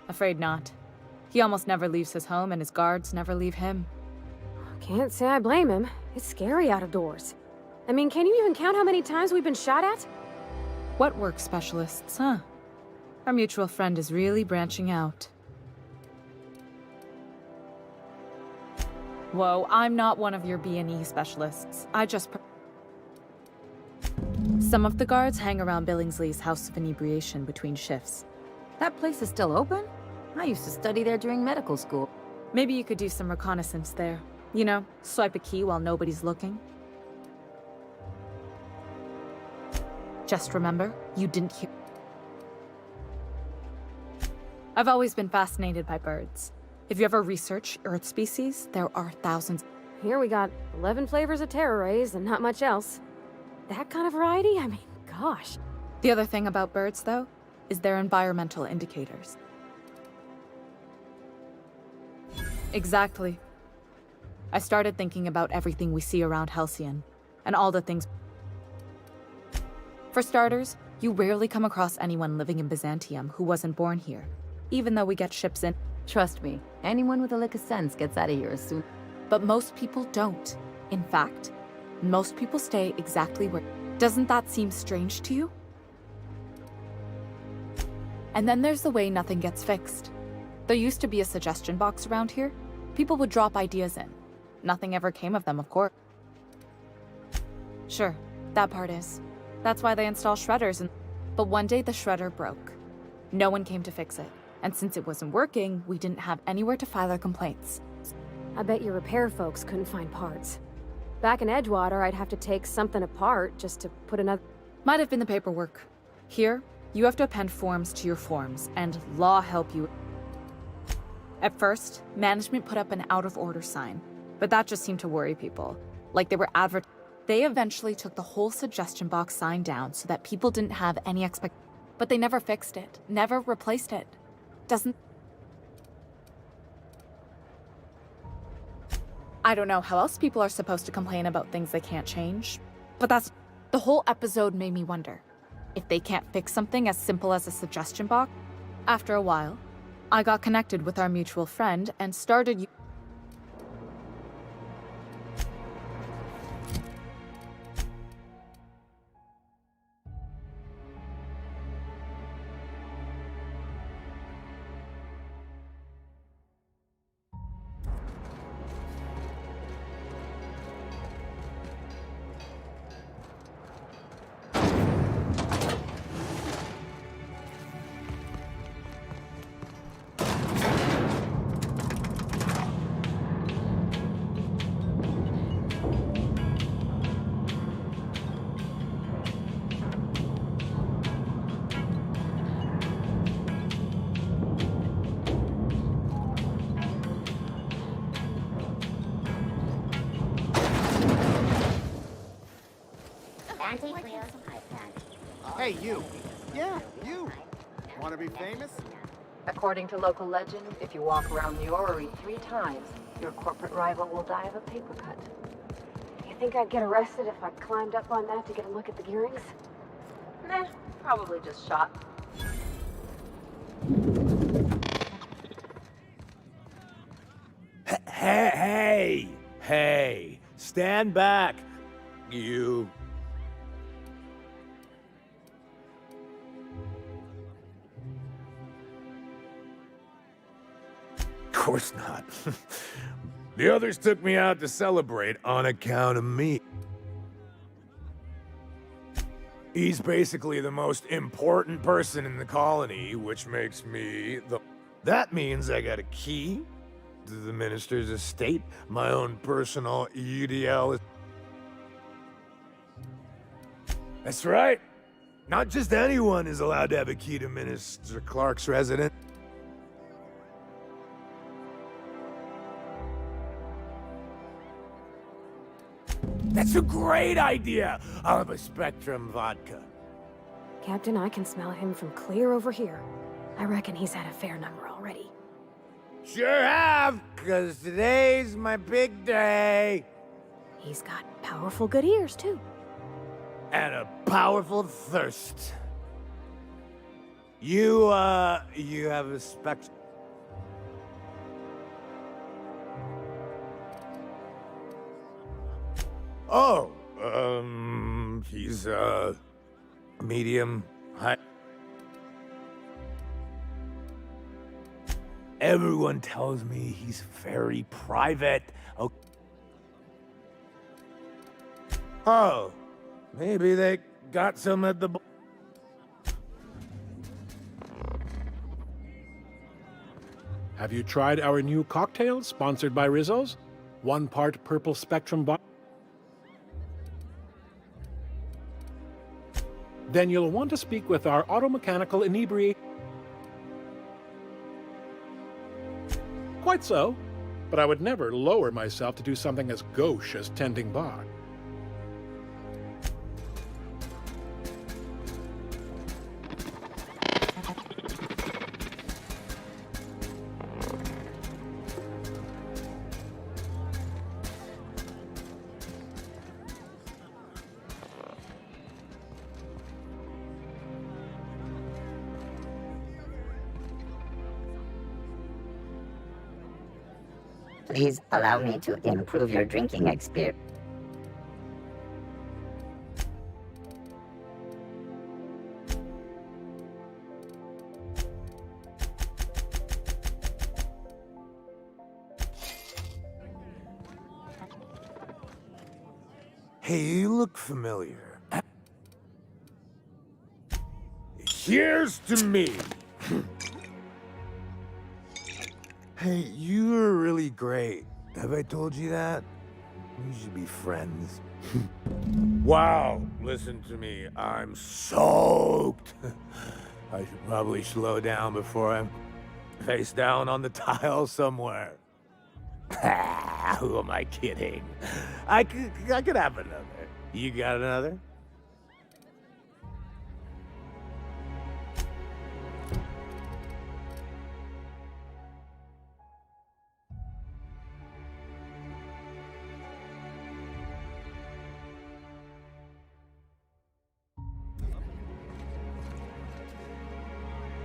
S7: Afraid not. He almost never leaves his home, and his guards never leave him.
S2: Can't say I blame him. It's scary out of doors. I mean, can you even count how many times we've been shot at?
S7: What work specialists, huh? Our mutual friend is really branching out. Whoa, I'm not one of your B&E specialists. I just... Some of the guards hang around Billingsley's House of Inebriation between shifts.
S13: That place is still open? I used to study there during medical school.
S7: Maybe you could do some reconnaissance there. You know, swipe a key while nobody's looking. Just remember, you didn't hear. I've always been fascinated by birds. If you ever research Earth species, there are thousands.
S2: Here we got 11 flavors of terror rays and not much else. That kind of variety? I mean, gosh.
S7: The other thing about birds, though, is their environmental indicators. Exactly. I started thinking about everything we see around Halcyon, and all the things. For starters, you rarely come across anyone living in Byzantium who wasn't born here, even though we get ships in.
S13: Trust me, anyone with a lick of sense gets out of here as soon.
S7: But most people don't. In fact, most people stay exactly where. Doesn't that seem strange to you? And then there's the way nothing gets fixed. There used to be a suggestion box around here. People would drop ideas in. Nothing ever came of them, of course. Sure, that part is. That's why they install shredders and. But one day the shredder broke. No one came to fix it. And since it wasn't working, we didn't have anywhere to file our complaints.
S2: I bet your repair folks couldn't find parts. Back in Edgewater, I'd have to take something apart just to put another.
S7: Might have been the paperwork. Here, you have to append forms to your forms, and law help you. At first, management put up an out-of-order sign, but that just seemed to worry people. Like they were They eventually took the whole suggestion box sign down so that people didn't have any But they never fixed it, never replaced it. Doesn't... I don't know how else people are supposed to complain about things they can't change, but that's... The whole episode made me wonder. If they can't fix something as simple as a suggestion box, after a while, I got connected with our mutual friend and started...
S12: Hey, you. Yeah, you. Want to be famous?
S16: According to local legend, if you walk around the orrery 3 times, your corporate rival will die of a paper cut.
S2: You think I'd get arrested if I climbed up on that to get a look at the gearings?
S16: Nah, probably just shot.
S6: Hey, stand back. You. Of course not. The others took me out to celebrate on account of me. He's basically the most important person in the colony, which makes me the... That means I got a key to the minister's estate, my own personal UDL. That's right. Not just anyone is allowed to have a key to Minister Clark's residence. That's a great idea! I'll have a Spectrum vodka.
S2: Captain, I can smell him from clear over here. I reckon he's had a fair number already.
S6: Sure have, because today's my big day.
S2: He's got powerful good ears, too.
S6: And a powerful thirst. You have a Spectrum. Oh, he's, medium high. Everyone tells me he's very private. Oh, maybe they Got some at the...
S14: Have you tried our new cocktail sponsored by Rizzo's? 1 part purple spectrum Then you'll want to speak with our automechanical inebriate. Quite so, but I would never lower myself to do something as gauche as tending bar.
S11: Please allow me to improve your drinking experience.
S6: Hey, you look familiar. Here's to me! Hey, you're really great. Have I told you that? We should be friends. Wow, listen to me. I'm soaked. I should probably slow down before I'm face down on the tile somewhere. Who am I kidding? I could have another. You got another?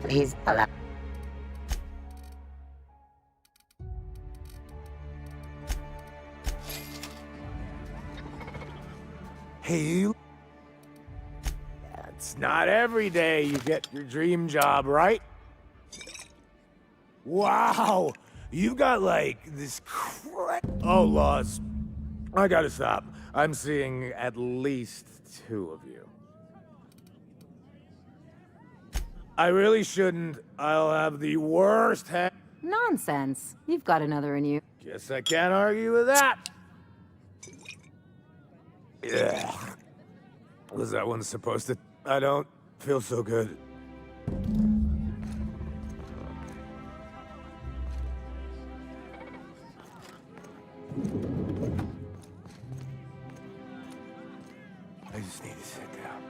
S11: Please allow.
S6: Hey, you. It's not every day you get your dream job, right? Wow! You've got, like, this Oh, laws. I gotta stop. I'm seeing at least 2 of you. I really shouldn't. I'll have the worst
S13: Nonsense. You've got another in you.
S6: Guess I can't argue with that. Yeah. Was that one supposed to... I don't feel so good. I just need to sit down.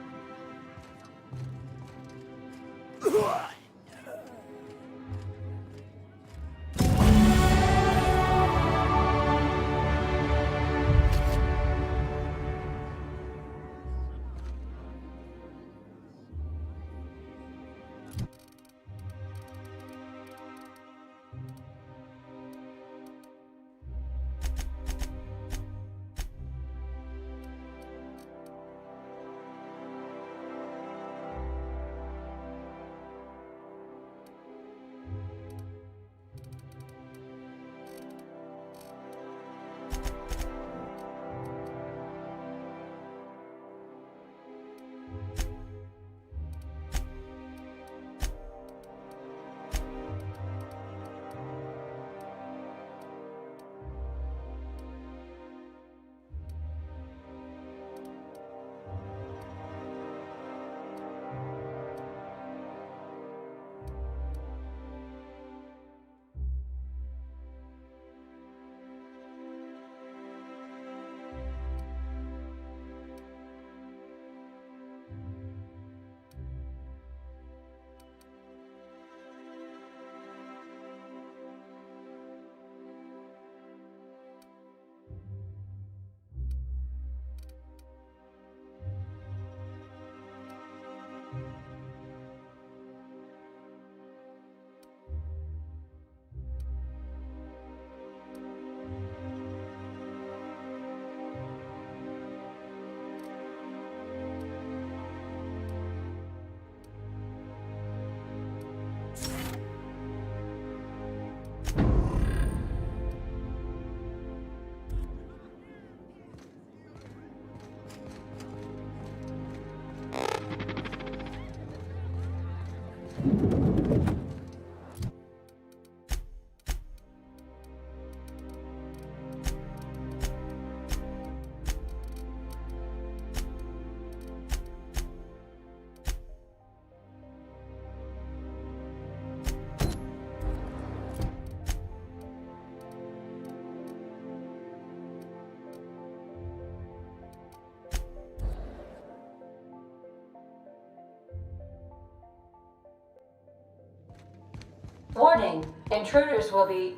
S3: Intruders will be...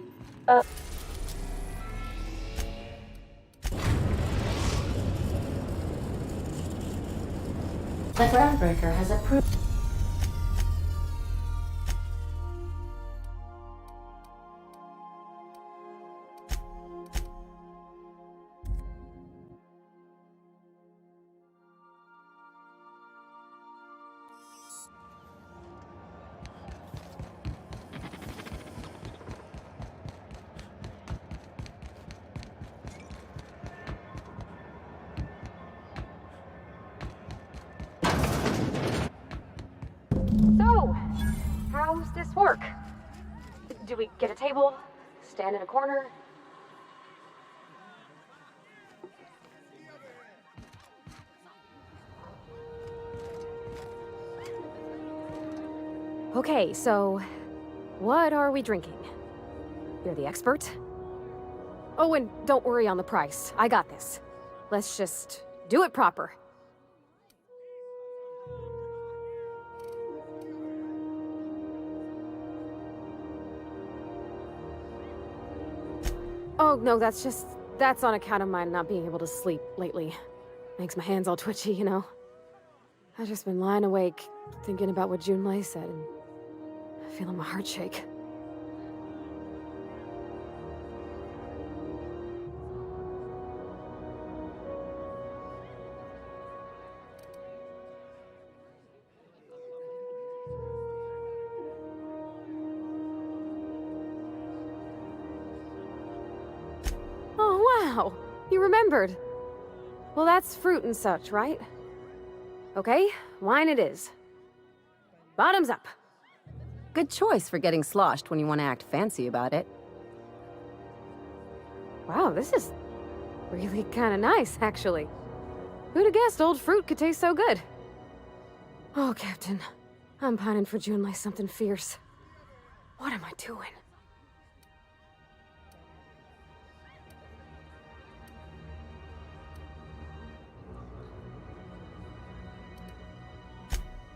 S3: The groundbreaker has approved...
S2: So, how's this work? Do we get a table? Stand in a corner? Okay, so what are we drinking? You're the expert? Oh, and don't worry on the price. I got this. Let's just do it proper. Oh, no, that's on account of my not being able to sleep lately. Makes my hands all twitchy, you know? I've just been lying awake, thinking about what Junlei said, and feeling my heart shake. Oh, wow! You remembered! Well, that's fruit and such, right? Okay, wine it is. Bottoms up!
S13: Good choice for getting sloshed when you want to act fancy about it.
S2: Wow, this is really kind of nice, actually. Who'd have guessed old fruit could taste so good? Oh, Captain. I'm pining for Junlei something fierce. What am I doing?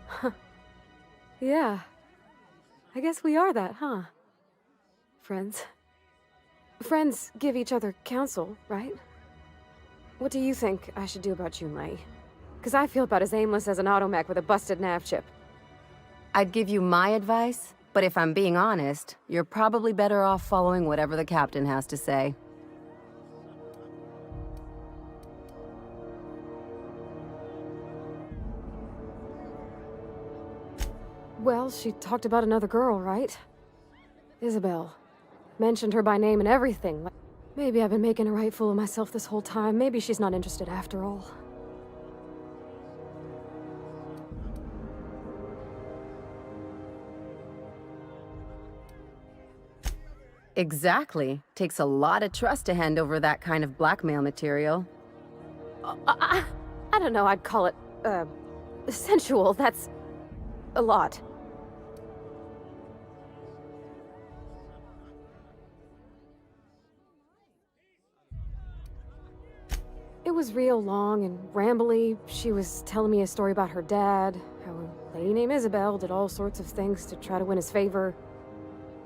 S2: Huh. Yeah. I guess we are that, huh? Friends. Friends give each other counsel, right? What do you think I should do about Junlei? Because I feel about as aimless as an automech with a busted nav chip.
S13: I'd give you my advice, but if I'm being honest, you're probably better off following whatever the captain has to say.
S2: Well, she talked about another girl, right? Isabel. Mentioned her by name and everything. Maybe I've been making a right fool of myself this whole time. Maybe she's not interested after all.
S13: Exactly. Takes a lot of trust to hand over that kind of blackmail material.
S2: I don't know, I'd call it, sensual. That's a lot. It was real long and rambly. She was telling me a story about her dad, how a lady named Isabel did all sorts of things to try to win his favor.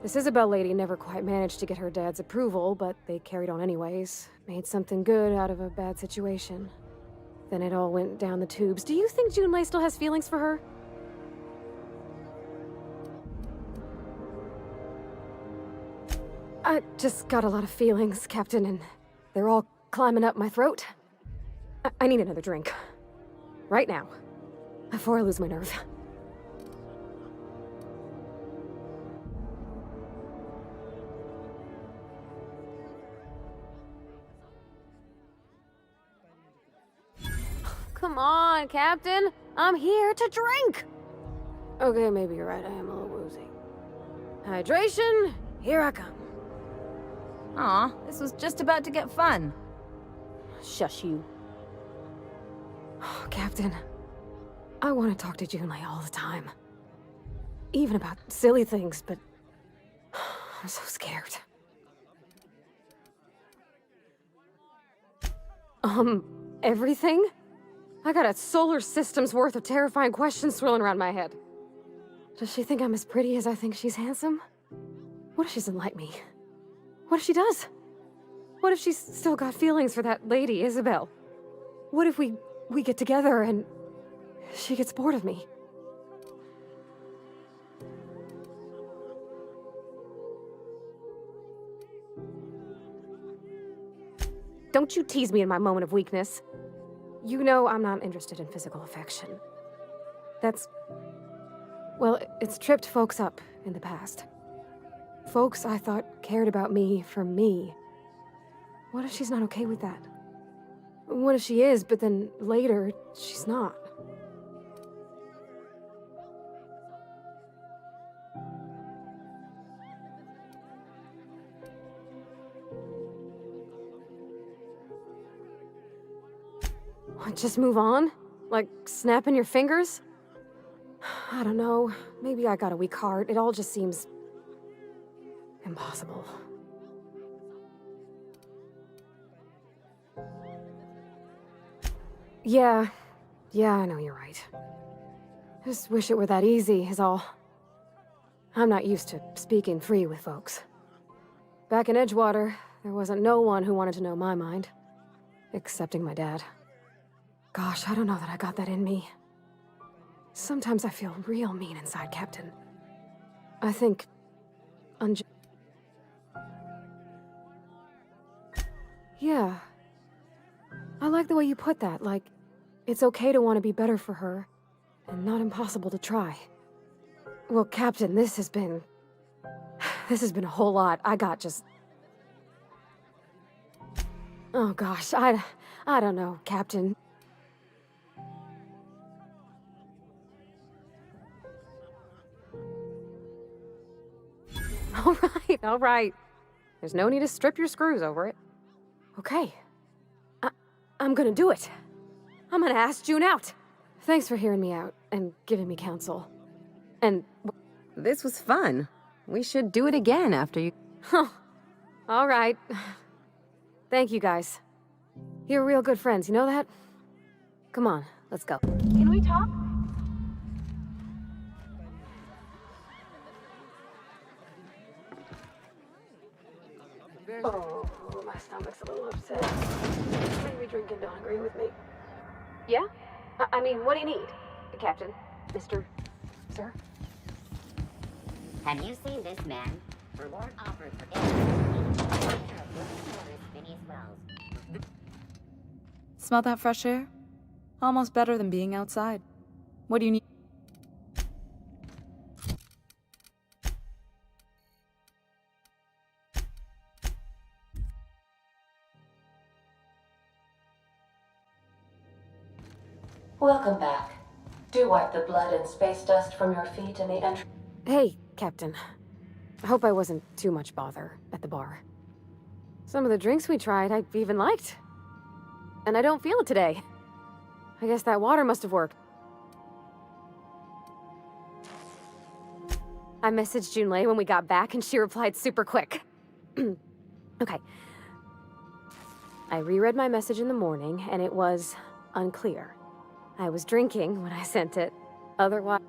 S2: This Isabel lady never quite managed to get her dad's approval, but they carried on anyways. Made something good out of a bad situation. Then it all went down the tubes. Do you think Junlei still has feelings for her? I just got a lot of feelings, Captain, and they're all climbing up my throat. I need another drink. Right now. Before I lose my nerve. Come on, Captain. I'm here to drink. Okay, maybe you're right. I am a little woozy. Hydration, here I come.
S13: Aw, this was just about to get fun.
S2: Shush you. Oh, Captain, I want to talk to Junlei all the time. Even about silly things, but I'm so scared. Everything? I got a solar system's worth of terrifying questions swirling around my head. Does she think I'm as pretty as I think she's handsome? What if she doesn't like me? What if she does? What if she's still got feelings for that lady, Isabel? What if we get together and she gets bored of me? Don't you tease me in my moment of weakness. You know I'm not interested in physical affection. Well, it's tripped folks up in the past. Folks I thought cared about me for me. What if she's not okay with that? What if she is, but then later, she's not? What, just move on? Like, snapping your fingers? I don't know. Maybe I got a weak heart. It all just seems... impossible. Yeah, I know you're right. Just wish it were that easy, is all. I'm not used to speaking free with folks. Back in Edgewater, there wasn't no one who wanted to know my mind. Excepting my dad. Gosh, I don't know that I got that in me. Sometimes I feel real mean inside, Captain. I think... Yeah. I like the way you put that, like, it's okay to want to be better for her, and not impossible to try. Well, Captain, this has been a whole lot. I got just... Oh gosh, I don't know, Captain. All right. There's no need to strip your screws over it. Okay. I'm gonna do it. I'm gonna ask June out. Thanks for hearing me out and giving me counsel. And...
S5: This was fun. We should do it again after you...
S2: Huh. All right. Thank you, guys. You're real good friends, you know that? Come on, let's go.
S16: Can we talk?
S2: Oh, my stomach's a little upset. Maybe drinking don't agree with me.
S16: Yeah?
S2: I mean, what do you need? Captain? Mr. Sir?
S11: Have you seen this man? Reward offered for anyone. Phineas Wells.
S7: Smell that fresh air? Almost better than being outside. What do you need?
S3: Welcome back. Do wipe the blood and space dust from your feet in the entry.
S2: Hey, Captain. I hope I wasn't too much bother at the bar. Some of the drinks we tried, I even liked. And I don't feel it today. I guess that water must have worked. I messaged Junlei when we got back and she replied super quick. Okay. I reread my message in the morning and it was unclear. I was drinking when I sent it. Otherwise...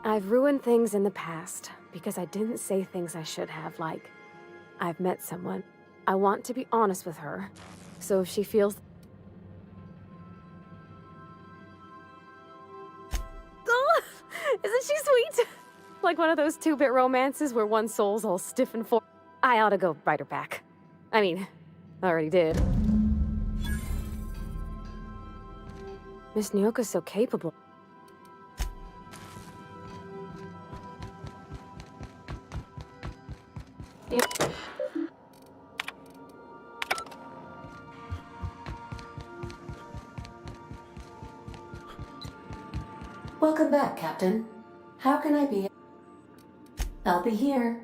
S2: I've ruined things in the past because I didn't say things I should have, like, I've met someone. I want to be honest with her, so if she feels... Oh, isn't she sweet? Like one of those two-bit romances where one soul's all stiff and I ought to go write her back. I mean, I already did. Miss Nyoka's so capable.
S3: Welcome back, Captain. How can I be? I'll be here.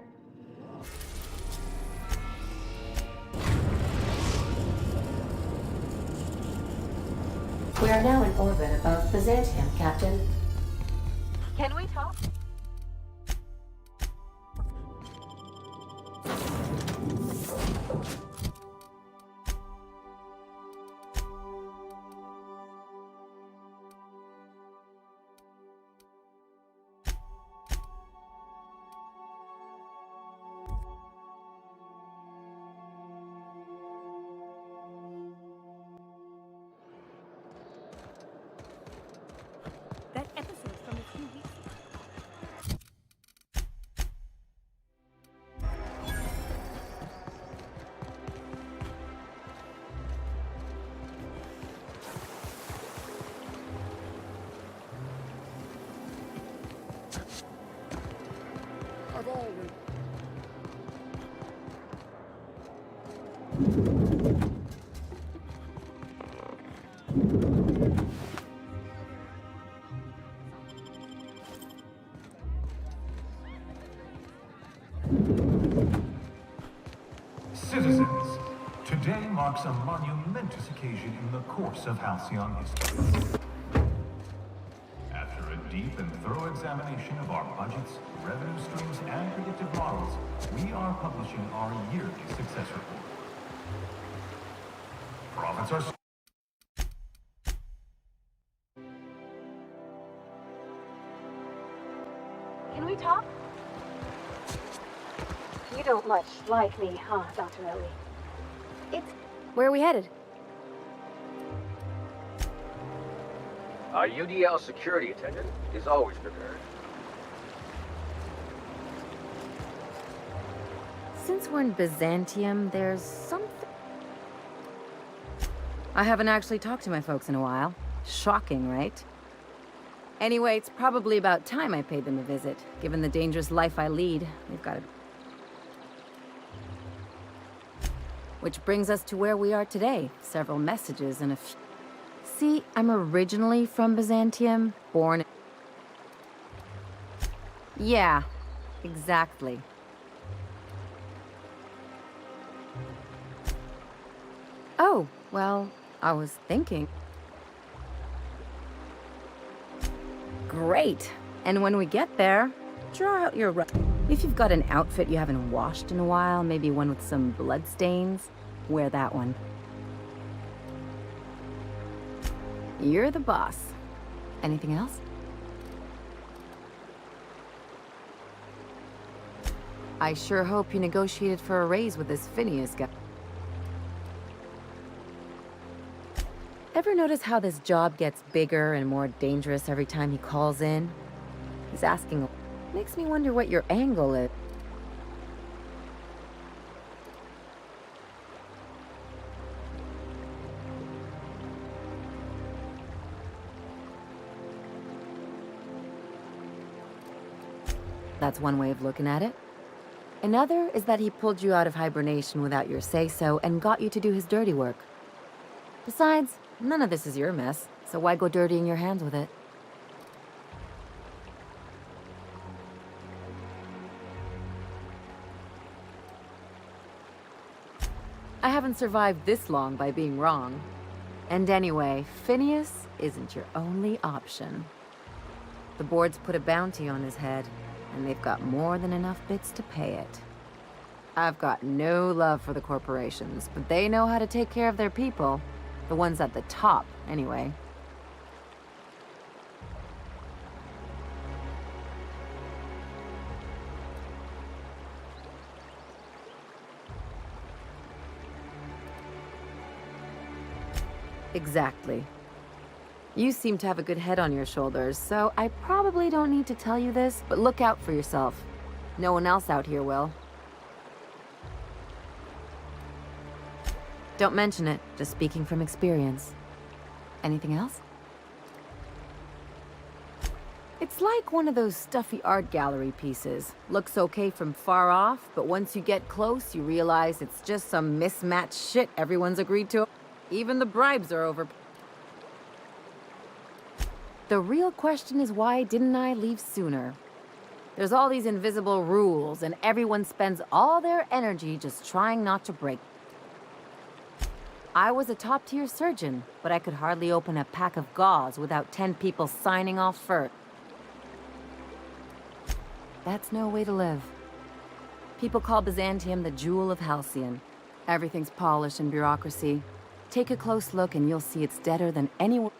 S3: We are now in orbit above Byzantium, Captain.
S16: Can we talk?
S12: I've always...
S17: Citizens, today marks a monumentous occasion in the course of Halcyon history. After a deep and thorough examination of our budgets, revenue streams, and predictive models, we are publishing our yearly success report. Profits are...
S2: Can we talk? You don't much like me, huh, Dr. Ellie? Where are we headed?
S20: Our UDL security attendant is always prepared.
S13: Since we're in Byzantium, there's something... I haven't actually talked to my folks in a while. Shocking, right? Anyway, it's probably about time I paid them a visit. Given the dangerous life I lead, they've got to... Which brings us to where we are today. Several messages and a few... See, I'm originally from Byzantium, born... Yeah, exactly. Oh, well, I was thinking... Great. And when we get there, draw out your... If you've got an outfit you haven't washed in a while, maybe one with some blood stains, wear that one. You're the boss. Anything else? I sure hope you negotiated for a raise with this Phineas guy. Ever notice how this job gets bigger and more dangerous every time he calls in? He's asking... Makes me wonder what your angle is. That's one way of looking at it. Another is that he pulled you out of hibernation without your say-so and got you to do his dirty work. Besides, none of this is your mess, so why go dirtying your hands with it? I haven't survived this long by being wrong. And anyway, Phineas isn't your only option. The board's put a bounty on his head, and they've got more than enough bits to pay it. I've got no love for the corporations, but they know how to take care of their people. The ones at the top, anyway. Exactly. You seem to have a good head on your shoulders, so I probably don't need to tell you this, but look out for yourself. No one else out here will. Don't mention it, just speaking from experience. Anything else? It's like one of those stuffy art gallery pieces. Looks okay from far off, but once you get close, you realize it's just some mismatched shit everyone's agreed to. Even the bribes are over. The real question is, why didn't I leave sooner? There's all these invisible rules, and everyone spends all their energy just trying not to break. I was a top-tier surgeon, but I could hardly open a pack of gauze without 10 people signing off first. That's no way to live. People call Byzantium the jewel of Halcyon. Everything's polished and bureaucracy. Take a close look and you'll see it's deader than anyone.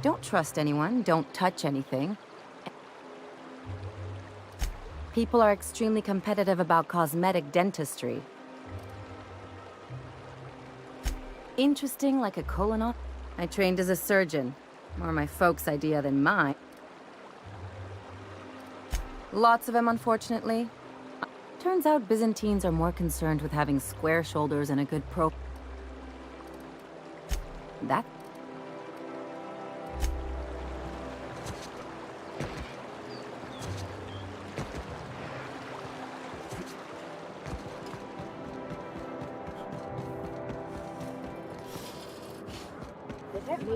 S13: Don't trust anyone, don't touch anything. People are extremely competitive about cosmetic dentistry. Interesting like a colonoscopy. I trained as a surgeon. More my folks' idea than mine. Lots of them, unfortunately. Turns out Byzantines are more concerned with having square shoulders and a good profile.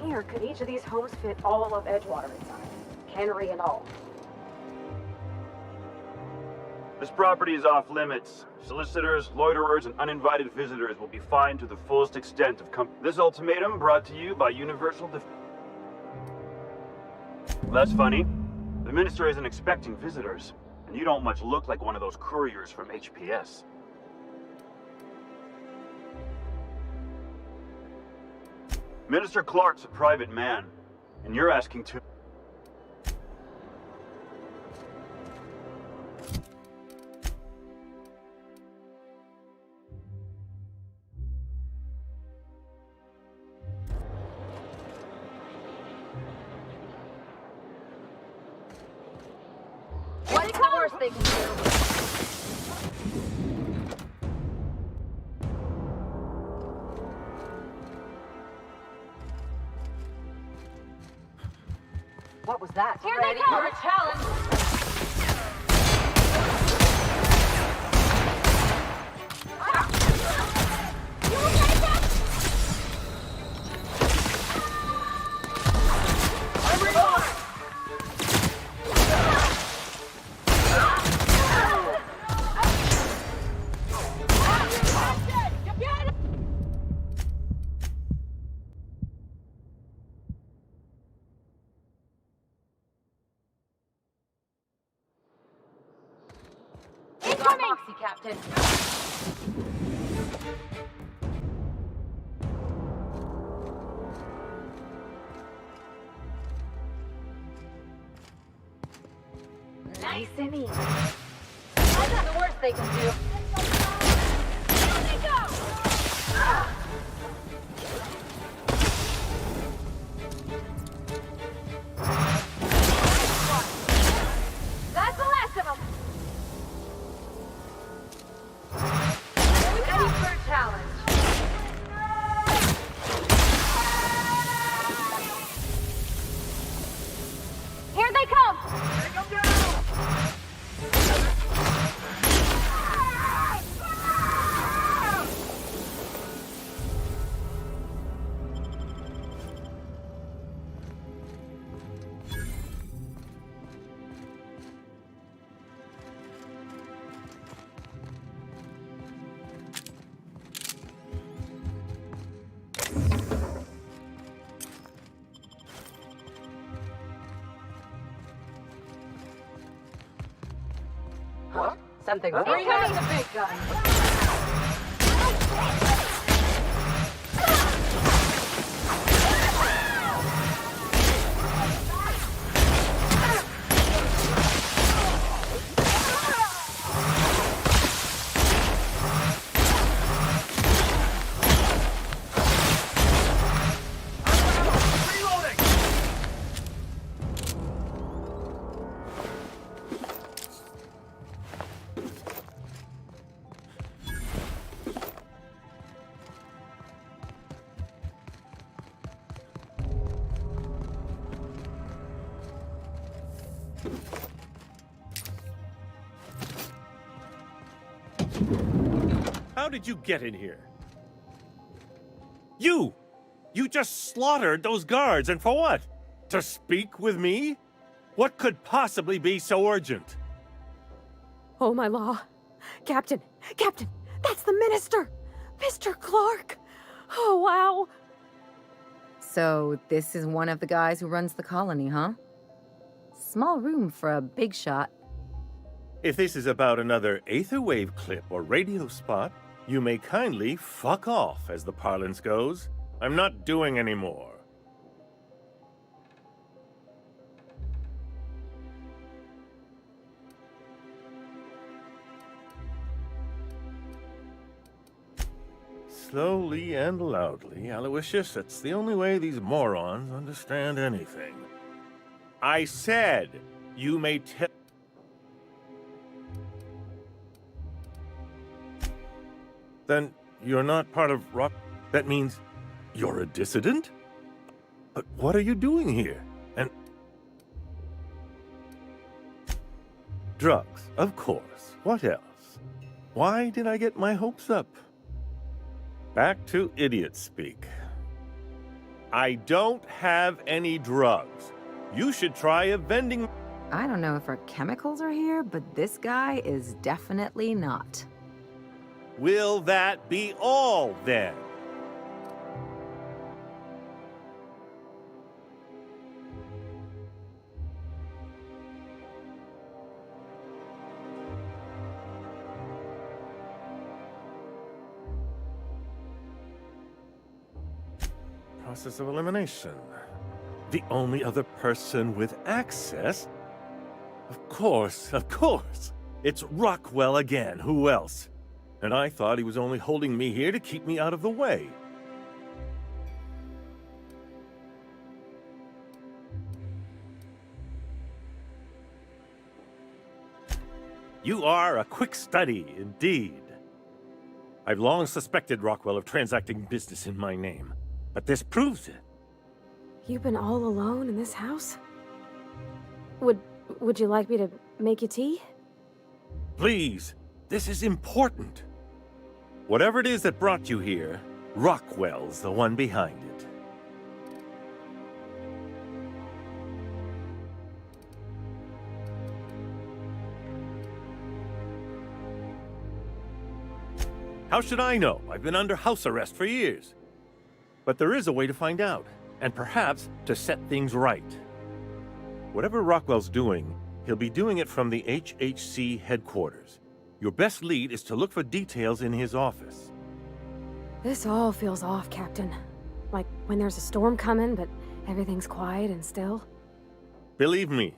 S2: me, or could each of these homes fit all of Edgewater inside? Cannery and all?
S21: This property is off limits. Solicitors, loiterers, and uninvited visitors will be fined to the fullest extent of This ultimatum brought to you by Universal That's funny. The minister isn't expecting visitors, and you don't much look like one of those couriers from HPS. Minister Clark's a private man, and you're asking to...
S16: What's the worst they can do? What was that?
S11: Here
S16: Ready
S11: they come!
S16: for a challenge?
S11: You will take it!
S16: I'm reloading! Got Moxie, Captain.
S11: Nice and easy.
S16: That's not the worst they can do.
S11: Here they go!
S16: That's the last of them. Ready for a challenge.
S11: Here they come!
S16: Take them down!
S5: What? Something.
S16: Bring out the big gun.
S22: How did you get in here? You! You just slaughtered those guards, and for what? To speak with me? What could possibly be so urgent?
S2: Oh, my law. Captain! Captain! That's the minister! Mr. Clark! Oh, wow!
S13: So, this is one of the guys who runs the colony, huh? Small room for a big shot.
S22: If this is about another Aetherwave clip or radio spot, you may kindly fuck off, as the parlance goes. I'm not doing any more. Slowly and loudly, Aloysius, it's the only way these morons understand anything. I said, you may tell... Then you're not part of Rock... That means you're a dissident? But what are you doing here? And... Drugs, of course. What else? Why did I get my hopes up? Back to idiot speak. I don't have any drugs. You should try a vending...
S13: I don't know if our chemicals are here, but this guy is definitely not.
S22: Will that be all, then? Process of elimination. The only other person with access? Of course, of course. It's Rockwell again. Who else? And I thought he was only holding me here to keep me out of the way. You are a quick study, indeed. I've long suspected Rockwell of transacting business in my name, but this proves it.
S2: You've been all alone in this house? Would you like me to make you tea?
S22: Please, this is important. Whatever it is that brought you here, Rockwell's the one behind it. How should I know? I've been under house arrest for years. But there is a way to find out, and perhaps to set things right. Whatever Rockwell's doing, he'll be doing it from the HHC headquarters. Your best lead is to look for details in his office.
S2: This all feels off, Captain. Like when there's a storm coming, but everything's quiet and still.
S22: Believe me,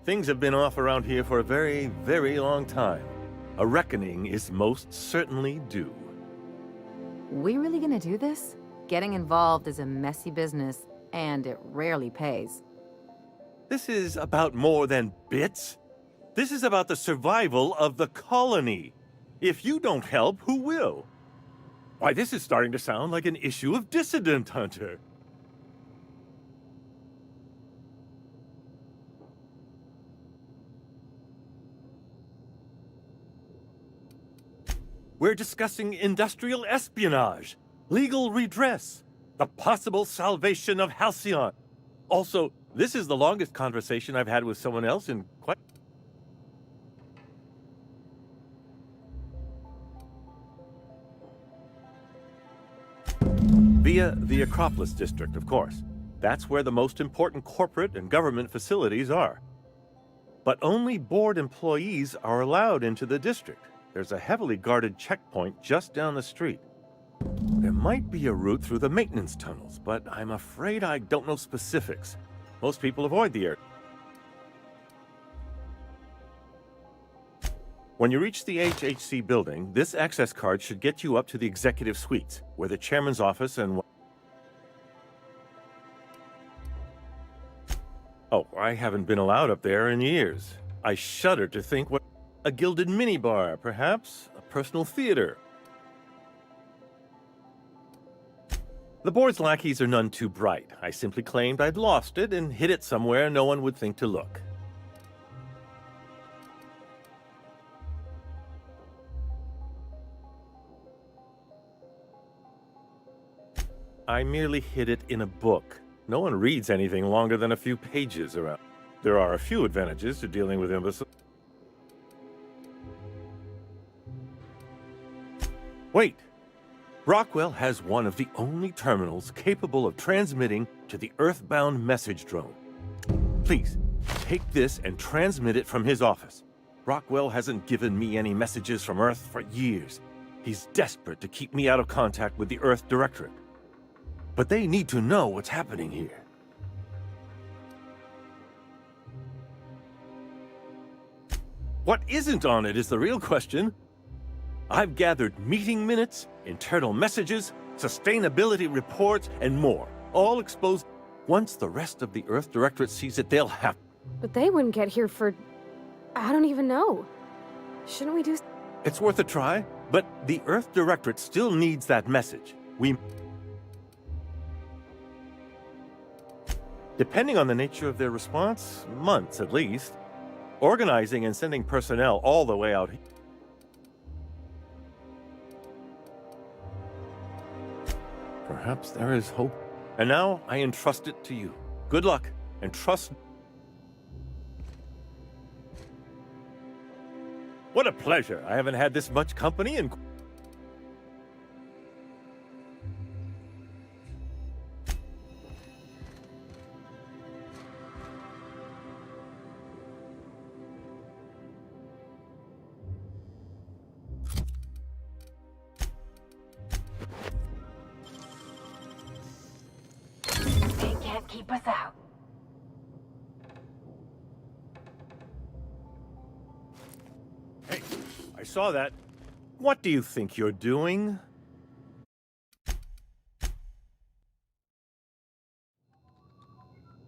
S22: things have been off around here for a very, very long time. A reckoning is most certainly due.
S13: We really gonna do this? Getting involved is a messy business, and it rarely pays.
S22: This is about more than bits. This is about the survival of the colony. If you don't help, who will? Why, this is starting to sound like an issue of Dissident Hunter. We're discussing industrial espionage, legal redress, the possible salvation of Halcyon. Also, this is the longest conversation I've had with someone else in quite... Via the Acropolis District, of course. That's where the most important corporate and government facilities are. But only board employees are allowed into the district. There's a heavily guarded checkpoint just down the street. There might be a route through the maintenance tunnels, but I'm afraid I don't know specifics. Most people avoid the area. When you reach the HHC building, this access card should get you up to the executive suites, where the chairman's office and... Oh, I haven't been allowed up there in years. I shudder to think what... A gilded minibar, perhaps? A personal theater? The board's lackeys are none too bright. I simply claimed I'd lost it and hid it somewhere no one would think to look. I merely hid it in a book. No one reads anything longer than a few pages around. There are a few advantages to dealing with imbeciles. Wait! Rockwell has one of the only terminals capable of transmitting to the Earthbound message drone. Please, take this and transmit it from his office. Rockwell hasn't given me any messages from Earth for years. He's desperate to keep me out of contact with the Earth Directorate. But they need to know what's happening here. What isn't on it is the real question. I've gathered meeting minutes, internal messages, sustainability reports, and more, all exposed. Once the rest of the Earth Directorate sees it, they'll have...
S2: But they wouldn't get here for... I don't even know. Shouldn't we do...
S22: It's worth a try, but the Earth Directorate still needs that message. Depending on the nature of their response, months at least. Organizing and sending personnel all the way out here. Perhaps there is hope. And now I entrust it to you. Good luck, and trust. What a pleasure. I haven't had this much company in...
S16: They can't keep us out.
S22: Hey, I saw that. What do you think you're doing?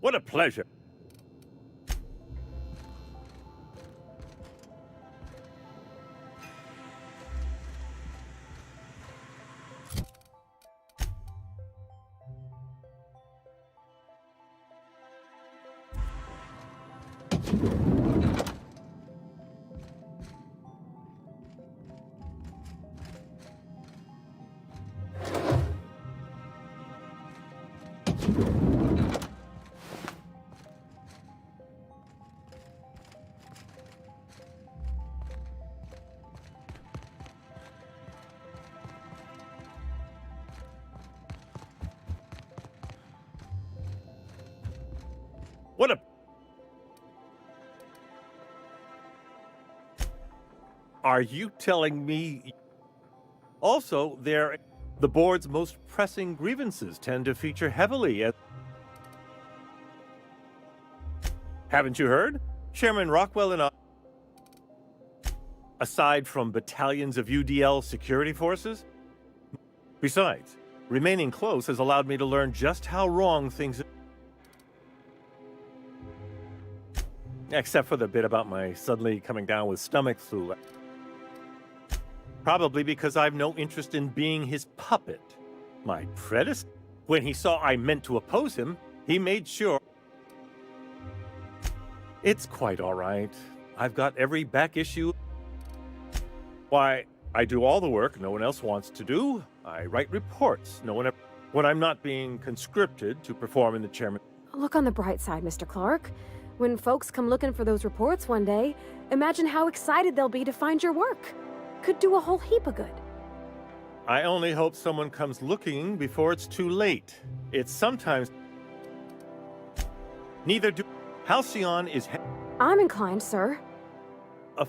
S22: What a pleasure. What a... Are you telling me... Also, the board's most pressing grievances tend to feature heavily at... Haven't you heard? Chairman Rockwell and I... Aside from battalions of UDL security forces? Besides, remaining close has allowed me to learn just how wrong things... Except for the bit about my suddenly coming down with stomach flu. Probably because I've no interest in being his puppet. My predecessor, when he saw I meant to oppose him, he made sure... It's quite all right. I've got every back issue. Why, I do all the work no one else wants to do. I write reports no one ever... When I'm not being conscripted to perform in the chairman...
S2: Look on the bright side, Mr. Clark. When folks come looking for those reports one day, imagine how excited they'll be to find your work. Could do a whole heap of good.
S22: I only hope someone comes looking before it's too late. It's sometimes... Neither do... Halcyon is...
S2: I'm inclined, sir.
S22: A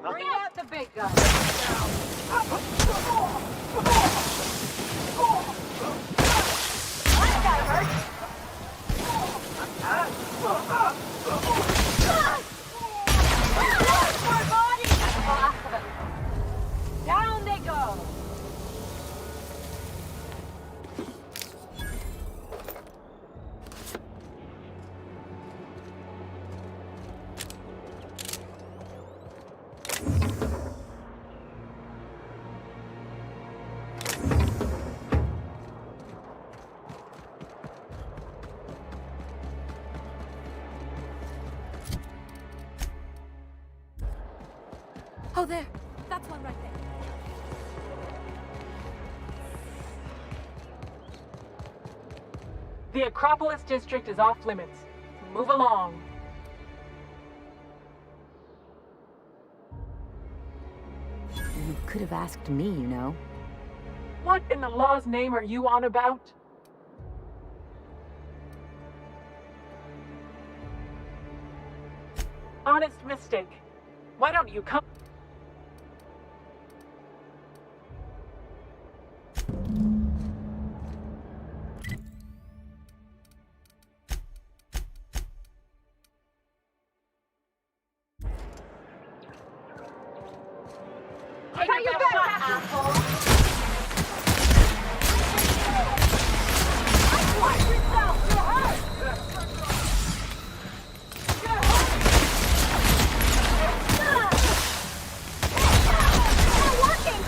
S16: Bring out the big gun. That guy hurt. My body. That's the last of it. Down they go.
S7: Oh, there. That's one right there.
S18: The Acropolis district is off limits. Move along.
S13: You could have asked me, you know.
S18: What in the law's name are you on about? Honest mistake. Why don't you come?
S16: Take your best shot, asshole! Watch yourself! You're hurt! You're hurt! It's not working!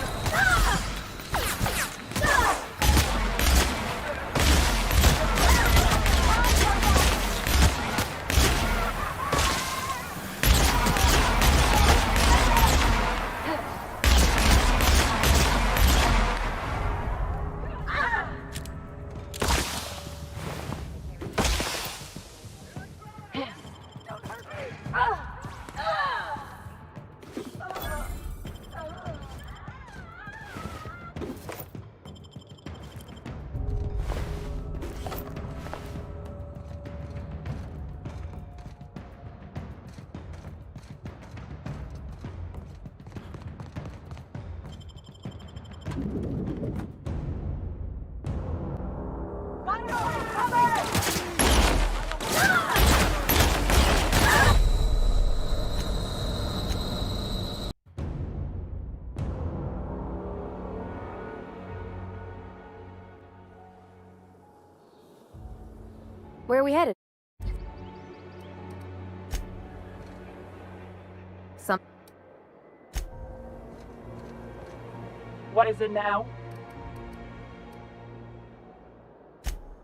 S2: Where are we headed?
S18: What is it now?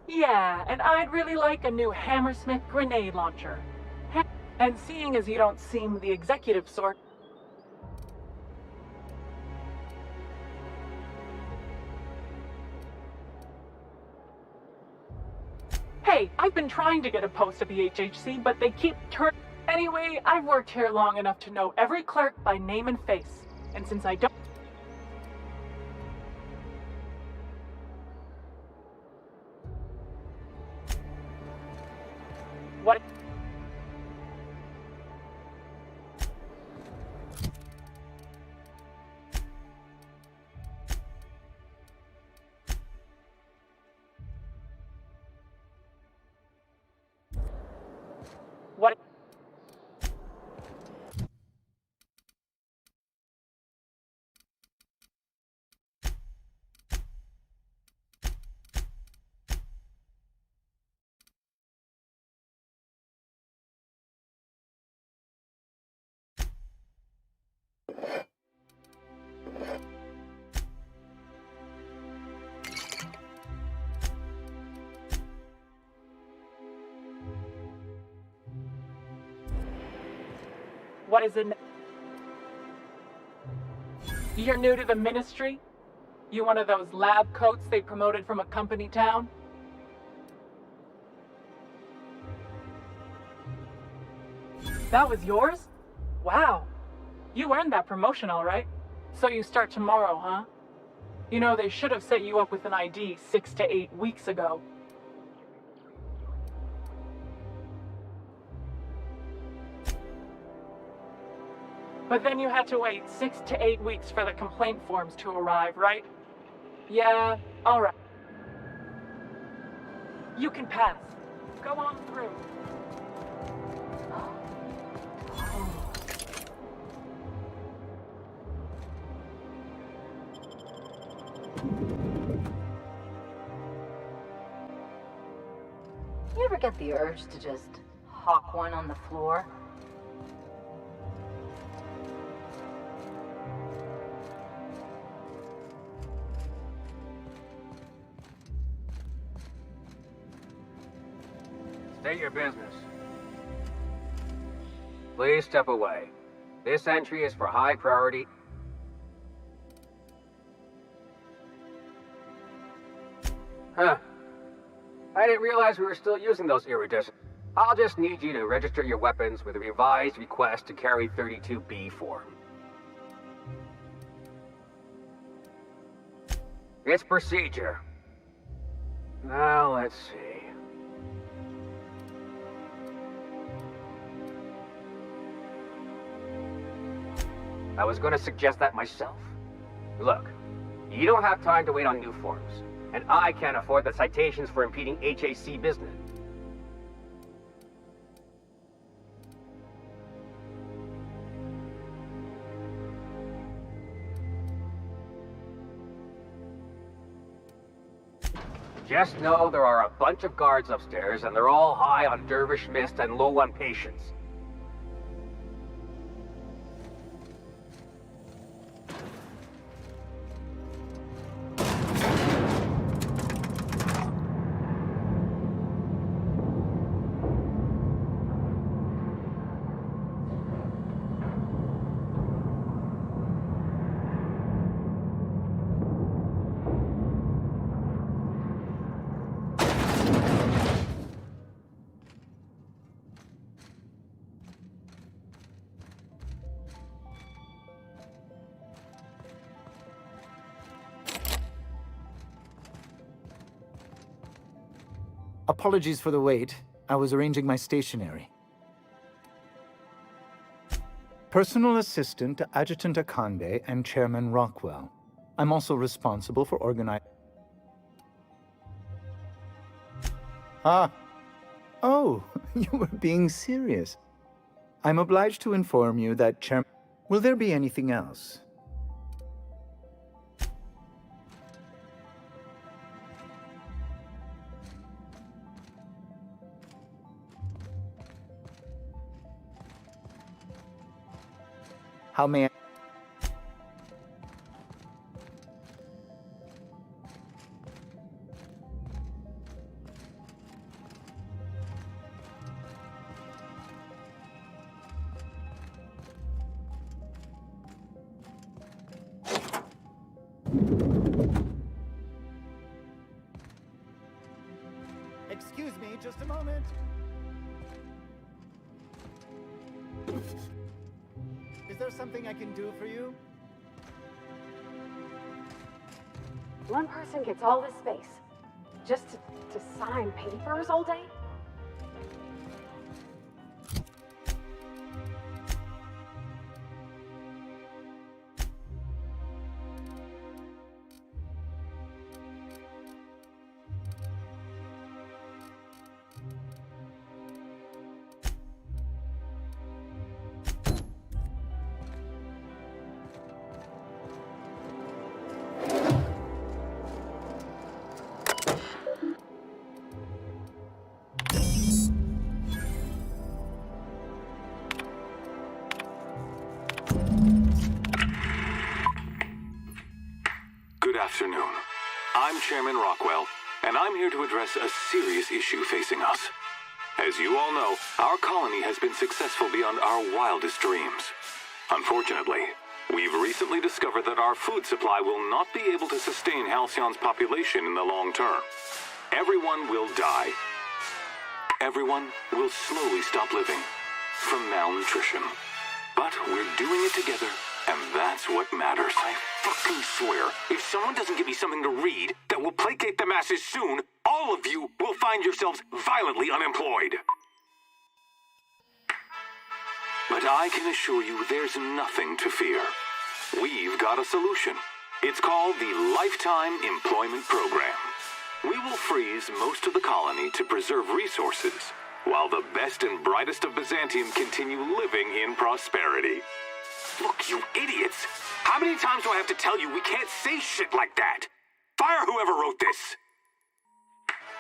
S18: Yeah, and I'd really like a new Hammersmith grenade launcher. And seeing as you don't seem the executive sort... Hey, I've been trying to get a post at the HHC, but they keep turning... Anyway, I've worked here long enough to know every clerk by name and face. And since I don't... What? What? What is it? You're new to the ministry? You one of those lab coats they promoted from a company town? That was yours? Wow. You earned that promotion, all right. So you start tomorrow, huh? You know, they should have set you up with an ID 6 to 8 weeks ago. But then you had to wait 6 to 8 weeks for the complaint forms to arrive, right? Yeah, all right. You can pass. Go on through.
S13: You ever get the urge to just hawk one on the floor?
S20: State your business. Please step away. This entry is for high priority. Huh. I didn't realize we were still using those iridescent. I'll just need you to register your weapons with a revised request to carry 32B form. It's procedure. Now, let's see. I was going to suggest that myself. Look, you don't have time to wait on new forms, and I can't afford the citations for impeding HAC business. Just know there are a bunch of guards upstairs, and they're all high on dervish mist and low on patience.
S4: Apologies for the wait. I was arranging my stationery. Personal assistant to Adjutant Akande and Chairman Rockwell. I'm also responsible for organizing. Ah. Oh, you were being serious. I'm obliged to inform you that Chairman... Will there be anything else? How may I...
S12: Excuse me, just a moment. Is there something I can do for you?
S2: One person gets all this space. Just to sign papers all day?
S15: Good afternoon. I'm Chairman Rockwell, and I'm here to address a serious issue facing us. As you all know, our colony has been successful beyond our wildest dreams. Unfortunately, we've recently discovered that our food supply will not be able to sustain Halcyon's population in the long term. Everyone will die. Everyone will slowly stop living from malnutrition. But we're doing it together, and that's what matters. I fucking swear, if someone doesn't give me something to read that will placate the masses soon, all of you will find yourselves violently unemployed. But I can assure you there's nothing to fear. We've got a solution. It's called the Lifetime Employment Program. We will freeze most of the colony to preserve resources, while the best and brightest of Byzantium continue living in prosperity. Look, you idiots! How many times do I have to tell you we can't say shit like that? Fire whoever wrote this!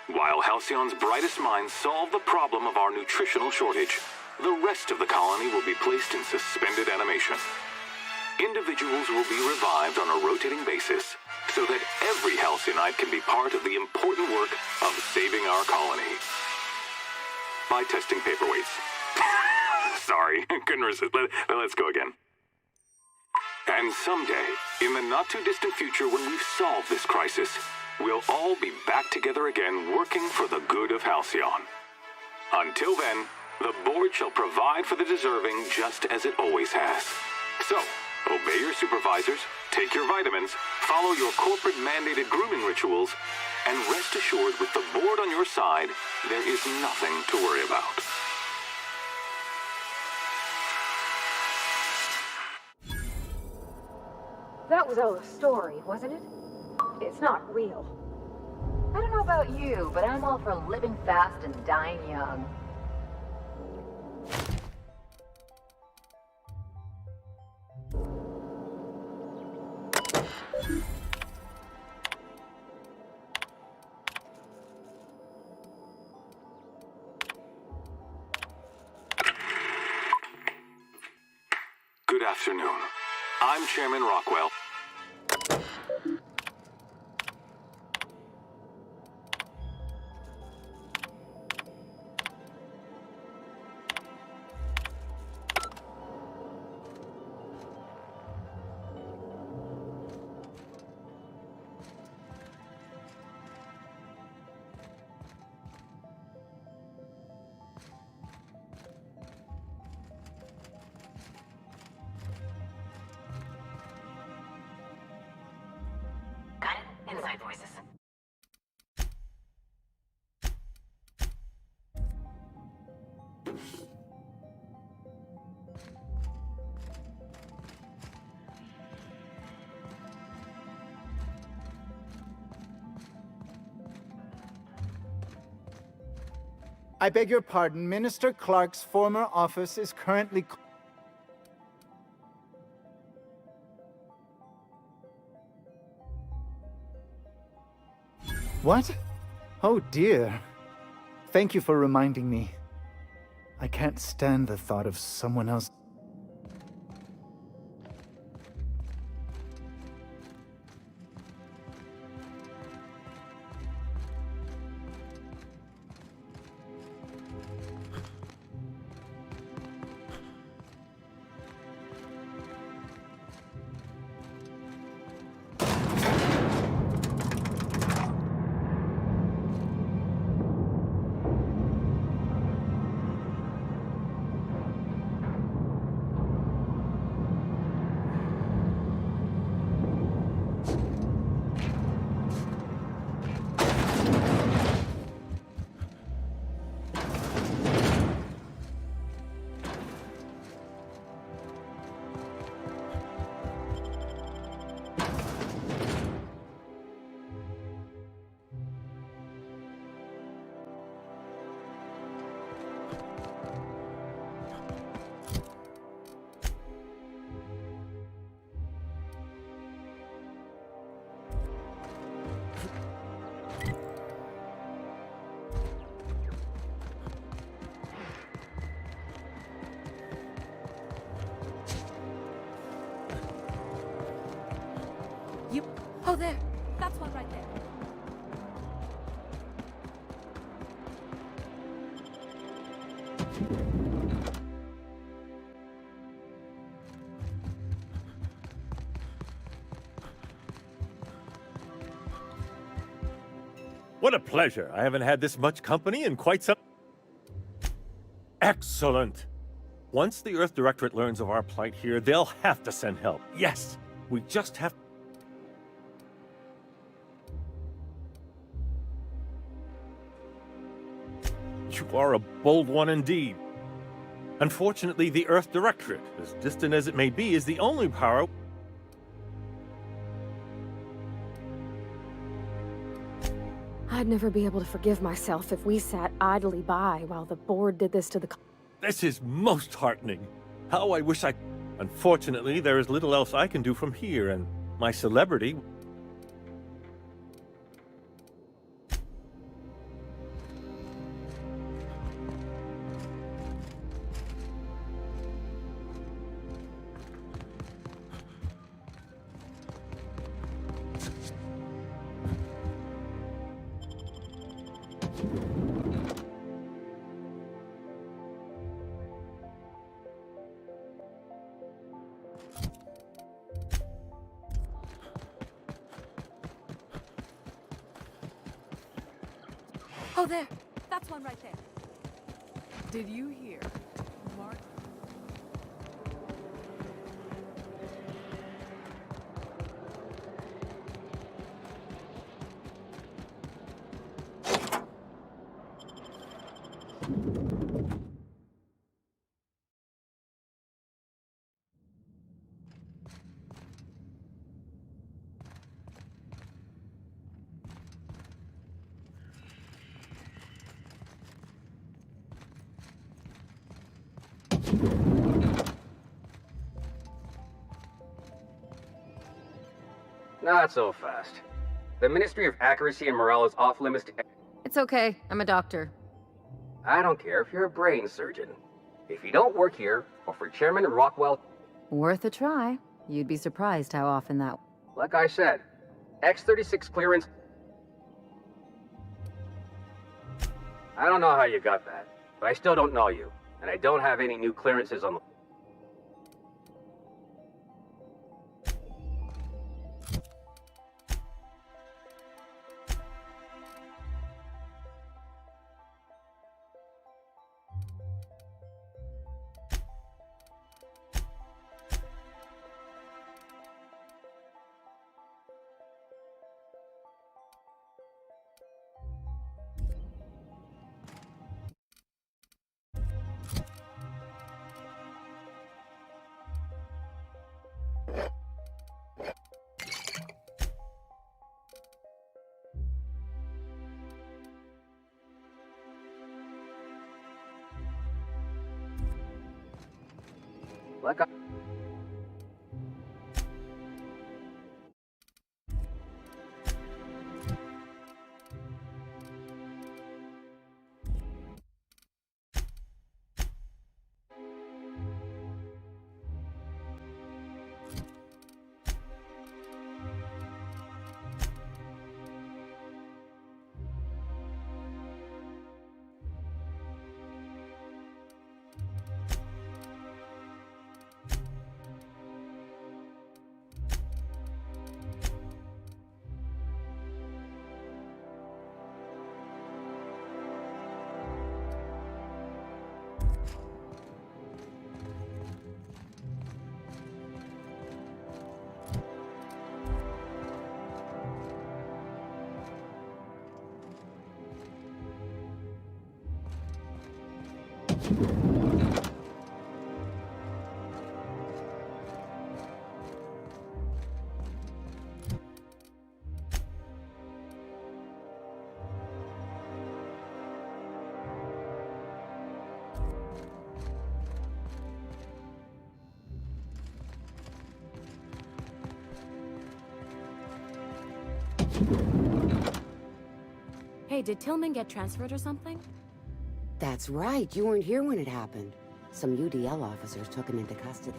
S15: While Halcyon's brightest minds solve the problem of our nutritional shortage, the rest of the colony will be placed in suspended animation. Individuals will be revived on a rotating basis, so that every Halcyonite can be part of the important work of saving our colony. By testing paperweights. Sorry, couldn't resist. Let's go again. And someday, in the not-too-distant future when we've solved this crisis, we'll all be back together again working for the good of Halcyon. Until then, the board shall provide for the deserving just as it always has. So, obey your supervisors, take your vitamins, follow your corporate-mandated grooming rituals, and rest assured with the board on your side, there is nothing to worry about.
S2: That was all a story, wasn't it? It's not real.
S16: I don't know about you, but I'm all for living fast and dying young.
S15: Good afternoon. I'm Chairman Rockwell.
S16: Inside voices.
S12: I beg your pardon. Minister Clark's former office is currently... What? Oh dear. Thank you for reminding me. I can't stand the thought of someone else.
S7: Oh, there. That's one right there.
S22: What a pleasure. I haven't had this much company in quite some... Excellent. Once the Earth Directorate learns of our plight here, they'll have to send help. Yes, we just have... You are a bold one indeed. Unfortunately, the Earth Directorate, as distant as it may be, is the only power...
S2: I'd never be able to forgive myself if we sat idly by while the board did this to the...
S22: This is most heartening. How I wish I... Unfortunately, there is little else I can do from here, and my celebrity...
S7: Oh, there. That's one right there.
S9: Did you hear? Mark?
S20: Not so fast. The Ministry of Accuracy and Morale is off limits to...
S13: It's okay. I'm a doctor.
S20: I don't care if you're a brain surgeon. If you don't work here, or for Chairman Rockwell...
S13: Worth a try. You'd be surprised how often that...
S20: Like I said, X-36 clearance... I don't know how you got that, but I still don't know you. And I don't have any new clearances on the... Like I...
S2: Hey, did Tillman get transferred or something?
S1: That's right. You weren't here when it happened. Some UDL officers took him into custody.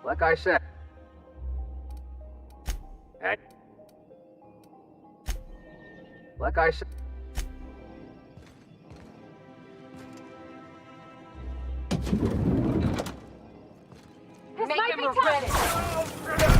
S20: Like I said. And like I said.
S11: Make him regret it.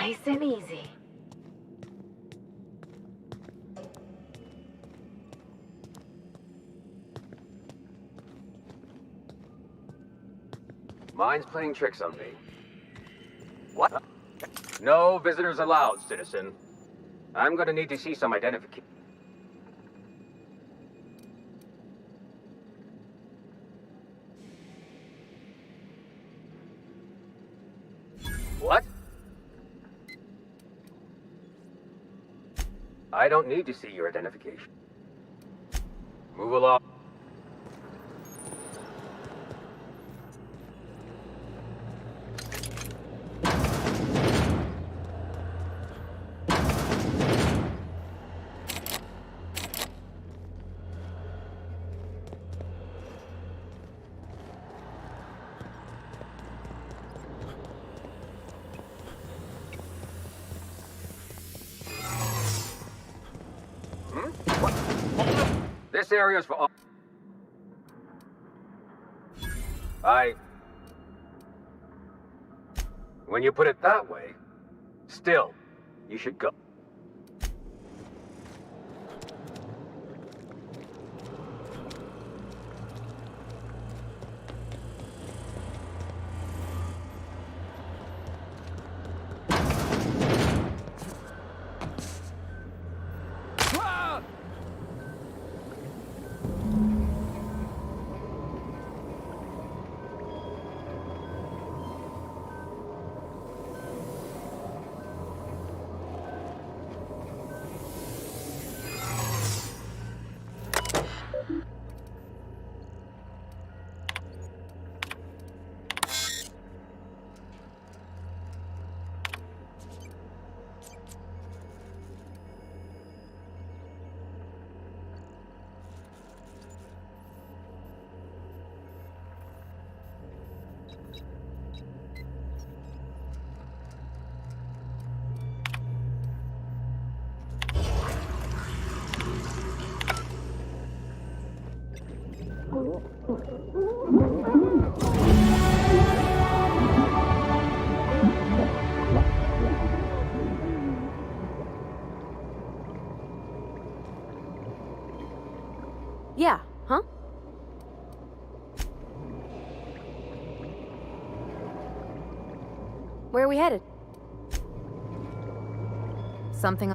S16: Nice and easy.
S20: Mine's playing tricks on me. What? No visitors allowed, citizen. I'm gonna need to see some identification. What? I don't need to see your identification. Move along. This area's for all. When you put it that way, still, you should go.
S2: Yeah, huh? Where are we headed?
S13: Something.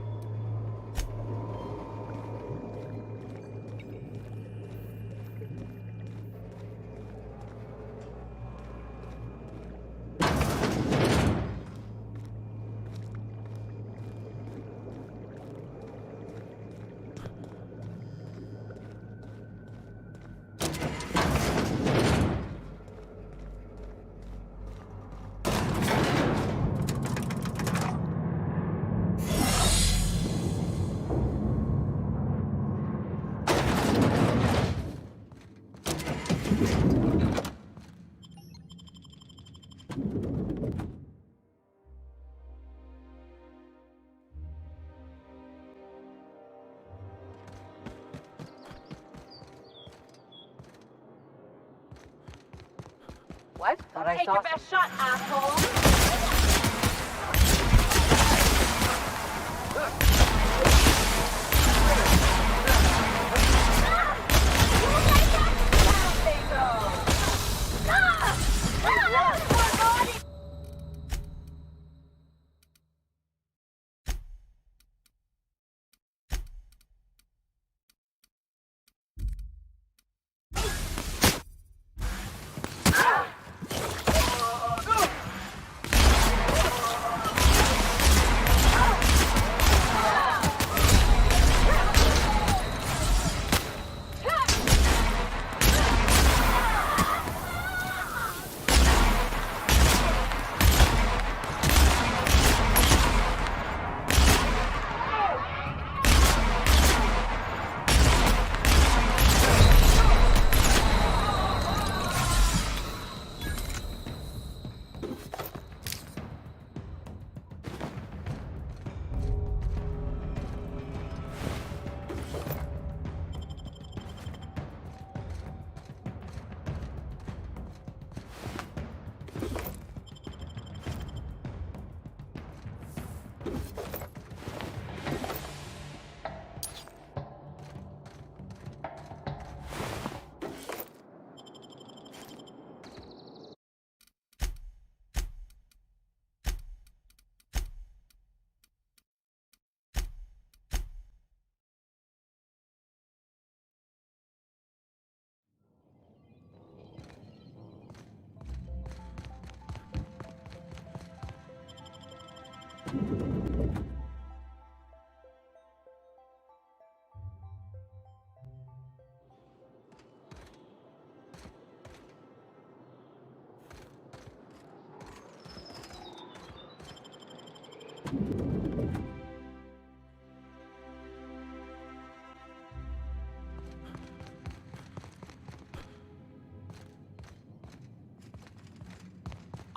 S16: What? Thought I saw.
S11: Take your best shot, asshole!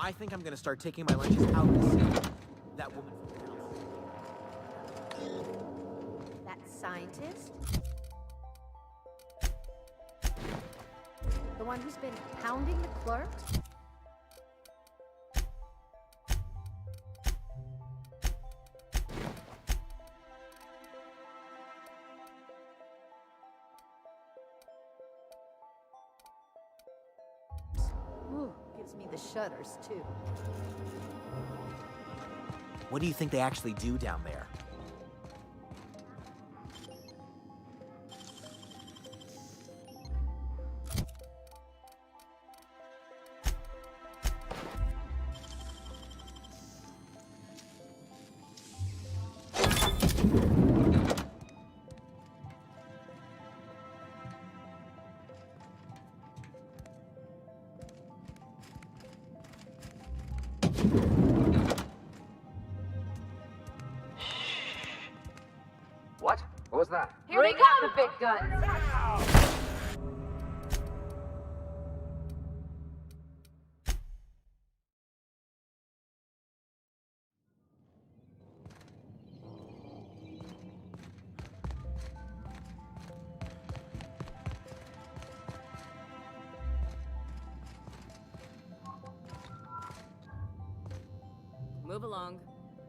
S10: I think I'm gonna start taking my lunches out of the city. That woman.
S19: That scientist? The one who's been hounding the clerks? Ooh, gives me the shudders, too.
S10: What do you think they actually do down there?
S20: What? What was that?
S16: Here we come, the big guns.
S5: Move along.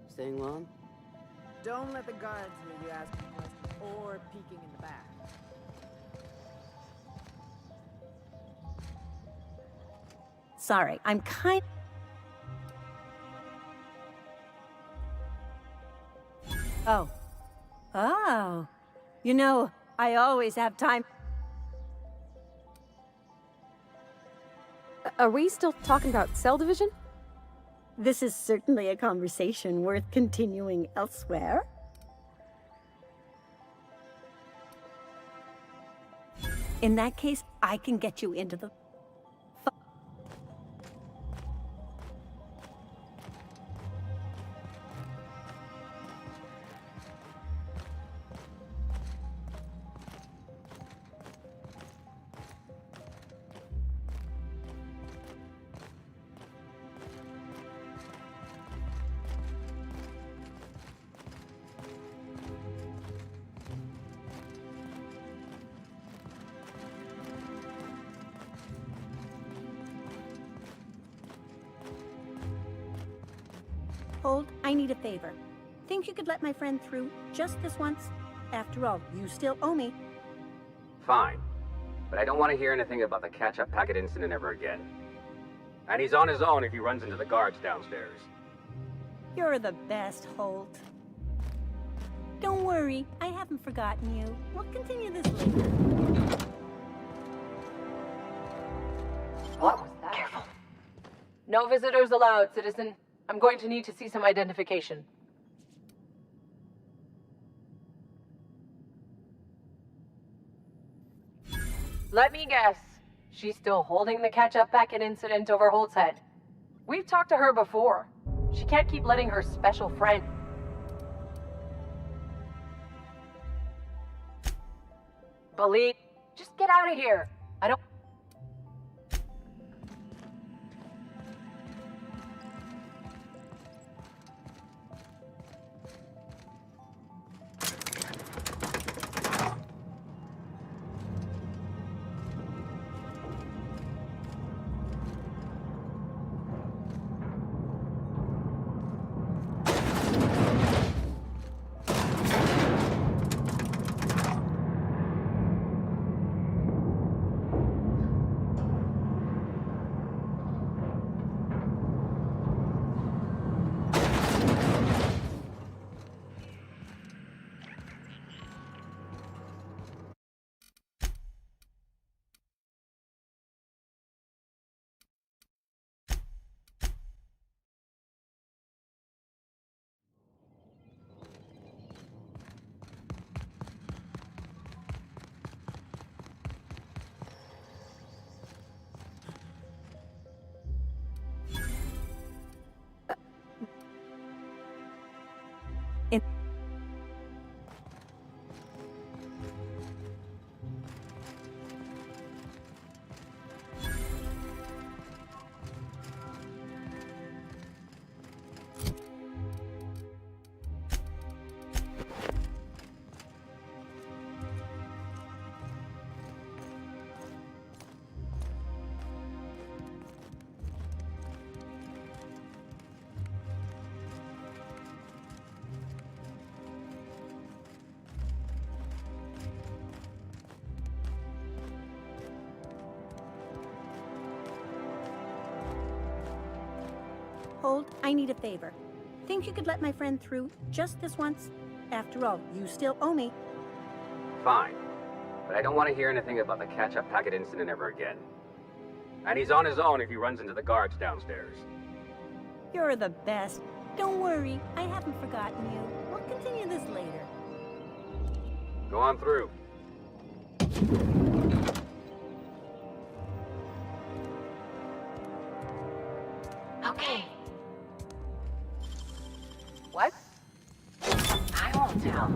S1: Staying long?
S5: Don't let the guards hear you asking questions or peeking in the back.
S19: Sorry, I'm kind... Oh. Oh. You know, I always have time...
S2: Are we still talking about cell division?
S19: This is certainly a conversation worth continuing elsewhere. In that case, I can get you into the... Hold, I need a favor. Think you could let my friend through just this once? After all, you still owe me.
S20: Fine. But I don't want to hear anything about the catch-up packet incident ever again. And he's on his own if he runs into the guards downstairs.
S19: You're the best, Holt. Don't worry, I haven't forgotten you. We'll continue this later.
S16: What was that? Careful. No visitors allowed, citizen. I'm going to need to see some identification. Let me guess. She's still holding the catch-up packet incident over Holt's head. We've talked to her before. She can't keep letting her special friend... Believe... Just get out of here. I don't...
S19: Hold, I need a favor. Think you could let my friend through just this once? After all, you still owe me.
S20: Fine. But I don't want to hear anything about the catch-up packet incident ever again. And he's on his own if he runs into the guards downstairs.
S19: You're the best. Don't worry, I haven't forgotten you. We'll continue this later.
S20: Go on through.
S16: Okay. What? I won't tell.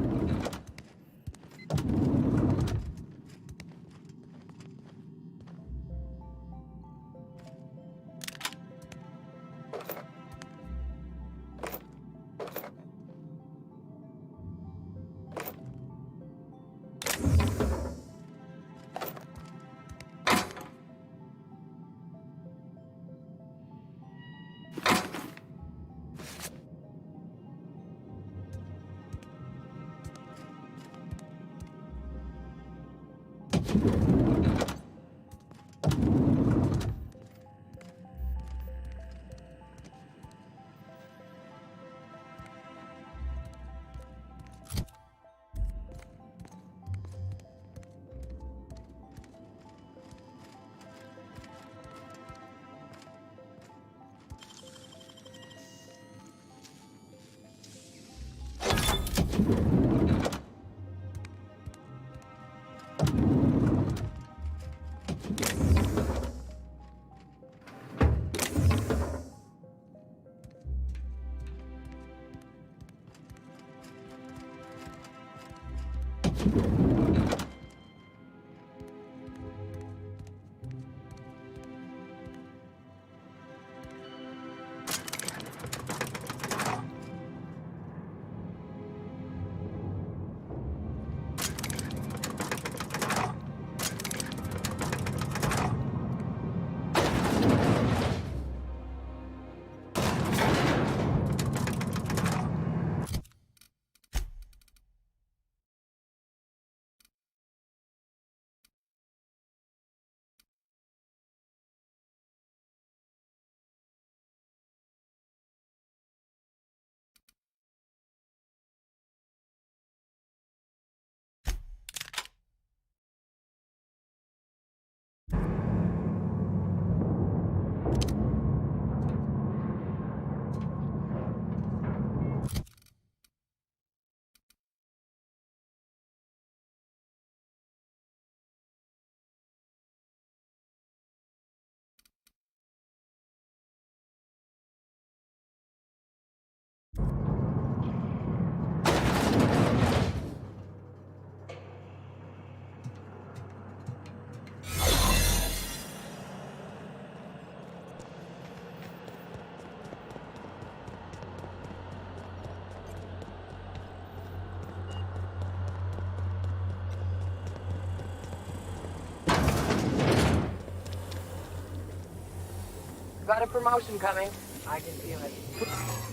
S16: Got a promotion coming. I can feel it.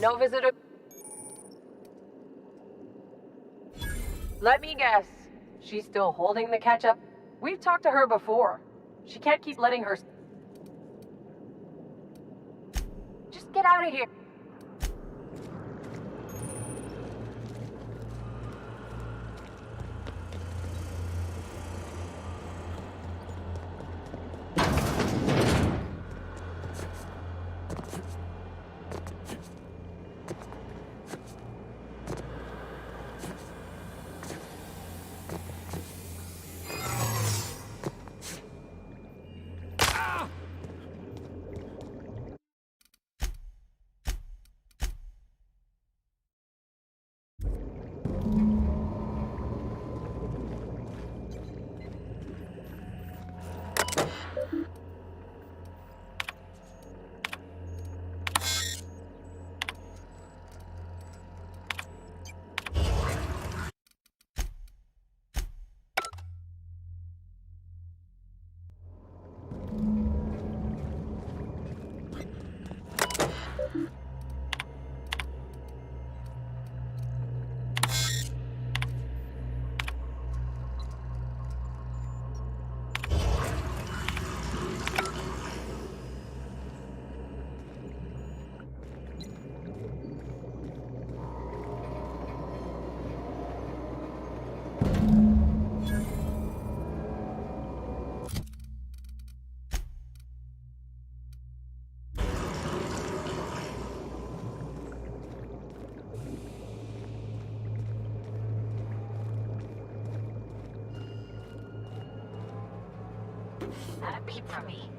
S16: No visitor. Let me guess. She's still holding the catch-up? We've talked to her before. She can't keep letting her... Just get out of here.
S3: Not a peep from me.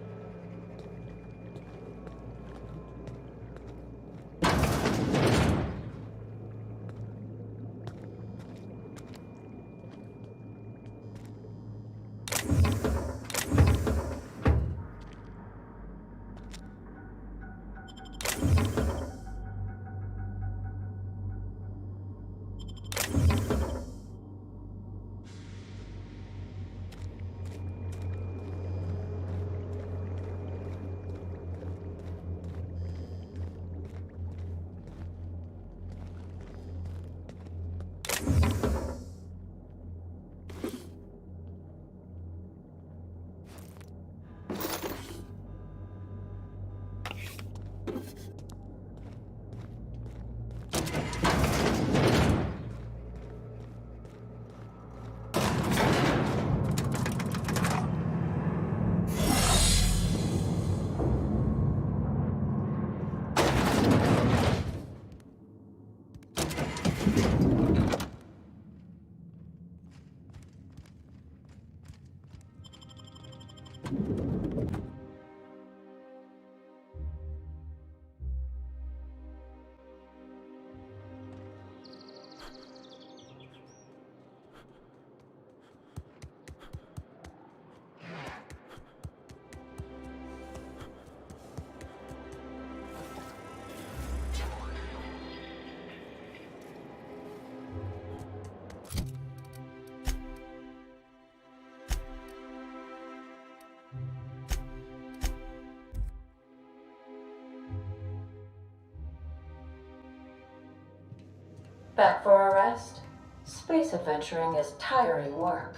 S3: Back for a rest? Space adventuring is tiring work.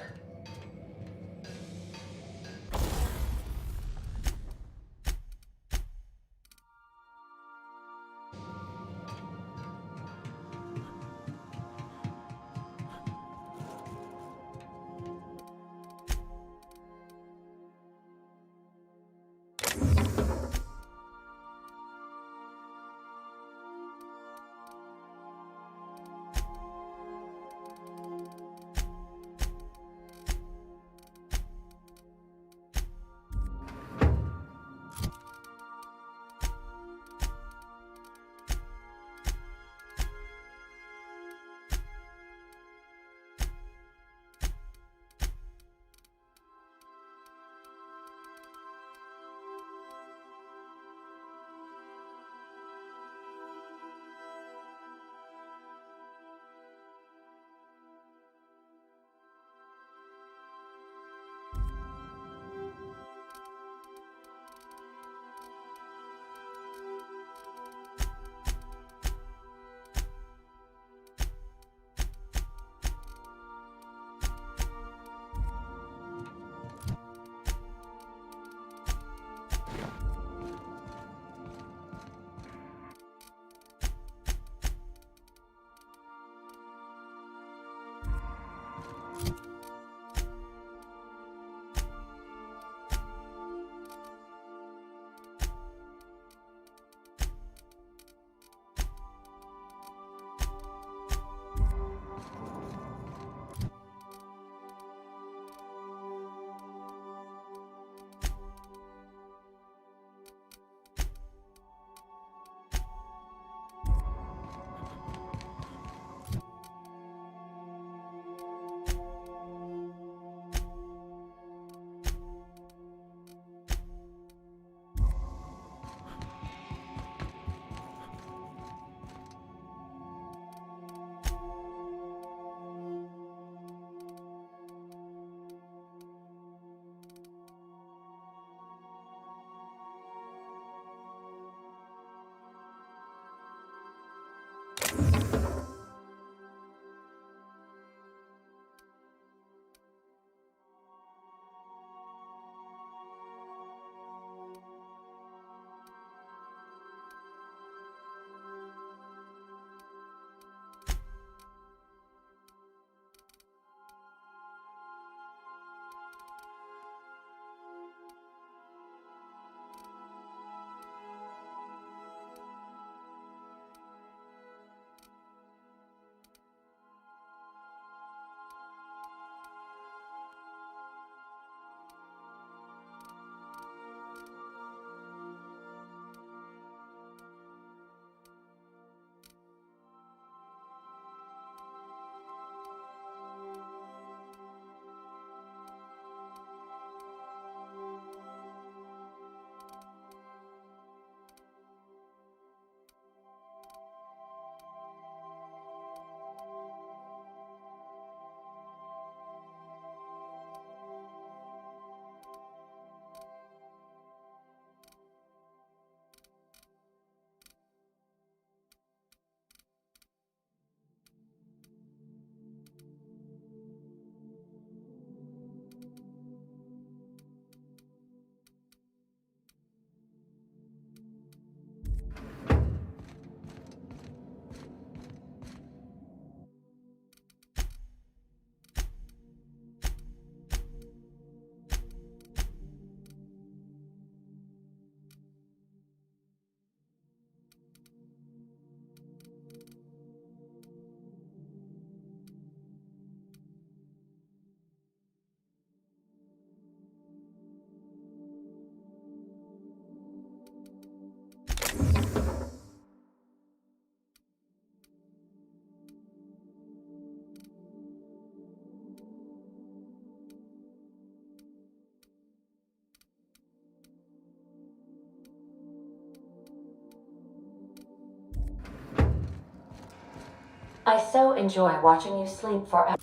S3: I so enjoy watching you sleep for hours.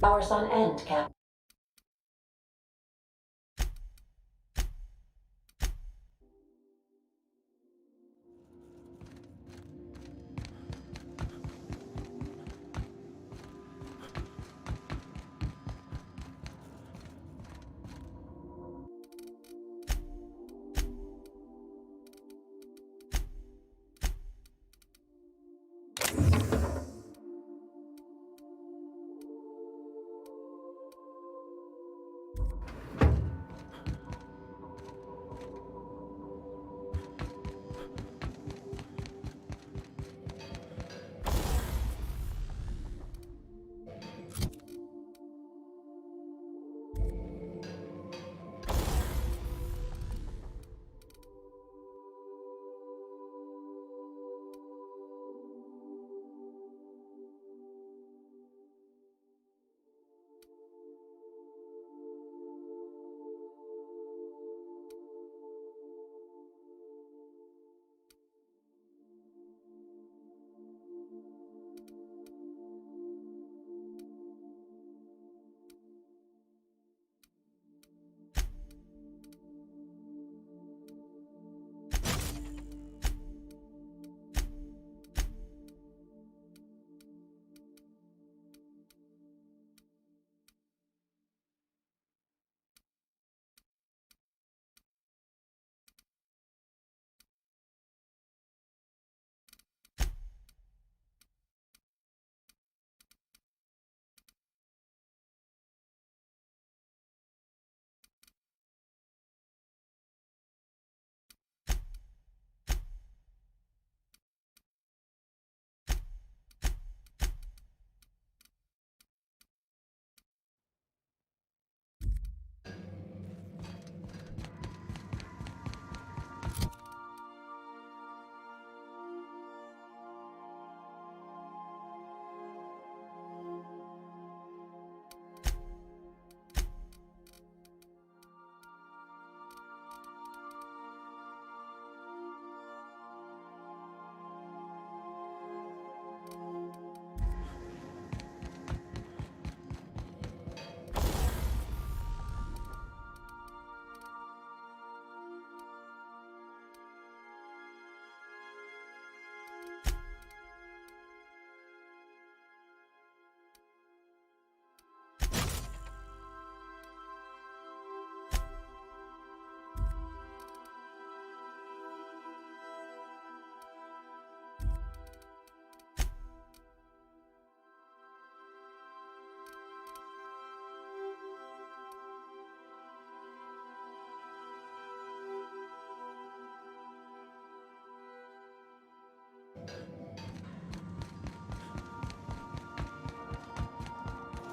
S3: Hours on end, Cap.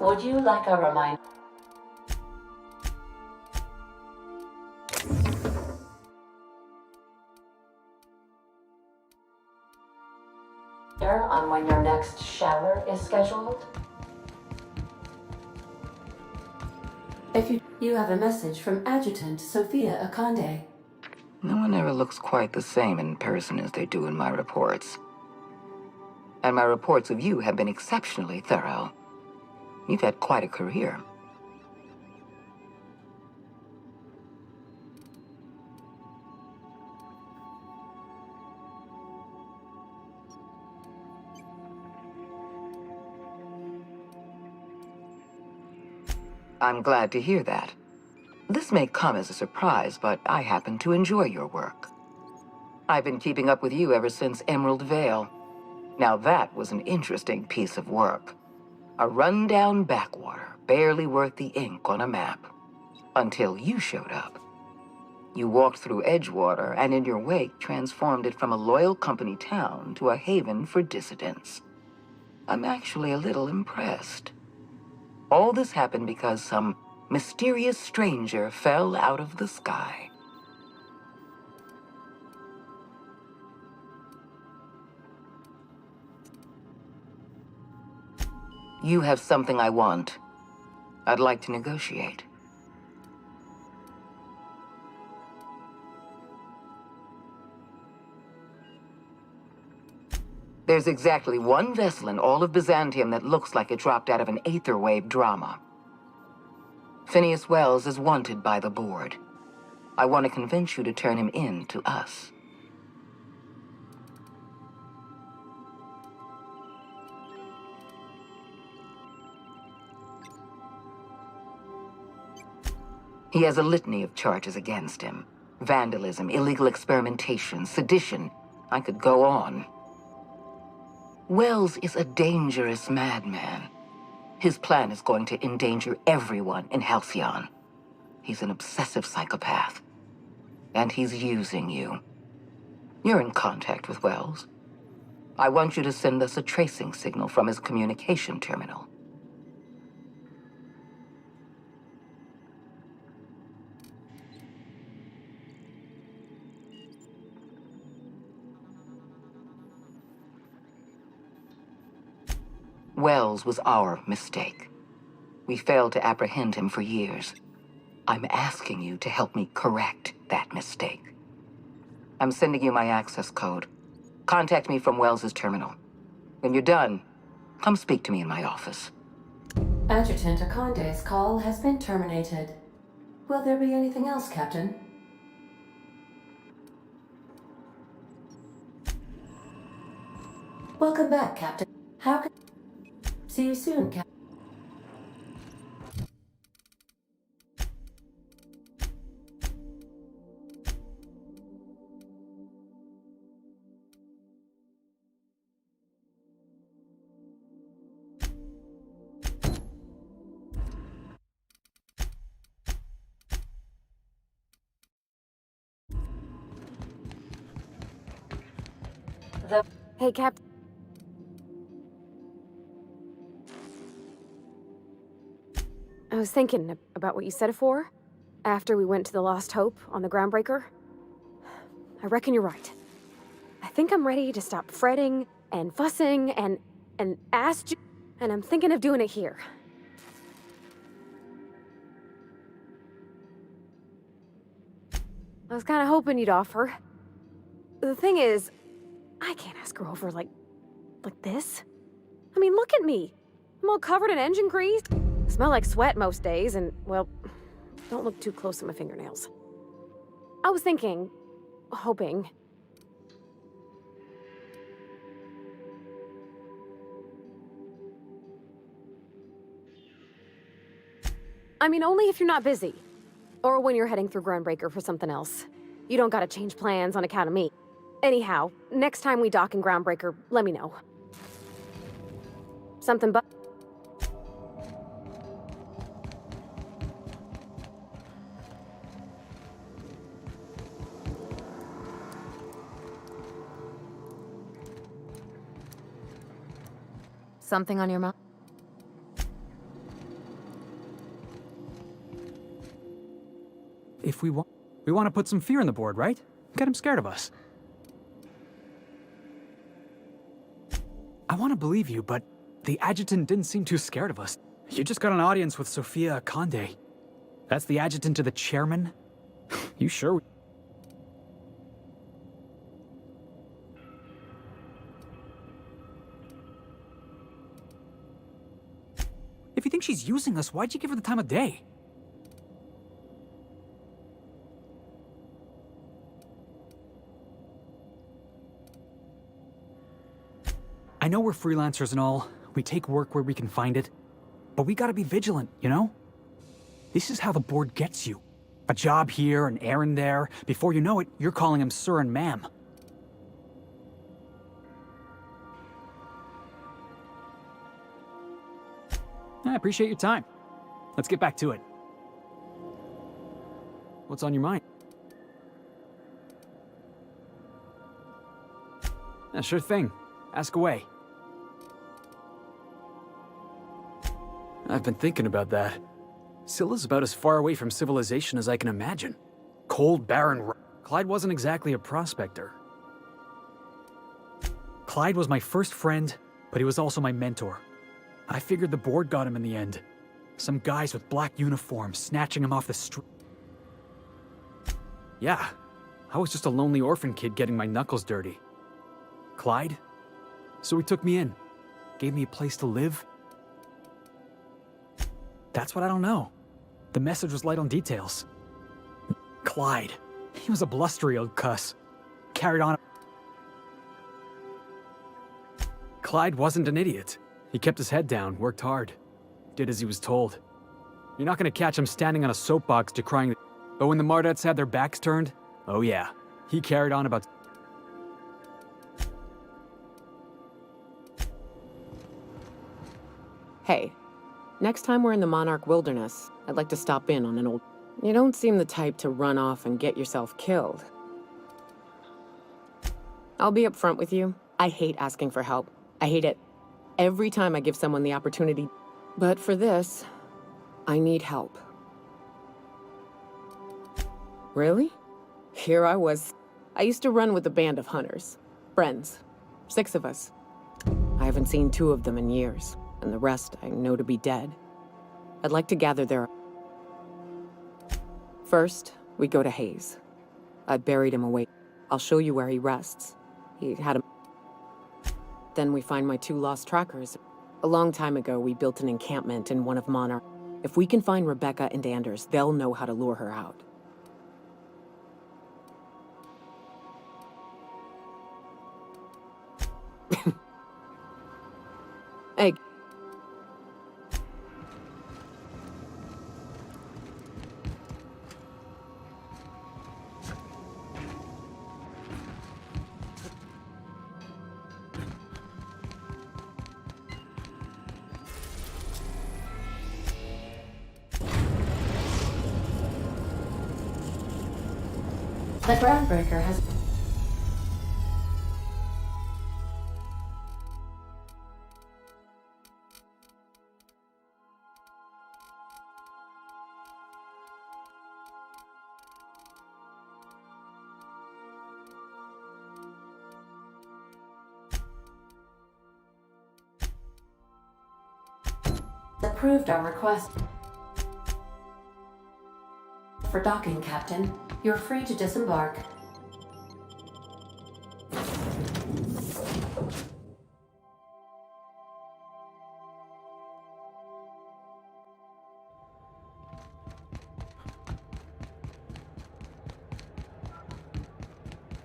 S3: Would you like a reminder? On when your next shower is scheduled? If you have a message from Adjutant Sophia Akande.
S8: No one ever looks quite the same in person as they do in my reports. And my reports of you have been exceptionally thorough. You've had quite a career. I'm glad to hear that. This may come as a surprise, but I happen to enjoy your work. I've been keeping up with you ever since Emerald Vale. Now that was an interesting piece of work. A rundown backwater, barely worth the ink on a map. Until you showed up. You walked through Edgewater and in your wake transformed it from a loyal company town to a haven for dissidents. I'm actually a little impressed. All this happened because some mysterious stranger fell out of the sky. You have something I want. I'd like to negotiate. There's exactly one vessel in all of Byzantium that looks like it dropped out of an Aetherwave drama. Phineas Wells is wanted by the board. I want to convince you to turn him in to us. He has a litany of charges against him. Vandalism, illegal experimentation, sedition. I could go on. Wells is a dangerous madman. His plan is going to endanger everyone in Halcyon. He's an obsessive psychopath. And he's using you. You're in contact with Wells. I want you to send us a tracing signal from his communication terminal. Wells was our mistake. We failed to apprehend him for years. I'm asking you to help me correct that mistake. I'm sending you my access code. Contact me from Wells's terminal. When you're done, come speak to me in my office.
S3: Adjutant Akonde's call has been terminated. Will there be anything else, Captain? Welcome back, Captain. How can... See you soon, Captain.
S2: Hey, Cap. I was thinking about what you said before, after we went to the Lost Hope on the Groundbreaker. I reckon you're right. I think I'm ready to stop fretting and fussing and ask you, and I'm thinking of doing it here. I was kind of hoping you'd offer. The thing is, I can't ask her over like this. I mean, look at me. I'm all covered in engine grease. Smell like sweat most days, and, well, don't look too close at my fingernails. I was thinking, hoping. I mean, only if you're not busy. Or when you're heading through Groundbreaker for something else. You don't gotta change plans on account of me. Anyhow, next time we dock in Groundbreaker, let me know. Something but...
S13: Something on your mind?
S6: If we want to put some fear in the board, right? Get him scared of us. I want to believe you, but the adjutant didn't seem too scared of us. You just got an audience with Sophia Akonde. That's the adjutant to the chairman? You sure? If you think she's using us, why'd you give her the time of day? I know we're freelancers and all. We take work where we can find it. But we gotta be vigilant, you know? This is how the board gets you. A job here, an errand there. Before you know it, you're calling him sir and ma'am. I appreciate your time. Let's get back to it. What's on your mind? Yeah, sure thing. Ask away. I've been thinking about that. Scylla's about as far away from civilization as I can imagine. Cold, barren... Clyde wasn't exactly a prospector. Clyde was my first friend, but he was also my mentor. I figured the board got him in the end. Some guys with black uniforms snatching him off the street. Yeah, I was just a lonely orphan kid getting my knuckles dirty. Clyde? So he took me in, gave me a place to live. That's what I don't know. The message was light on details. Clyde. He was a blustery old cuss. Carried on. Clyde wasn't an idiot. He kept his head down, worked hard. Did as he was told. You're not gonna catch him standing on a soapbox decrying. But when the Mardettes had their backs turned, oh yeah, he carried on about.
S14: Hey, next time we're in the Monarch Wilderness, I'd like to stop in on an old... You don't seem the type to run off and get yourself killed. I'll be upfront with you. I hate asking for help. I hate it every time I give someone the opportunity. But for this, I need help. Really? Here I was. I used to run with a band of hunters. Friends. 6 of us. I haven't seen 2 of them in years, and the rest I know to be dead. I'd like to gather their... First, we go to Hayes. I buried him away. I'll show you where he rests. He had a... Then we find my 2 lost trackers. A long time ago, we built an encampment in one of Monarch. If we can find Rebecca and Anders, they'll know how to lure her out. Hey.
S3: The groundbreaker has... approved our request for docking, Captain. You're free to disembark.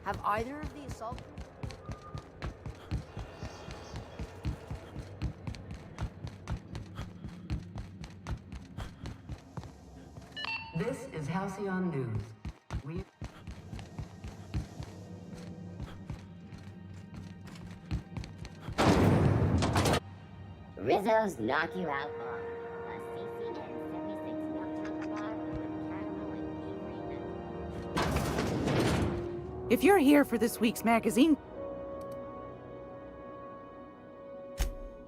S1: Have either of the assault...
S8: This is Halcyon News. We...
S11: Rizzo's knock you out bar. A CCN 76 milk bar with caramel and pea.
S17: If you're here for this week's magazine,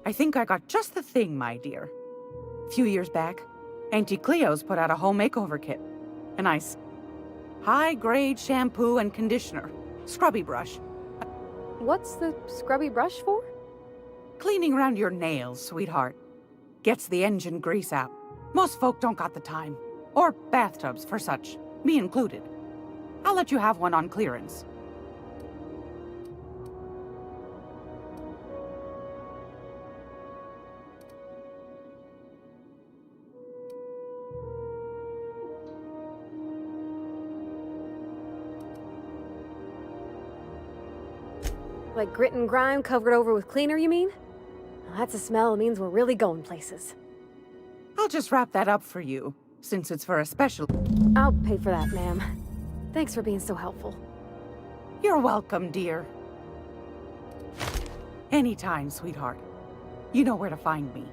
S17: I think I got just the thing, my dear. A few years back, Auntie Cleo's put out a home makeover kit. A nice high-grade shampoo and conditioner. Scrubby brush.
S2: What's the scrubby brush for?
S17: Cleaning around your nails, sweetheart. Gets the engine grease out. Most folk don't got the time. Or bathtubs for such, me included. I'll let you have one on clearance.
S2: Like grit and grime covered over with cleaner, you mean? Well, that's a smell. It means we're really going places.
S17: I'll just wrap that up for you, since it's for a special...
S2: I'll pay for that, ma'am. Thanks for being so helpful.
S17: You're welcome, dear. Anytime, sweetheart. You know where to find me.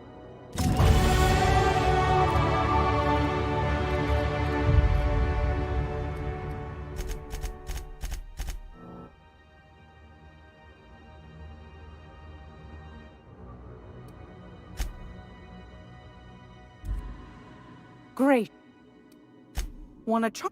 S17: Great. Wanna try?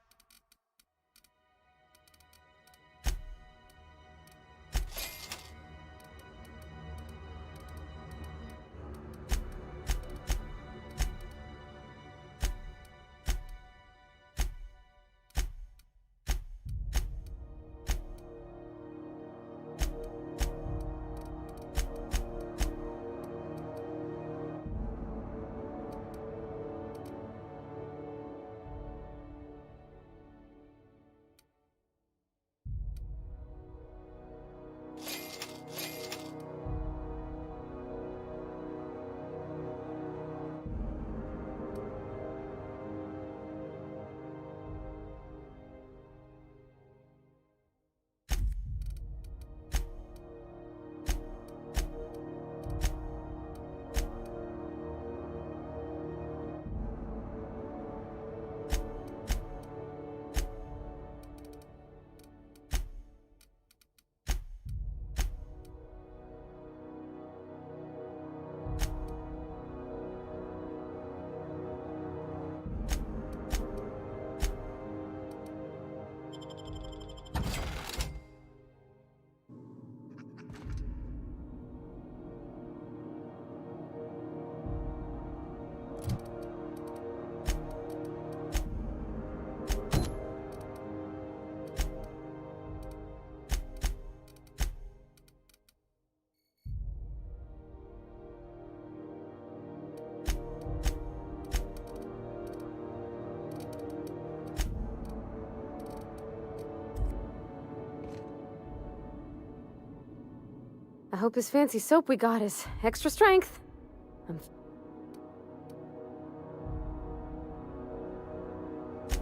S2: I hope this fancy soap we got is extra strength.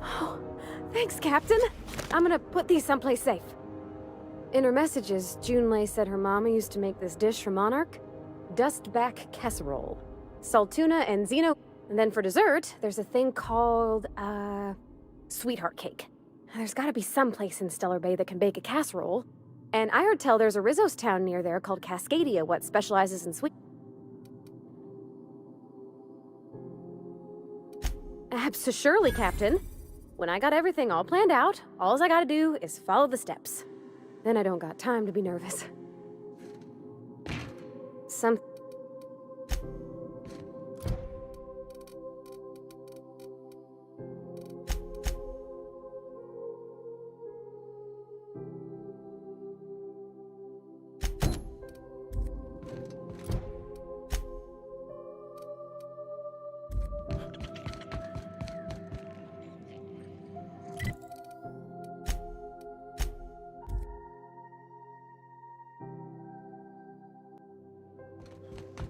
S2: Oh, thanks, Captain. I'm gonna put these someplace safe. In her messages, Junlei said her mama used to make this dish for Monarch. Dustback casserole. Salt tuna and Xeno. And then for dessert, there's a thing called, sweetheart cake. There's gotta be some place in Stellar Bay that can bake a casserole. And I heard tell there's a Rizzo's town near there called Cascadia, what specializes in sweet... Surely, Captain. When I got everything all planned out, all I gotta do is follow the steps. Then I don't got time to be nervous.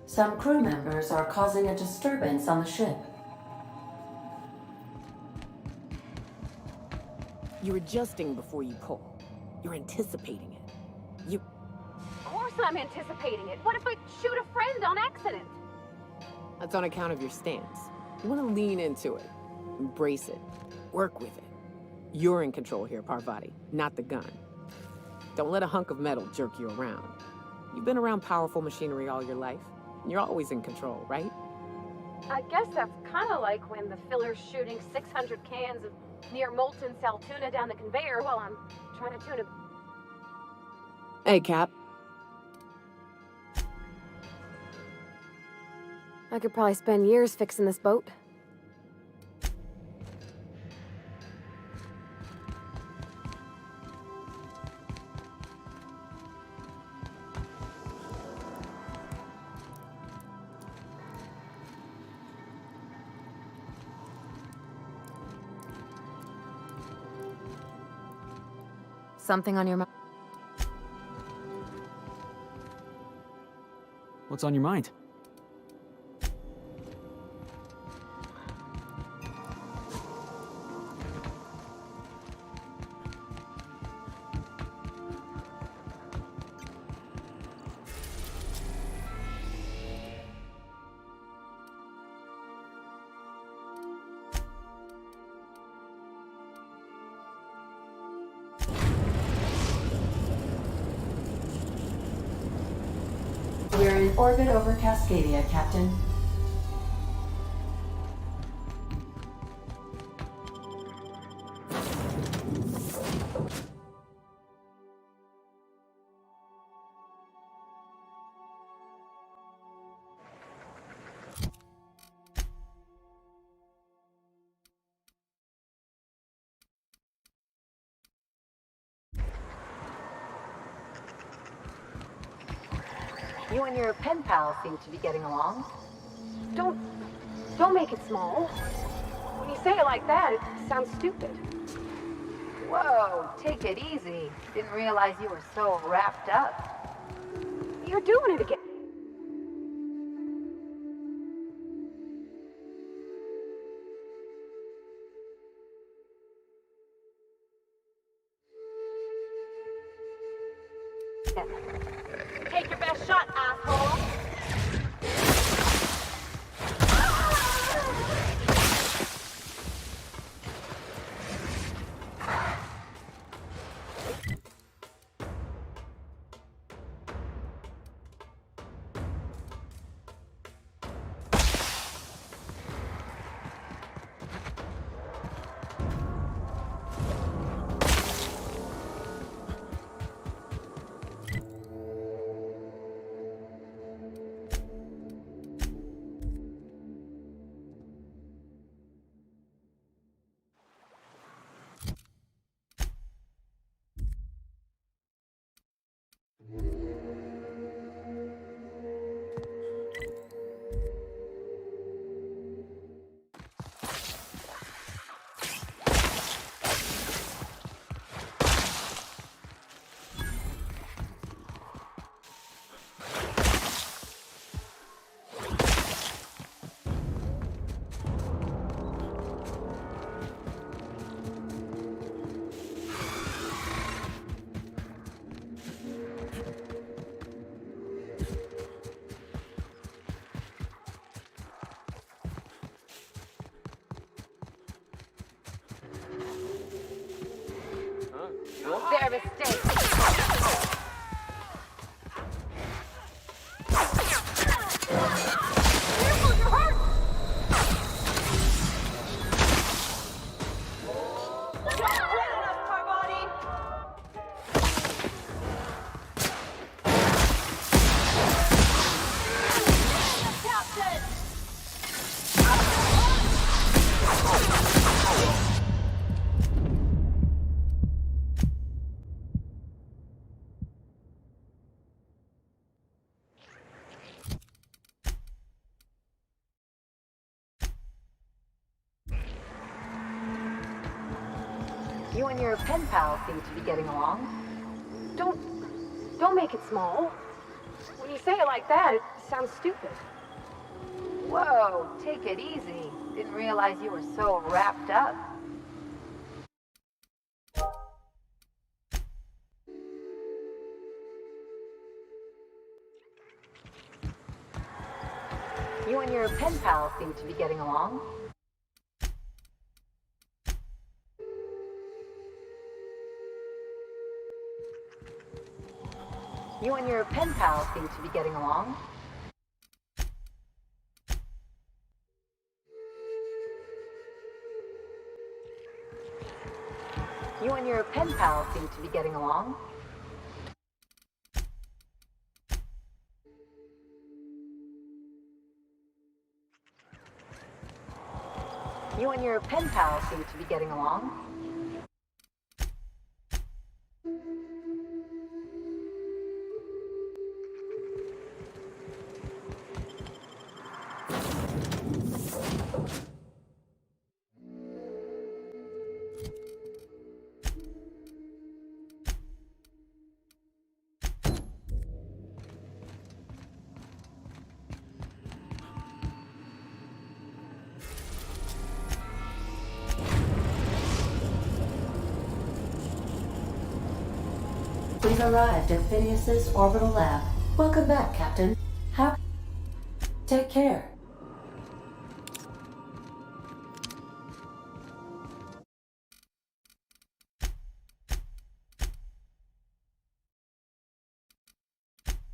S3: Some crew members are causing a disturbance on the ship.
S9: You're adjusting before you pull. You're anticipating it.
S2: Of course I'm anticipating it. What if I shoot a friend on accident?
S9: That's on account of your stance. You want to lean into it. Embrace it. Work with it. You're in control here, Parvati, not the gun. Don't let a hunk of metal jerk you around. You've been around powerful machinery all your life. You're always in control, right?
S2: I guess that's kind of like when the filler's shooting 600 cans of near molten sal tuna down the conveyor while I'm trying to tune a...
S9: Hey, Cap.
S2: I could probably spend years fixing this boat.
S13: Something on your mind?
S6: What's on your mind?
S3: We're in orbit over Cascadia, Captain.
S13: You and your pen pal seem to be getting along.
S2: Don't make it small. When you say it like that, it sounds stupid.
S13: Whoa, take it easy. Didn't realize you were so wrapped up.
S2: You're doing it again.
S16: Take your best shot, asshole!
S3: Their mistake. You and your pen pal seem to be getting along.
S2: Don't make it small. When you say it like that, it sounds stupid.
S3: Whoa, take it easy. Didn't realize you were so wrapped up. You and your pen pal seem to be getting along. You and your pen pal seem to be getting along. You and your pen pal seem to be getting along. You and your pen pal seem to be getting along. We've arrived at Phineas's orbital lab. Welcome back, Captain. How? Take care.